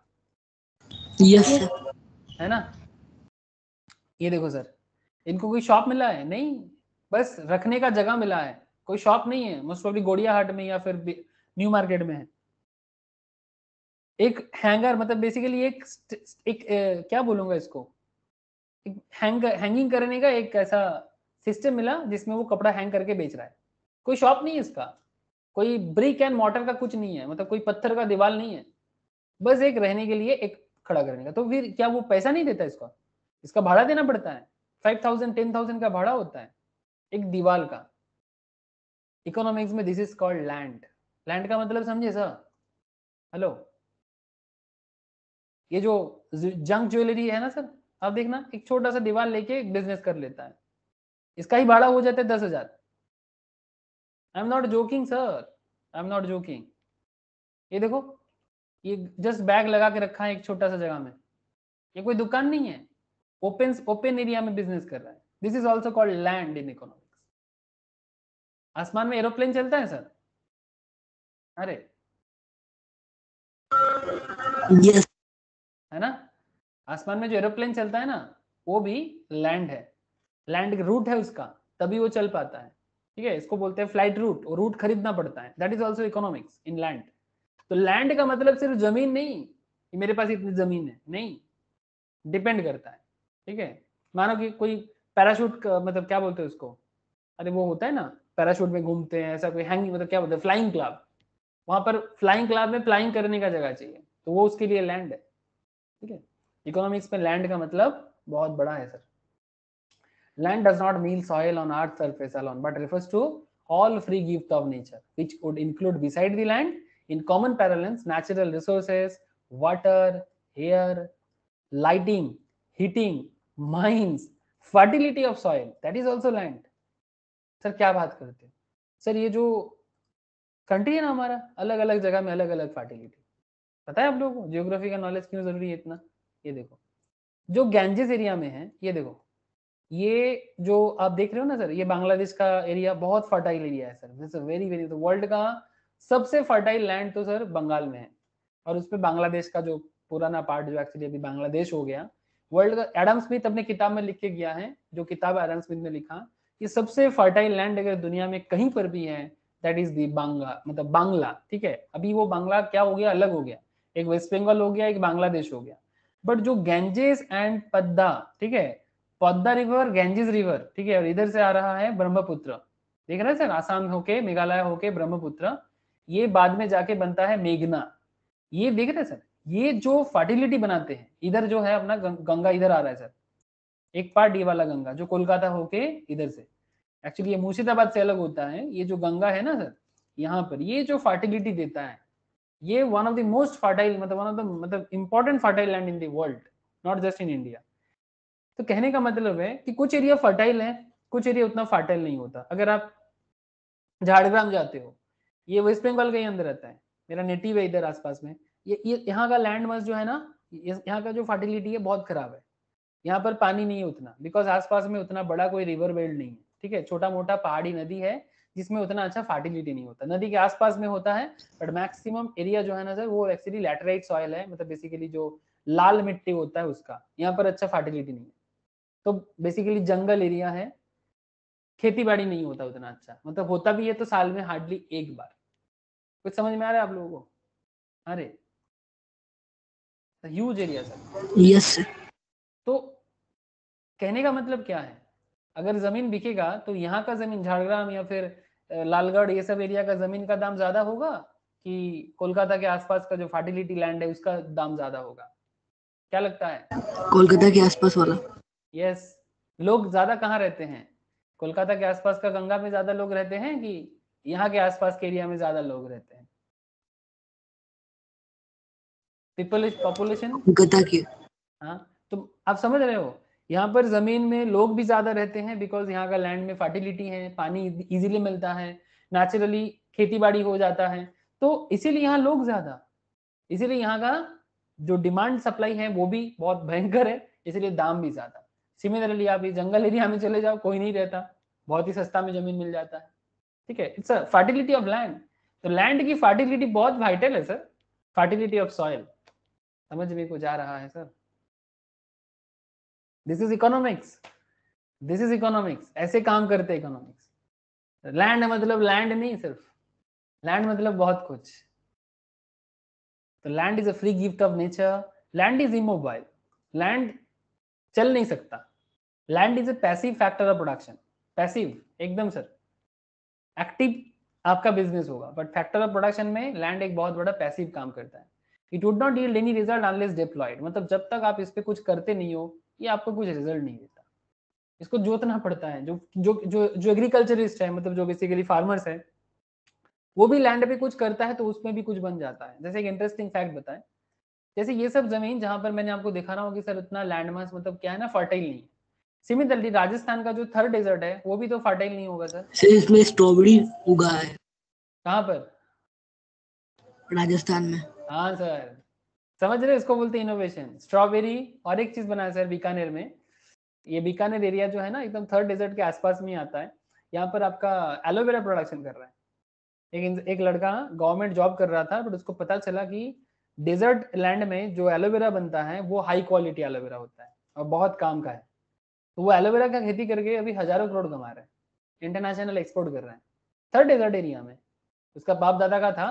Speaker 2: Yes sir.
Speaker 1: है ना, ये देखो सर, इनको कोई शॉप मिला है? नहीं, बस रखने का जगह मिला है, कोई शॉप नहीं है। मोस्ट प्रॉब्ली गोड़िया हाट में या फिर न्यू मार्केट में है। एक हैंगर मतलब बेसिकली एक क्या बोलूंगा इसको, एक हैंगिंग करने का एक ऐसा सिस्टम मिला जिसमें वो कपड़ा हैंग करके बेच रहा है। कोई शॉप नहीं है इसका, कोई ब्रिक एंड मॉर्टर का कुछ नहीं है, मतलब कोई पत्थर का दीवार नहीं है, बस एक रहने के लिए एक खड़ा करने का। तो फिर क्या वो पैसा नहीं देता इसका? इसका भाड़ा देना पड़ता है, 5,000 10,000 का भाड़ा होता है एक दीवार का। इकोनॉमिक्स में this is called land. Land का मतलब समझे सर? हेलो, ये जो जंक ज्वेलरी है ना सर, आप देखना एक छोटा सा दीवार लेके बिजनेस कर लेता है, इसका ही भाड़ा हो जाता है 10,000। I am not joking sir, I am not joking. ये देखो, ये जस्ट बैग लगा के रखा है एक छोटा सा जगह में, ये कोई दुकान नहीं है, ओपन एरिया में बिजनेस कर रहा है। This is also called land in economics. आसमान में एरोप्लेन चलता है सर? अरे
Speaker 2: Yes.
Speaker 1: है ना, आसमान में जो एरोप्लेन चलता है ना, वो भी लैंड है, लैंड रूट है उसका, तभी वो चल पाता है। ठीक है, इसको बोलते हैं फ्लाइट रूट, और रूट खरीदना पड़ता है। That is also economics in land. तो लैंड का मतलब सिर्फ जमीन नहीं कि मेरे पास इतनी जमीन है, नहीं, डिपेंड करता है। ठीक है, मानो कि कोई पैराशूट मतलब क्या बोलते हैं उसको, अरे वो होता है ना पैराशूट में घूमते हैं, ऐसा कोई हैंगिंग मतलब क्या बोलते हैं, फ्लाइंग क्लब। वहां पर फ्लाइंग क्लब में फ्लाइंग करने का जगह चाहिए, तो वो उसके लिए लैंड है। ठीक है, इकोनॉमिक्स में लैंड का मतलब बहुत बड़ा है sir. Land does not mean soil on earth's surface alone, but refers to all free gift of nature, which would include beside the land, in common parlance, natural resources, water, air, lighting, heating, mines, fertility of soil, that is also land. Sir क्या बात करते हैं sir, ये जो country है ना हमारा, अलग अलग जगह में अलग अलग फर्टिलिटी। पता है आप लोगों को जियोग्राफी का नॉलेज क्यों जरूरी है इतना? ये देखो, जो गैंजेस एरिया में है, ये देखो, ये जो आप देख रहे हो ना सर, ये बांग्लादेश का एरिया बहुत फर्टाइल एरिया है सर। दिस वेरी वेरी, तो वर्ल्ड का सबसे फर्टाइल लैंड तो सर बंगाल में है, और उसमें बांग्लादेश का जो पुराना पार्ट जो एक्चुअली अभी बांग्लादेश हो गया, वर्ल्ड का एडम स्मिथ अपने किताब में लिख के गया है, जो किताब एडम स्मिथ ने लिखा, कि सबसे फर्टाइल लैंड अगर दुनिया में कहीं पर भी है, दैट इज दी बांग्ला, मतलब बांग्ला। ठीक है, अभी वो बांग्ला क्या हो गया, अलग हो गया, एक वेस्ट बंगाल हो गया, एक बांग्लादेश हो गया। बट जो गैंजेस एंड पद्दा, ठीक है, पद्दा रिवर, गैंजेस रिवर, ठीक है, और इधर से आ रहा है ब्रह्मपुत्र, देख रहे हैं सर, आसाम होके मेघालय होके ब्रह्मपुत्र, ये बाद में जाके बनता है मेघना। ये देख रहे हैं सर, ये जो फर्टिलिटी बनाते हैं, इधर जो है अपना गंगा इधर आ रहा है सर, एक पार्ट ये वाला गंगा जो कोलकाता होके इधर से, एक्चुअली ये मुर्शिदाबाद से अलग होता है, ये जो गंगा है ना सर, यहाँ पर ये जो फर्टिलिटी देता है, ये one of the most fertile, मतलब वन ऑफ द मतलब important fertile land in the world, not just in India. तो कहने का मतलब है कि कुछ एरिया फर्टाइल है, कुछ एरिया उतना फर्टाइल नहीं होता। अगर आप झाड़ग्राम जाते हो, ये वेस्ट बंगाल के ही अंदर रहता है, मेरा नेटिव है इधर आसपास में, ये यहाँ का लैंड मस जो है ना, यहाँ का जो फर्टिलिटी है बहुत खराब है। यहाँ पर पानी नहीं है उतना, बिकॉज आसपास में उतना बड़ा कोई रिवर बेल्ट नहीं है। ठीक है, छोटा मोटा पहाड़ी नदी है जिसमें उतना अच्छा फर्टिलिटी नहीं होता, नदी के आसपास में होता है, बट मैक्सिमम एरिया जो है ना सर, वो एक्चुअली लैटेराइट सॉइल है, मतलब बेसिकली जो लाल मिट्टी होता है उसका, यहाँ पर अच्छा फर्टिलिटी नहीं है। तो बेसिकली जंगल एरिया है, खेती बाड़ी नहीं होता उतना अच्छा, मतलब होता भी है तो साल में हार्डली एक बार। कुछ समझ में आ रहा है आप लोगों को? अरे huge area sir.
Speaker 2: Yes, sir.
Speaker 1: तो कहने का मतलब क्या है, अगर जमीन बिकेगा तो यहाँ का जमीन झाड़ग्राम या फिर लालगढ़ ये सब एरिया का जमीन का दाम ज्यादा होगा, कि कोलकाता के आसपास का जो फर्टिलिटी लैंड है उसका दाम ज्यादा होगा? क्या लगता है?
Speaker 2: कोलकाता के आसपास वाला।
Speaker 1: यस। लोग ज्यादा कहाँ रहते हैं, कोलकाता के आसपास का गंगा में ज्यादा लोग रहते हैं कि यहाँ के आसपास के एरिया में ज्यादा लोग रहते हैं? पॉपुलेशन।
Speaker 2: कोलकाता के।
Speaker 1: हाँ, तो आप समझ रहे हो, यहाँ पर जमीन में लोग भी ज्यादा रहते हैं, बिकॉज यहाँ का लैंड में फर्टिलिटी है, पानी इजीली मिलता है, नेचुरली खेती बाड़ी हो जाता है, तो इसीलिए यहाँ लोग ज्यादा, इसीलिए यहाँ का जो डिमांड सप्लाई है वो भी बहुत भयंकर है, इसलिए दाम भी ज्यादा। सिमिलरली आप ये जंगल एरिया में चले जाओ, कोई नहीं रहता, बहुत ही सस्ता में जमीन मिल जाता है। ठीक है, इट्स फर्टिलिटी ऑफ लैंड। तो लैंड की फर्टिलिटी बहुत वाइटल है सर, फर्टिलिटी ऑफ सॉइल। समझ में कुछ आ रहा है sir? This is economics, this is economics, ऐसे काम करते इकोनॉमिक्स। लैंड मतलब लैंड नहीं सिर्फ, लैंड मतलब बहुत कुछ। तो land is a free gift of nature, land is immobile, land चल नहीं सकता, land is a passive factor of production. Passive एकदम सर, एक्टिव आपका बिजनेस होगा, बट फैक्टर ऑफ प्रोडक्शन में लैंड एक बहुत बड़ा पैसिव काम करता है। It would not yield any result unless deployed, मतलब जब तक आप इस पे कुछ करते नहीं हो ये आपको कुछ रिजल्ट नहीं देता। इसको जोतना पड़ता है। जो जो जो जो एग्रीकल्चरिस्ट है, मतलब जो बेसिकली फार्मर्स है, वो भी लैंड पे कुछ करता है तो उसमें भी कुछ बन जाता है। जैसे एक इंटरेस्टिंग फैक्ट बताएं, जैसे ये सब जमीन जहां पर मैंने आपको दिखा रहा हूँ कि सर इतना लैंड मास मतलब क्या है ना, फर्टाइल नहीं है। सिमिलरली राजस्थान का जो थर्ड डेजर्ट है वो भी तो फर्टाइल नहीं होगा सर।
Speaker 2: सर इसमें स्ट्रॉबेरी उगा है
Speaker 1: कहाँ पर?
Speaker 2: राजस्थान में।
Speaker 1: हाँ सर, समझ रहे हो, इसको बोलते हैं इनोवेशन। स्ट्रॉबेरी और एक चीज बनाया सर बीकानेर में, ये बीकानेर एरिया जो है ना एकदम थर्ड डेजर्ट के आसपास में ही आता है। यहाँ पर आपका एलोवेरा प्रोडक्शन कर रहा है एक लड़का, गवर्नमेंट जॉब कर रहा था, बट उसको पता चला कि डेजर्ट लैंड में जो एलोवेरा बनता है वो हाई क्वालिटी एलोवेरा होता है और बहुत काम का है। तो वो एलोवेरा का खेती करके अभी हजारों करोड़ कमा रहे हैं, इंटरनेशनल एक्सपोर्ट कर रहे हैं थर्ड डेजर्ट एरिया में। उसका बाप दादा का था,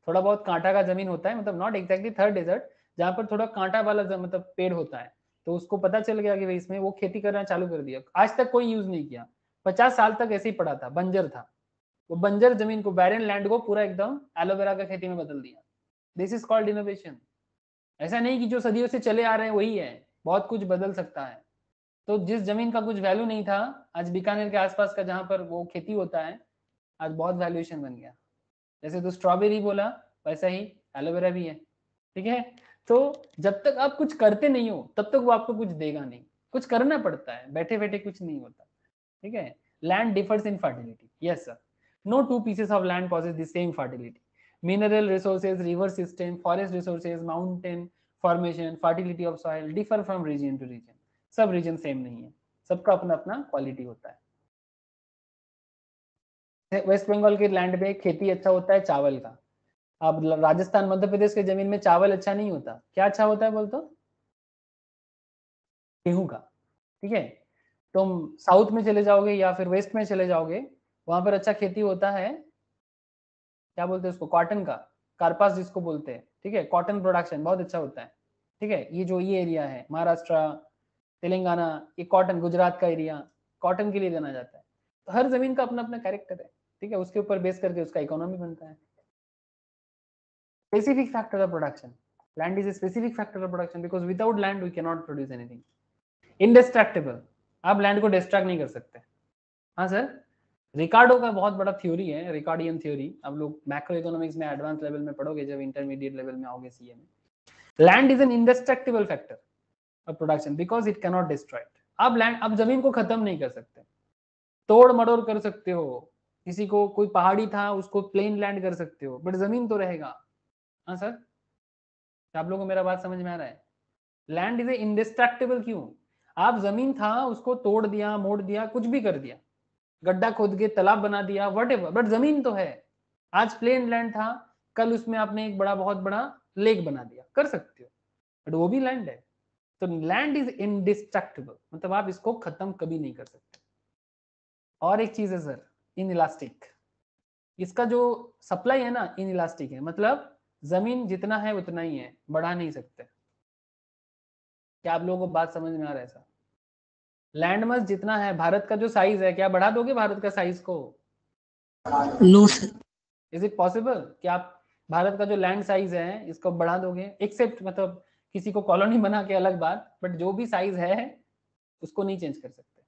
Speaker 1: थोड़ा बहुत कांटा का जमीन होता है, मतलब नॉट एग्जैक्टली थर्ड डेजर्ट, जहाँ पर थोड़ा कांटा वाला मतलब पेड़ होता है। तो उसको पता चल गया कि भाई इसमें, वो खेती करना चालू कर दिया। आज तक कोई यूज नहीं किया, 50 साल तक ऐसे ही पड़ा था, बंजर था। वो बंजर जमीन को, बैरन लैंड को पूरा एकदम एलोवेरा का खेती में बदल दिया। This is called innovation. ऐसा नहीं कि जो सदियों से चले आ रहे हैं वही है, बहुत कुछ बदल सकता है। तो जिस जमीन का कुछ वैल्यू नहीं था, आज बीकानेर के आसपास का जहां पर वो खेती होता है, आज बहुत वैल्यूएशन बन गया। जैसे तो स्ट्रॉबेरी बोला, वैसा ही एलोवेरा भी है। ठीक है, तो जब तक आप कुछ करते नहीं हो तब तक वो आपको कुछ देगा नहीं, कुछ करना पड़ता है, बैठे बैठे कुछ नहीं होता। ठीक है, land differs in fertility, yes sir, no two pieces of land possess the same fertility. Mineral resources, river system, forest resources, mountain formation, fertility of soil differ from region to region. सब reason same नहीं है, सबका अपना अपना quality होता है। Waste Bengal के land पे खेती अच्छा होता है चावल का। अब राजस्थान मध्य प्रदेश के जमीन में चावल अच्छा नहीं होता, क्या अच्छा होता है बोल तो? गेहूं का। ठीक है, तुम साउथ में चले जाओगे या फिर वेस्ट में चले जाओगे, वहां पर अच्छा खेती होता है, क्या बोलते हैं उसको, कॉटन का, कार्पास जिसको बोलते हैं। ठीक है, कॉटन प्रोडक्शन बहुत अच्छा होता है। ठीक है, ये जो ये एरिया है महाराष्ट्र, तेलंगाना, ये कॉटन, गुजरात का एरिया कॉटन के लिए जाना जाता है। तो हर जमीन का अपना अपना कैरेक्टर है। ठीक है, उसके ऊपर बेस करके उसका इकोनॉमी बनता है। Specific factor of production, land is a specific factor of production because without land we can not produce anything. Indestructible, आप लैंड को डिस्ट्रैक्ट नहीं कर सकते। हाँ सर, रिकार्डो का बहुत बड़ा थ्योरी है, रिकार्डियन थ्योरी, आप लोग मैक्रो इकोनॉमिक्स में एडवांस लेवल में पढ़ोगे जब इंटरमीडिएट लेवल में आओगे सीए में। Land is an indestructible factor of production because it can not destroy. आप लैंड, आप जमीन को खत्म नहीं कर सकते, तोड़ मड़ोड़ कर सकते हो, किसी को, कोई पहाड़ी था उसको प्लेन लैंड कर सकते हो, बट जमीन तो रहेगा। हाँ सर, आप लोगों को मेरा बात समझ में आ रहा है? लैंड इज ए इंडिस्ट्रक्टेबल क्यों? आप जमीन था उसको तोड़ दिया, मोड़ दिया, कुछ भी कर दिया, गड्ढा खोद के तालाब बना दिया, व्हाटएवर, बट जमीन तो है। आज प्लेन लैंड था, कल उसमें आपने एक बड़ा, बहुत बड़ा लेक बना दिया, कर सकते हो, बट वो भी लैंड है। तो लैंड इज इंडिस्ट्रक्टेबल, मतलब आप इसको खत्म कभी नहीं कर सकते। और एक चीज है सर, इन इलास्टिक, इसका जो सप्लाई है ना इन इलास्टिक है, मतलब जमीन जितना है उतना ही है, बढ़ा नहीं सकते। क्या आप लोगों को बात समझ में आ रहा है सर? लैंड मास जितना है, भारत का जो साइज है, क्या बढ़ा दोगे भारत का साइज को?
Speaker 2: No sir.
Speaker 1: Is it possible कि आप भारत का जो लैंड साइज है इसको बढ़ा दोगे? एक्सेप्ट मतलब किसी को कॉलोनी बना के अलग बात, बट जो भी साइज है उसको नहीं चेंज कर सकते।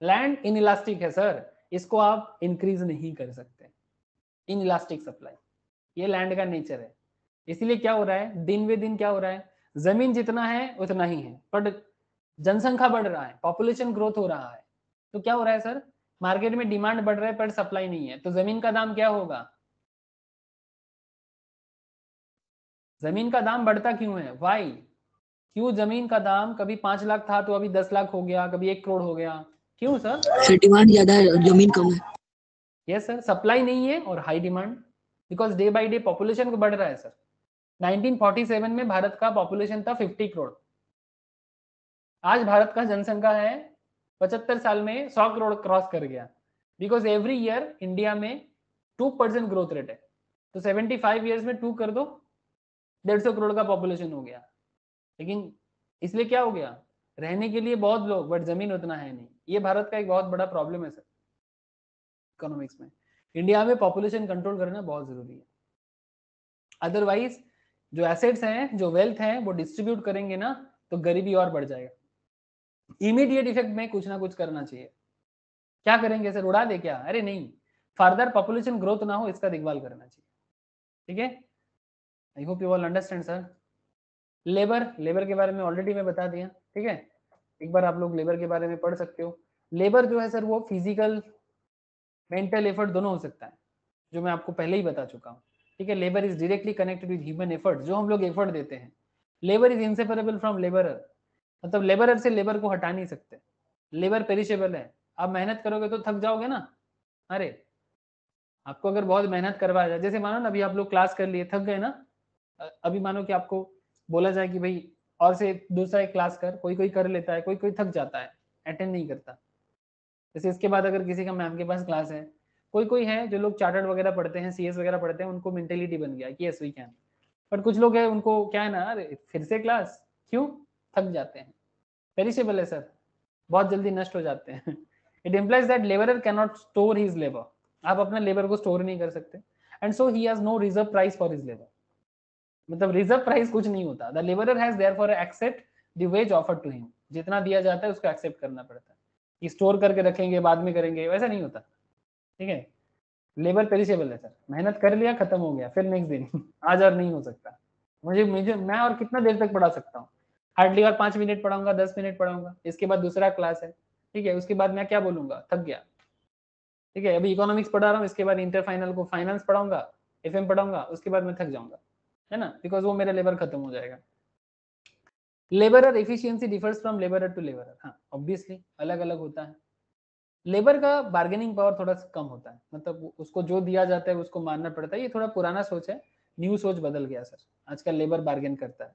Speaker 1: लैंड इन इलास्टिक है सर, इसको आप इंक्रीज नहीं कर सकते। इन इलास्टिक सप्लाई, ये लैंड का नेचर है। इसीलिए क्या हो रहा है, दिन वे दिन क्या हो रहा है, जमीन जितना है उतना ही है, बट जनसंख्या बढ़ रहा है, पॉपुलेशन ग्रोथ हो रहा है। तो क्या हो रहा है सर, मार्केट में डिमांड बढ़ रहा है पर सप्लाई नहीं है, तो जमीन का दाम क्या होगा? जमीन का दाम बढ़ता क्यों है, वाई? क्यों जमीन का दाम कभी 5 लाख था तो अभी 10 लाख हो गया, कभी 1 करोड़ हो गया, क्यों सर?
Speaker 2: सर डिमांड ज्यादा है, जमीन कम है।
Speaker 1: यस सर, सप्लाई नहीं है और high demand, because day by day population को बढ़ रहा है सर। 1947 में भारत का पॉपुलेशन था 50 करोड़, आज भारत का जनसंख्या है 75 साल में 100 करोड़ क्रॉस कर गया, बिकॉज एवरी ईयर इंडिया में 2% ग्रोथ रेट है। तो 75 ईयर्स में 2 कर दो, 150 करोड़ का पॉपुलेशन हो गया। लेकिन इसलिए क्या हो गया, रहने के लिए बहुत लोग बट जमीन उतना है नहीं। ये भारत का एक बहुत बड़ा प्रॉब्लम है सर इकोनॉमिक्स में। इंडिया में पॉपुलेशन कंट्रोल करना बहुत जरूरी है, अदरवाइज जो एसेट्स हैं, जो वेल्थ है, वो डिस्ट्रीब्यूट करेंगे ना तो गरीबी और बढ़ जाएगा। इमीडिएट इफेक्ट में कुछ ना कुछ करना चाहिए। क्या करेंगे सर, उड़ा दे क्या? अरे नहीं, फर्दर पॉपुलेशन ग्रोथ ना हो इसका देखभाल करना चाहिए। ठीक है, I hope you all understand sir. Labour के बारे में ऑलरेडी मैं बता दिया। ठीक है, एक बार आप लोग लेबर के बारे में पढ़ सकते हो। लेबर जो है सर वो फिजिकल मेंटल एफर्ट दोनों हो सकता है, जो मैं आपको पहले ही बता चुका हूँ। ठीक है, labour is directly connected with human effort, जो हम लोग एफर्ट देते हैं। Labour is inseparable from labourer, मतलब लेबरर से लेबर को हटा नहीं सकते। लेबर पेरिशेबल है, आप मेहनत करोगे तो थक जाओगे ना। अरे आपको अगर बहुत मेहनत करवाया जाए, जैसे मानो ना अभी आप लोग क्लास कर लिए, थक गए ना, अभी मानो कि आपको बोला जाए कि भाई और से दूसरा एक क्लास कर, कोई कोई कर लेता है, कोई कोई थक जाता है, अटेंड नहीं करता। जैसे इसके बाद अगर किसी का मैम के पास क्लास है, कोई कोई है जो लोग चार्टर्ड वगैरह पढ़ते हैं, सीएस वगैरह पढ़ते हैं, उनको मेंटेलिटी बन गया कि यस वी कैन। बट कुछ लोग हैं उनको क्या है ना, अरे फिर से क्लास क्यों, थक जाते हैं। पेरिशेबल है सर, बहुत जल्दी नष्ट हो जाते हैं। It implies that labourer can not store his labour, आप अपना लेबर को स्टोर नहीं कर सकते, and so he has no reserve price for his labour. मतलब रिजर्व प्राइस कुछ नहीं होता, the labourer has therefore accept the wage offered to him, जितना दिया जाता है उसको एक्सेप्ट करना पड़ता है। कि स्टोर करके रखेंगे बाद में करेंगे, वैसा नहीं होता। ठीक है, लेबर पेरिशेबल है सर, मेहनत कर लिया खत्म हो गया, फिर नेक्स्ट दिन आज और नहीं हो सकता। मुझे मैं और कितना देर तक पढ़ा सकता हूँ, हार्डली और 5 मिनट पढ़ाऊंगा, 10 मिनट पढ़ाऊंगा, इसके बाद दूसरा क्लास है। ठीक है, उसके बाद मैं क्या बोलूंगा, थक गया। ठीक है, अभी इकोनॉमिक्स पढ़ा रहा हूँ, इसके बाद इंटर फाइनल को फाइनेंस पढ़ाऊंगा, एफएम पढ़ाऊंगा, उसके बाद मैं थक जाऊंगा, है ना, बिकॉज वो मेरा लेबर खत्म हो जाएगा। Labourer efficiency differs from labourer to labourer, हाँ ऑब्वियसली अलग अलग होता है। लेबर का बार्गेनिंग पावर थोड़ा कम होता है, मतलब उसको जो दिया जाता है उसको मानना पड़ता है। ये थोड़ा पुराना सोच है, न्यू सोच बदल गया सर, आजकल लेबर बार्गेन करता है।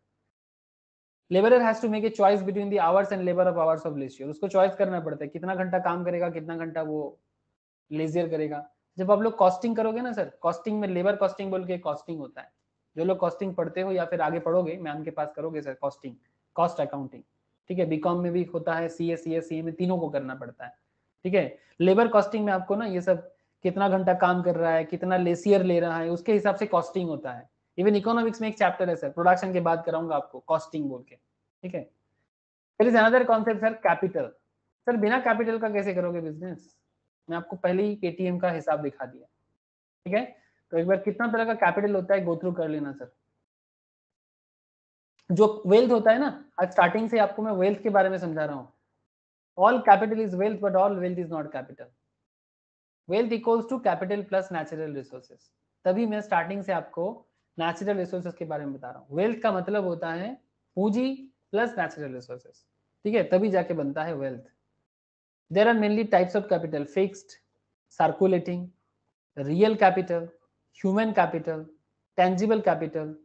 Speaker 1: Labourer has to make a choice between the hours and labour of hours of leisure, उसको चॉइस करना पड़ता है कितना घंटा काम करेगा, कितना घंटा वो लेजियर करेगा। जब आप लोग कॉस्टिंग करोगे ना सर, कॉस्टिंग में लेबर कॉस्टिंग बोल के कॉस्टिंग होता है, जो लोग कॉस्टिंग पढ़ते हो या फिर आगे पढ़ोगे मैम के पास करोगे सर कॉस्टिंग, कॉस्ट अकाउंटिंग। ठीक है, बीकॉम में भी होता है, सीए में तीनों को करना पड़ता है। ठीक है, लेबर कॉस्टिंग में आपको ना ये सब कितना घंटा काम कर रहा है, कितना लेसियर ले रहा है, उसके हिसाब से कॉस्टिंग होता है। इवन इकोनॉमिक्स में एक चैप्टर है सर, प्रोडक्शन के बाद कराऊंगा आपको कॉस्टिंग बोल के। ठीक है, there is another concept sir, capital. Sir बिना कैपिटल का कैसे करोगे बिजनेस, मैं आपको पहले ही पेटीएम का हिसाब दिखा दिया। ठीक है, तो एक बार कितना तरह का कैपिटल होता है गो थ्रू कर लेना सर। जो वेल्थ होता है ना, आज स्टार्टिंग से आपको मैं वेल्थ के बारे में समझा रहा हूँ। All capital is wealth but all wealth is not capital. Wealth equals to capital plus natural resources. तभी मैं स्टार्टिंग से आपको नेचुरल रिसोर्सेस के बारे में बता रहा हूँ। वेल्थ का मतलब होता है पूंजी प्लस नेचुरल रिसोर्सेस। ठीक है, तभी जाके बनता है wealth. There are mainly types of capital, fixed, circulating, real capital, human capital, tangible capital,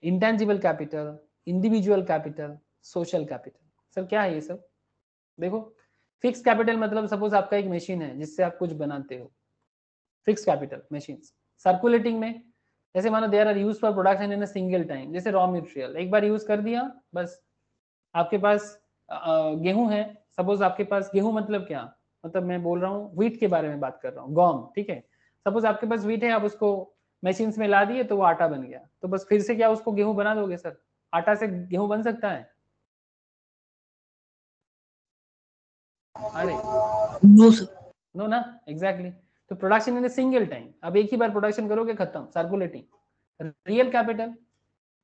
Speaker 1: intangible capital, individual capital, social capital. Sir क्या है ये सब? देखो, फिक्स कैपिटल मतलब सपोज आपका एक मशीन है जिससे आप कुछ बनाते हो, फिक्स कैपिटल मशीन। सर्कुलेटिंग में जैसे मानो there are use for production in a single time, जैसे रॉ मटेरियल एक बार यूज कर दिया बस। आपके पास गेहूं है, सपोज आपके पास गेहूं मतलब क्या, मतलब मैं बोल रहा हूँ व्हीट के बारे में बात कर रहा हूँ, गॉम। ठीक है, सपोज आपके पास व्हीट है, आप उसको मशीन में ला दिए तो वो आटा बन गया, तो बस फिर से क्या उसको गेहूं बना दोगे सर? आटा से गेहूं बन सकता है? अरे
Speaker 2: नो सर।
Speaker 1: नो ना, एग्जैक्टली। तो production in a single time, अब एक ही बार प्रोडक्शन करोगे खत्म, सर्कुलेटिंग। रियल कैपिटल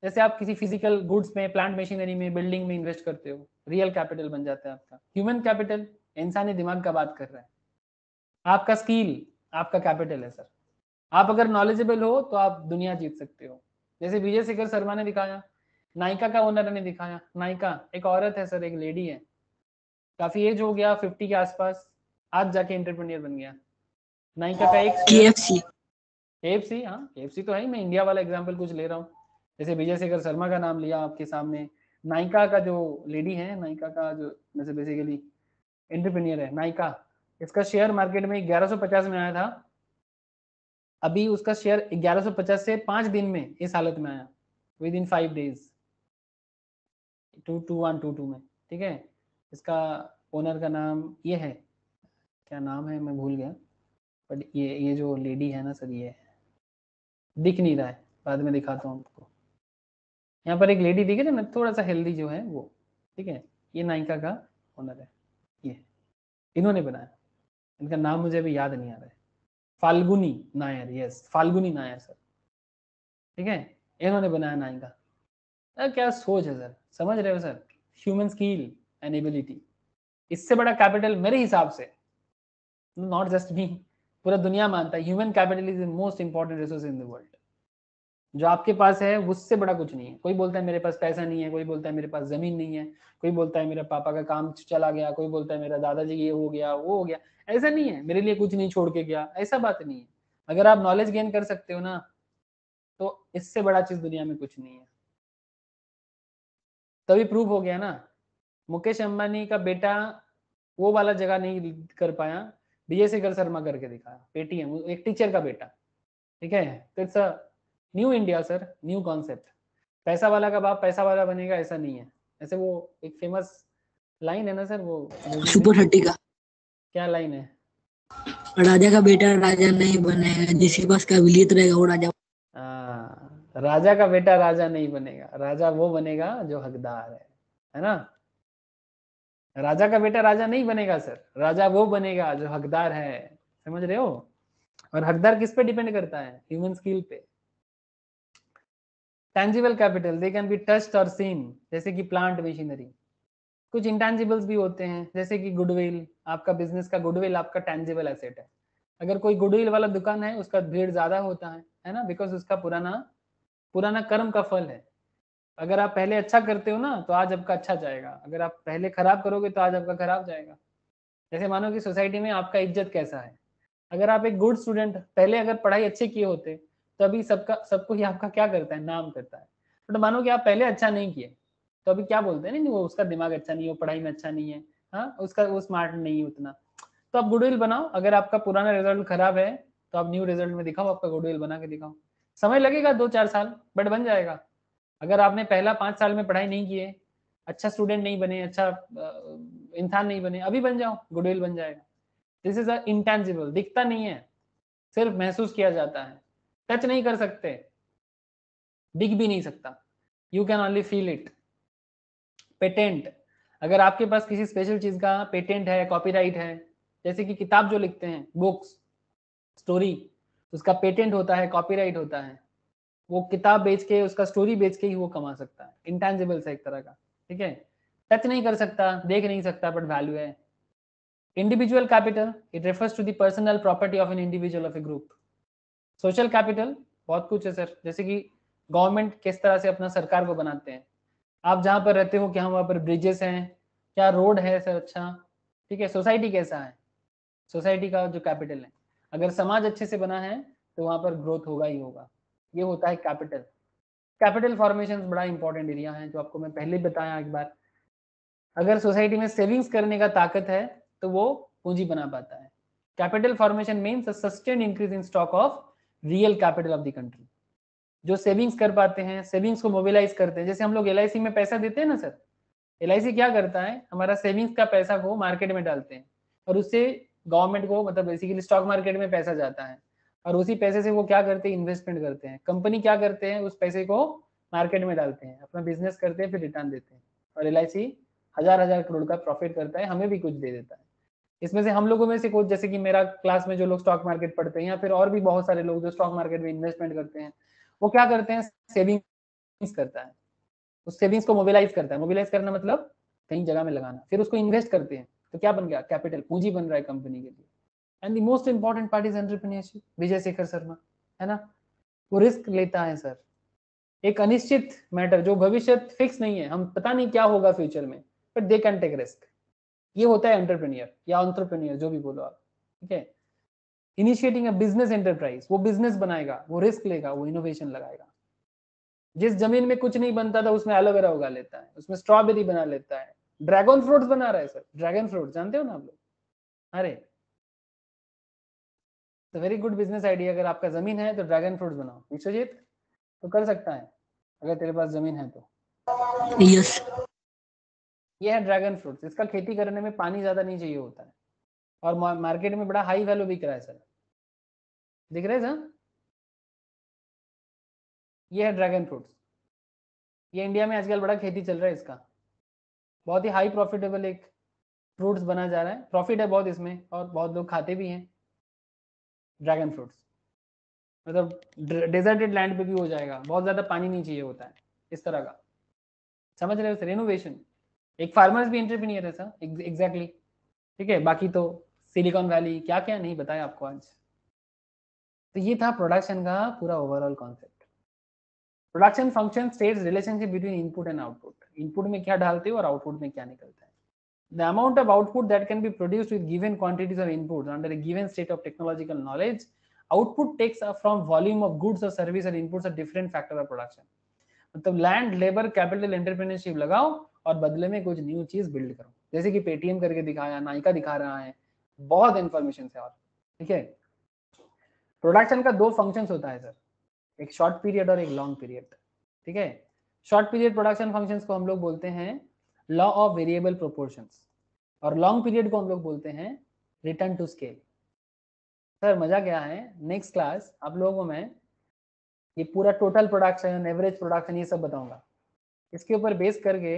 Speaker 1: जैसे आप किसी फिजिकल गुड्स में, प्लांट मशीनरी में, बिल्डिंग में इन्वेस्ट करते हो, रियल कैपिटल बन जाता है आपका। ह्यूमन कैपिटल इंसानी दिमाग का बात कर रहा है, आपका स्किल आपका कैपिटल है सर। आप अगर नॉलेजेबल हो तो आप दुनिया जीत सकते हो। जैसे विजय शेखर शर्मा ने दिखाया, नायका का ओनर ने दिखाया। नायका एक औरत है सर, एक लेडी है, काफी एज हो गया 50 के आसपास, आज जाके एंटरप्रेन्योर बन गया। नायका का एक शेयर
Speaker 2: KFC।
Speaker 1: केएफसी, हाँ केएफसी तो है ही, मैं इंडिया वाला एग्जांपल कुछ ले रहा हूँ। जैसे विजय शेखर शर्मा का नाम लिया आपके सामने, नायका का जो लेडी है, नायका का जो जैसे बेसिकली एंटरप्रेन्योर है नायका, इसका शेयर मार्केट में 1150 में आया था, अभी उसका शेयर 1150 से 5 दिन में इस हालत में आया, विद इन 5 डेज 2122 में, ठीक है। इसका ओनर का नाम ये है, क्या नाम है मैं भूल गया, बट ये जो लेडी है ना सर, ये दिख नहीं रहा है, बाद में दिखाता हूँ आपको। यहाँ पर एक लेडी दिख रही है ना, थोड़ा सा हेल्दी जो है वो, ठीक है। ये नायिका का ओनर है, ये इन्होंने बनाया, इनका नाम मुझे अभी याद नहीं आ रहा है, फाल्गुनी नायर, यस फाल्गुनी नायर सर, ठीक है। इन्होंने बनाया नायिका। क्या सोच है सर, समझ रहे हो sir, human skill and ability, इससे बड़ा कैपिटल मेरे हिसाब से, नॉट जस्ट मी, पूरा दुनिया मानता है human capital is the most important resource in the world. जो आपके पास है उससे बड़ा कुछ नहीं है। कोई बोलता है मेरे पास पैसा नहीं है, कोई बोलता है मेरे पास जमीन नहीं है, कोई बोलता है मेरे पापा का काम चला गया, कोई बोलता है मेरा दादाजी ये हो गया वो हो गया। ऐसा नहीं है, मेरे लिए कुछ नहीं छोड़ के गया, ऐसा बात नहीं है। अगर आप नॉलेज गेन कर सकते हो ना, तो इससे बड़ा चीज दुनिया में कुछ नहीं है। तभी प्रूव हो गया ना, मुकेश अंबानी का बेटा वो वाला जगह नहीं कर पाया, विजय शेखर शर्मा करके दिखाया, पेटीएम, एक टीचर का बेटा, ठीक है। तो it's a new India sir, new concept. पैसा वाला का बाप पैसा वाला बनेगा ऐसा नहीं है। ऐसे वो एक फेमस लाइन है ना सर, वो
Speaker 2: सुपर 30 का
Speaker 1: क्या लाइन है,
Speaker 2: राजा का बेटा राजा नहीं बनेगा, जिसके पास काबिलियत रहेगा वो राजा।
Speaker 1: राजा का बेटा राजा नहीं बनेगा, राजा वो बनेगा जो हकदार है ना। राजा का बेटा राजा नहीं बनेगा सर, राजा वो बनेगा जो हकदार है, समझ रहे हो। और हकदार किस पे डिपेंड करता है, ह्यूमन स्किल पे। Tangible capital, they can be touched और सीन, जैसे कि प्लांट मशीनरी। कुछ इंटेंजिबल्स भी होते हैं, जैसे कि गुडविल, आपका बिजनेस का गुडविल आपका टैंजिबल एसेट है। अगर कोई गुडविल वाला दुकान है, उसका भीड़ ज्यादा होता है ना, बिकॉज उसका पुराना कर्म का फल है। अगर आप पहले अच्छा करते हो ना, तो आज आपका अच्छा जाएगा। अगर आप पहले खराब करोगे तो आज आपका खराब जाएगा। जैसे मानो कि सोसाइटी में आपका इज्जत कैसा है, अगर आप एक गुड स्टूडेंट, पहले अगर पढ़ाई अच्छे किए होते, तो अभी सबको ही आपका क्या करता है, नाम करता है। बट मानो कि आप पहले अच्छा नहीं किए, तो अभी क्या बोलते हैं, नहीं वो उसका दिमाग अच्छा नहीं है, वो पढ़ाई में अच्छा नहीं है, हाँ उसका वो स्मार्ट नहीं है उतना। तो आप गुडविल बनाओ। अगर आपका पुराना रिजल्ट खराब है, तो आप न्यू रिजल्ट में दिखाओ, आपका गुडविल बना के दिखाओ। समय लगेगा 2-4 साल, बट बन जाएगा। अगर आपने पहला 5 साल में पढ़ाई नहीं किए, अच्छा स्टूडेंट नहीं बने, अच्छा इंसान नहीं बने, अभी बन जाओ, गुडविल बन जाएगा। दिस इज अ इंटेंजिबल, दिखता नहीं है, सिर्फ महसूस किया जाता है, टच नहीं कर सकते, दिख भी नहीं सकता, you can only feel it. Patent, अगर आपके पास किसी स्पेशल चीज का पेटेंट है, कॉपीराइट है, जैसे कि किताब जो लिखते हैं, बुक्स, स्टोरी, उसका पेटेंट होता है, कॉपीराइट होता है। वो किताब बेच के, उसका स्टोरी बेच के ही वो कमा सकता है। इंटेंजिबल्स है एक तरह का, ठीक है। टच नहीं कर सकता, देख नहीं सकता, बट वैल्यू है। Individual capital, it refers to the personal property of an individual of a group. Social capital बहुत कुछ है सर, जैसे कि गवर्नमेंट किस तरह से अपना सरकार को बनाते हैं। आप जहाँ पर रहते हो, क्या वहाँ पर ब्रिजेस हैं, क्या रोड है सर, अच्छा, ठीक है। सोसाइटी कैसा है, सोसाइटी का जो कैपिटल है, अगर समाज अच्छे से बना है तो वहाँ पर ग्रोथ होगा ही होगा। ये होता है कैपिटल। कैपिटल फॉर्मेशन बड़ा इंपॉर्टेंट एरिया है, जो आपको मैं पहले बताया एक बार। अगर सोसाइटी में सेविंग्स करने का ताकत है, तो वो पूंजी बना पाता है। Capital formation means sustained increase in stock of real capital of the country. जो सेविंग्स कर पाते हैं, सेविंग्स को मोबिलाइज करते हैं, जैसे हम लोग LIC में पैसा देते हैं ना सर, LIC क्या करता है, हमारा सेविंग्स का पैसा को मार्केट में डालते हैं, और उससे गवर्नमेंट को, मतलब बेसिकली स्टॉक मार्केट में पैसा जाता है, और उसी पैसे से वो क्या करते हैं, इन्वेस्टमेंट करते हैं। कंपनी क्या करते हैं, उस पैसे को मार्केट में डालते हैं, अपना बिजनेस करते हैं, फिर रिटर्न देते हैं, और LIC हजार करोड़ का प्रॉफिट करता है, हमें भी कुछ दे देता है। इसमें से हम लोगों में से कुछ, जैसे कि मेरा क्लास में जो लोग स्टॉक मार्केट पढ़ते हैं, या फिर और भी बहुत सारे लोग जो स्टॉक मार्केट में इन्वेस्टमेंट करते हैं, वो क्या करते हैं, सेविंग्स करता है, उस सेविंग्स को मोबिलाइज करता है। मोबिलाइज करना मतलब कहीं जगह में लगाना, फिर उसको इन्वेस्ट करते हैं, तो क्या बन गया, कैपिटल, पूंजी बन रहा है कंपनी के लिए। And the most important part is entrepreneurship, Vijay Shekhar Sharma, है ना। वो रिस्क लेता है सर, एक अनिश्चित मैटर, जो भविष्य फिक्स नहीं है, हम पता नहीं क्या होगा फ्यूचर में, but they can take risk. ये होता है एंटरप्रेन्योर या एंटरप्रेन्योर, जो भी बोलो आप, ठीक है। इनिशिएटिंग अ बिजनेस एंटरप्राइज, वो बिजनेस बनाएगा, वो रिस्क लेगा, वो इनोवेशन लगाएगा। जिस जमीन में कुछ नहीं बनता था, उसमें एलोवेरा उगा लेता है, उसमें स्ट्रॉबेरी बना लेता है, ड्रैगन फ्रूट्स बना रहा है सर। ड्रैगन फ्रूट जानते हो ना आप लोग, अरे तो वेरी गुड बिजनेस आइडिया। अगर आपका जमीन है तो ड्रैगन फ्रूट्स बनाओ। विश्वजीत तो कर सकता है अगर तेरे पास जमीन है तो।
Speaker 2: यस
Speaker 1: ये है ड्रैगन फ्रूट्स। इसका खेती करने में पानी ज्यादा नहीं चाहिए होता है और मार्केट में बड़ा हाई वैल्यू बिक रहा है सर। दिख रहे सर? ये है ड्रैगन फ्रूट्स। ये इंडिया में आजकल बड़ा खेती चल रहा है इसका। बहुत ही हाई प्रॉफिटेबल एक फ्रूट्स बना जा रहा है। प्रॉफिट है बहुत इसमें और बहुत लोग खाते भी हैं ड्रैगन फ्रूट्स। मतलब डेजर्टेड लैंड पे भी हो जाएगा, बहुत ज्यादा पानी नहीं चाहिए होता है इस तरह का। समझ रहे हो सर? इनोवेशन। एक फार्मर्स भी एंटरप्रेन्योर है सर। एग्जैक्टली ठीक है। बाकी तो सिलिकॉन वैली क्या क्या नहीं बताया आपको आज। तो ये था प्रोडक्शन का पूरा overall concept. Production function states relationship between input and output. Input में क्या डालते हो और आउटपुट में क्या निकलता है। The amount of output that can be produced with given quantities of inputs under a given state of technological knowledge, output takes from volume of goods or service and inputs a different factor of production. मतलब land, labour, capital, entrepreneurship लगाओ और बदले में कुछ new चीज build करो। जैसे कि पेटीएम करके दिखाया, नाइका दिखा रहा है, बहुत इंफॉर्मेशन है। और ठीक है, प्रोडक्शन का दो फंक्शंस होता है सर, एक शॉर्ट पीरियड और एक लॉन्ग पीरियड। ठीक है, शॉर्ट पीरियड प्रोडक्शन फंक्शंस को हम लोग बोलते हैं लॉ ऑफ वेरिएबल प्रोपोर्शंस और लॉन्ग पीरियड को हम लोग बोलते हैं रिटर्न टू स्केल। सर मजा क्या है, नेक्स्ट क्लास आप लोगों को मैं ये पूरा टोटल प्रोडक्शन, एवरेज प्रोडक्शन, ये सब बताऊंगा। इसके ऊपर बेस करके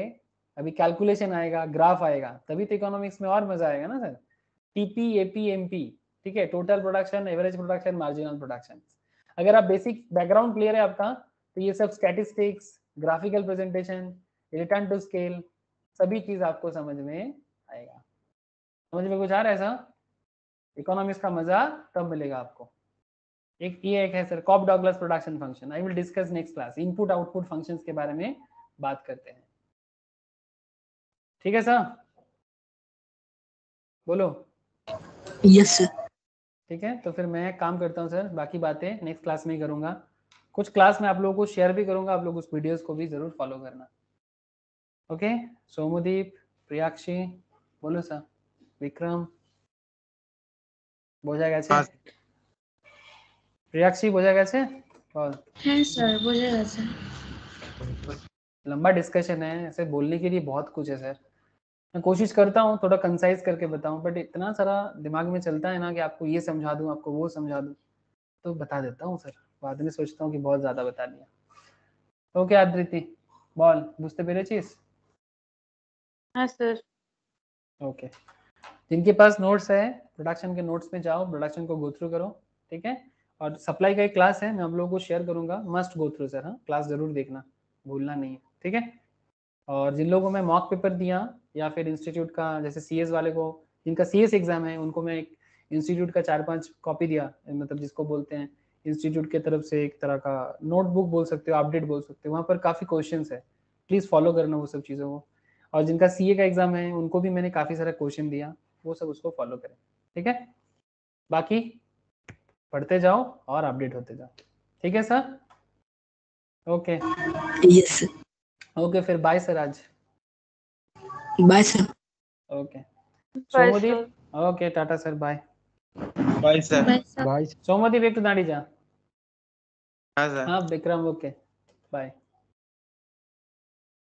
Speaker 1: अभी कैलकुलेशन आएगा, ग्राफ आएगा, तभी तो इकोनॉमिक्स में और मजा आएगा ना सर। टीपी, एपी, एमपी, ठीक है, total production, average production, marginal production. अगर आप बेसिक बैकग्राउंड क्लियर है आपका तो ये सब statistics, graphical presentation, return to scale, सभी चीज आपको समझ में आएगा। समझ में कुछ आ रहा है सर? इकोनॉमिक्स का मजा तब मिलेगा आपको। एक ये एक है sir Cobb Douglas production function. I will discuss next class. Input output functions के बारे में बात करते हैं। ठीक है सर, बोलो।
Speaker 2: Yes sir.
Speaker 1: ठीक है, तो फिर मैं काम करता हूँ सर, बाकी बातें नेक्स्ट क्लास में ही करूंगा। कुछ क्लास में आप लोगों को शेयर भी करूंगा, आप लोग उस वीडियोस को भी जरूर फॉलो करना। ओके, सोमदीप, प्रियाक्षी, बोलो सर, विक्रम, বোঝা গেছে? প্রিয়াক্ষী বোঝা গেছে? और
Speaker 6: হ্যাঁ স্যার বোঝা গেছে।
Speaker 1: लंबा डिस्कशन है, ऐसे बोलने के लिए बहुत कुछ है सर। मैं कोशिश करता हूँ थोड़ा कंसाइज करके बताऊं, बट इतना सारा दिमाग में चलता है ना कि आपको ये समझा दूं, आपको वो समझा दूं, तो बता देता हूँ सर। बाद में सोचता हूँ कि बहुत ज्यादा बता दिया। ओके आदृति, বল, বুঝতে পেরেছিস?
Speaker 3: हाँ सर।
Speaker 1: ओके, जिनके पास नोट्स है प्रोडक्शन के नोट्स में जाओ, प्रोडक्शन को गो थ्रू करो। ठीक है, और सप्लाई का एक क्लास है, मैं हम लोगों को शेयर करूंगा, मस्ट गो थ्रू सर। हाँ, क्लास जरूर देखना, भूलना नहीं है। ठीक है, और जिन लोगों को मैं मॉक पेपर दिया या फिर इंस्टीट्यूट का, जैसे सीएस वाले को, जिनका सीएस एग्जाम है, उनको मैं एक इंस्टीट्यूट का 4-5 कॉपी दिया, मतलब जिसको बोलते हैं इंस्टीट्यूट की तरफ से एक तरह का नोटबुक बोल सकते हो, अपडेट बोल सकते हो। वहाँ पर काफ़ी क्वेश्चन है, प्लीज़ फॉलो करना वो सब चीज़ों को। और जिनका सीए का एग्जाम है उनको भी मैंने काफ़ी सारा क्वेश्चन दिया, वो सब उसको फॉलो करें। ठीक है, बाकी पढ़ते जाओ और अपडेट होते जाओ। ठीक है sir? Okay
Speaker 2: yes sir.
Speaker 1: Okay, फिर बाय सर आज।
Speaker 2: Bye sir.
Speaker 1: Okay
Speaker 3: bye
Speaker 1: Somdeep,
Speaker 3: sir.
Speaker 1: Okay tata sir, bye.
Speaker 5: Bye sir.
Speaker 6: Bye sir.
Speaker 4: Bye
Speaker 1: Somdeep एक तो दाढ़ी जा।
Speaker 5: हाँ सर।
Speaker 1: हाँ विक्रम, ओके बाय।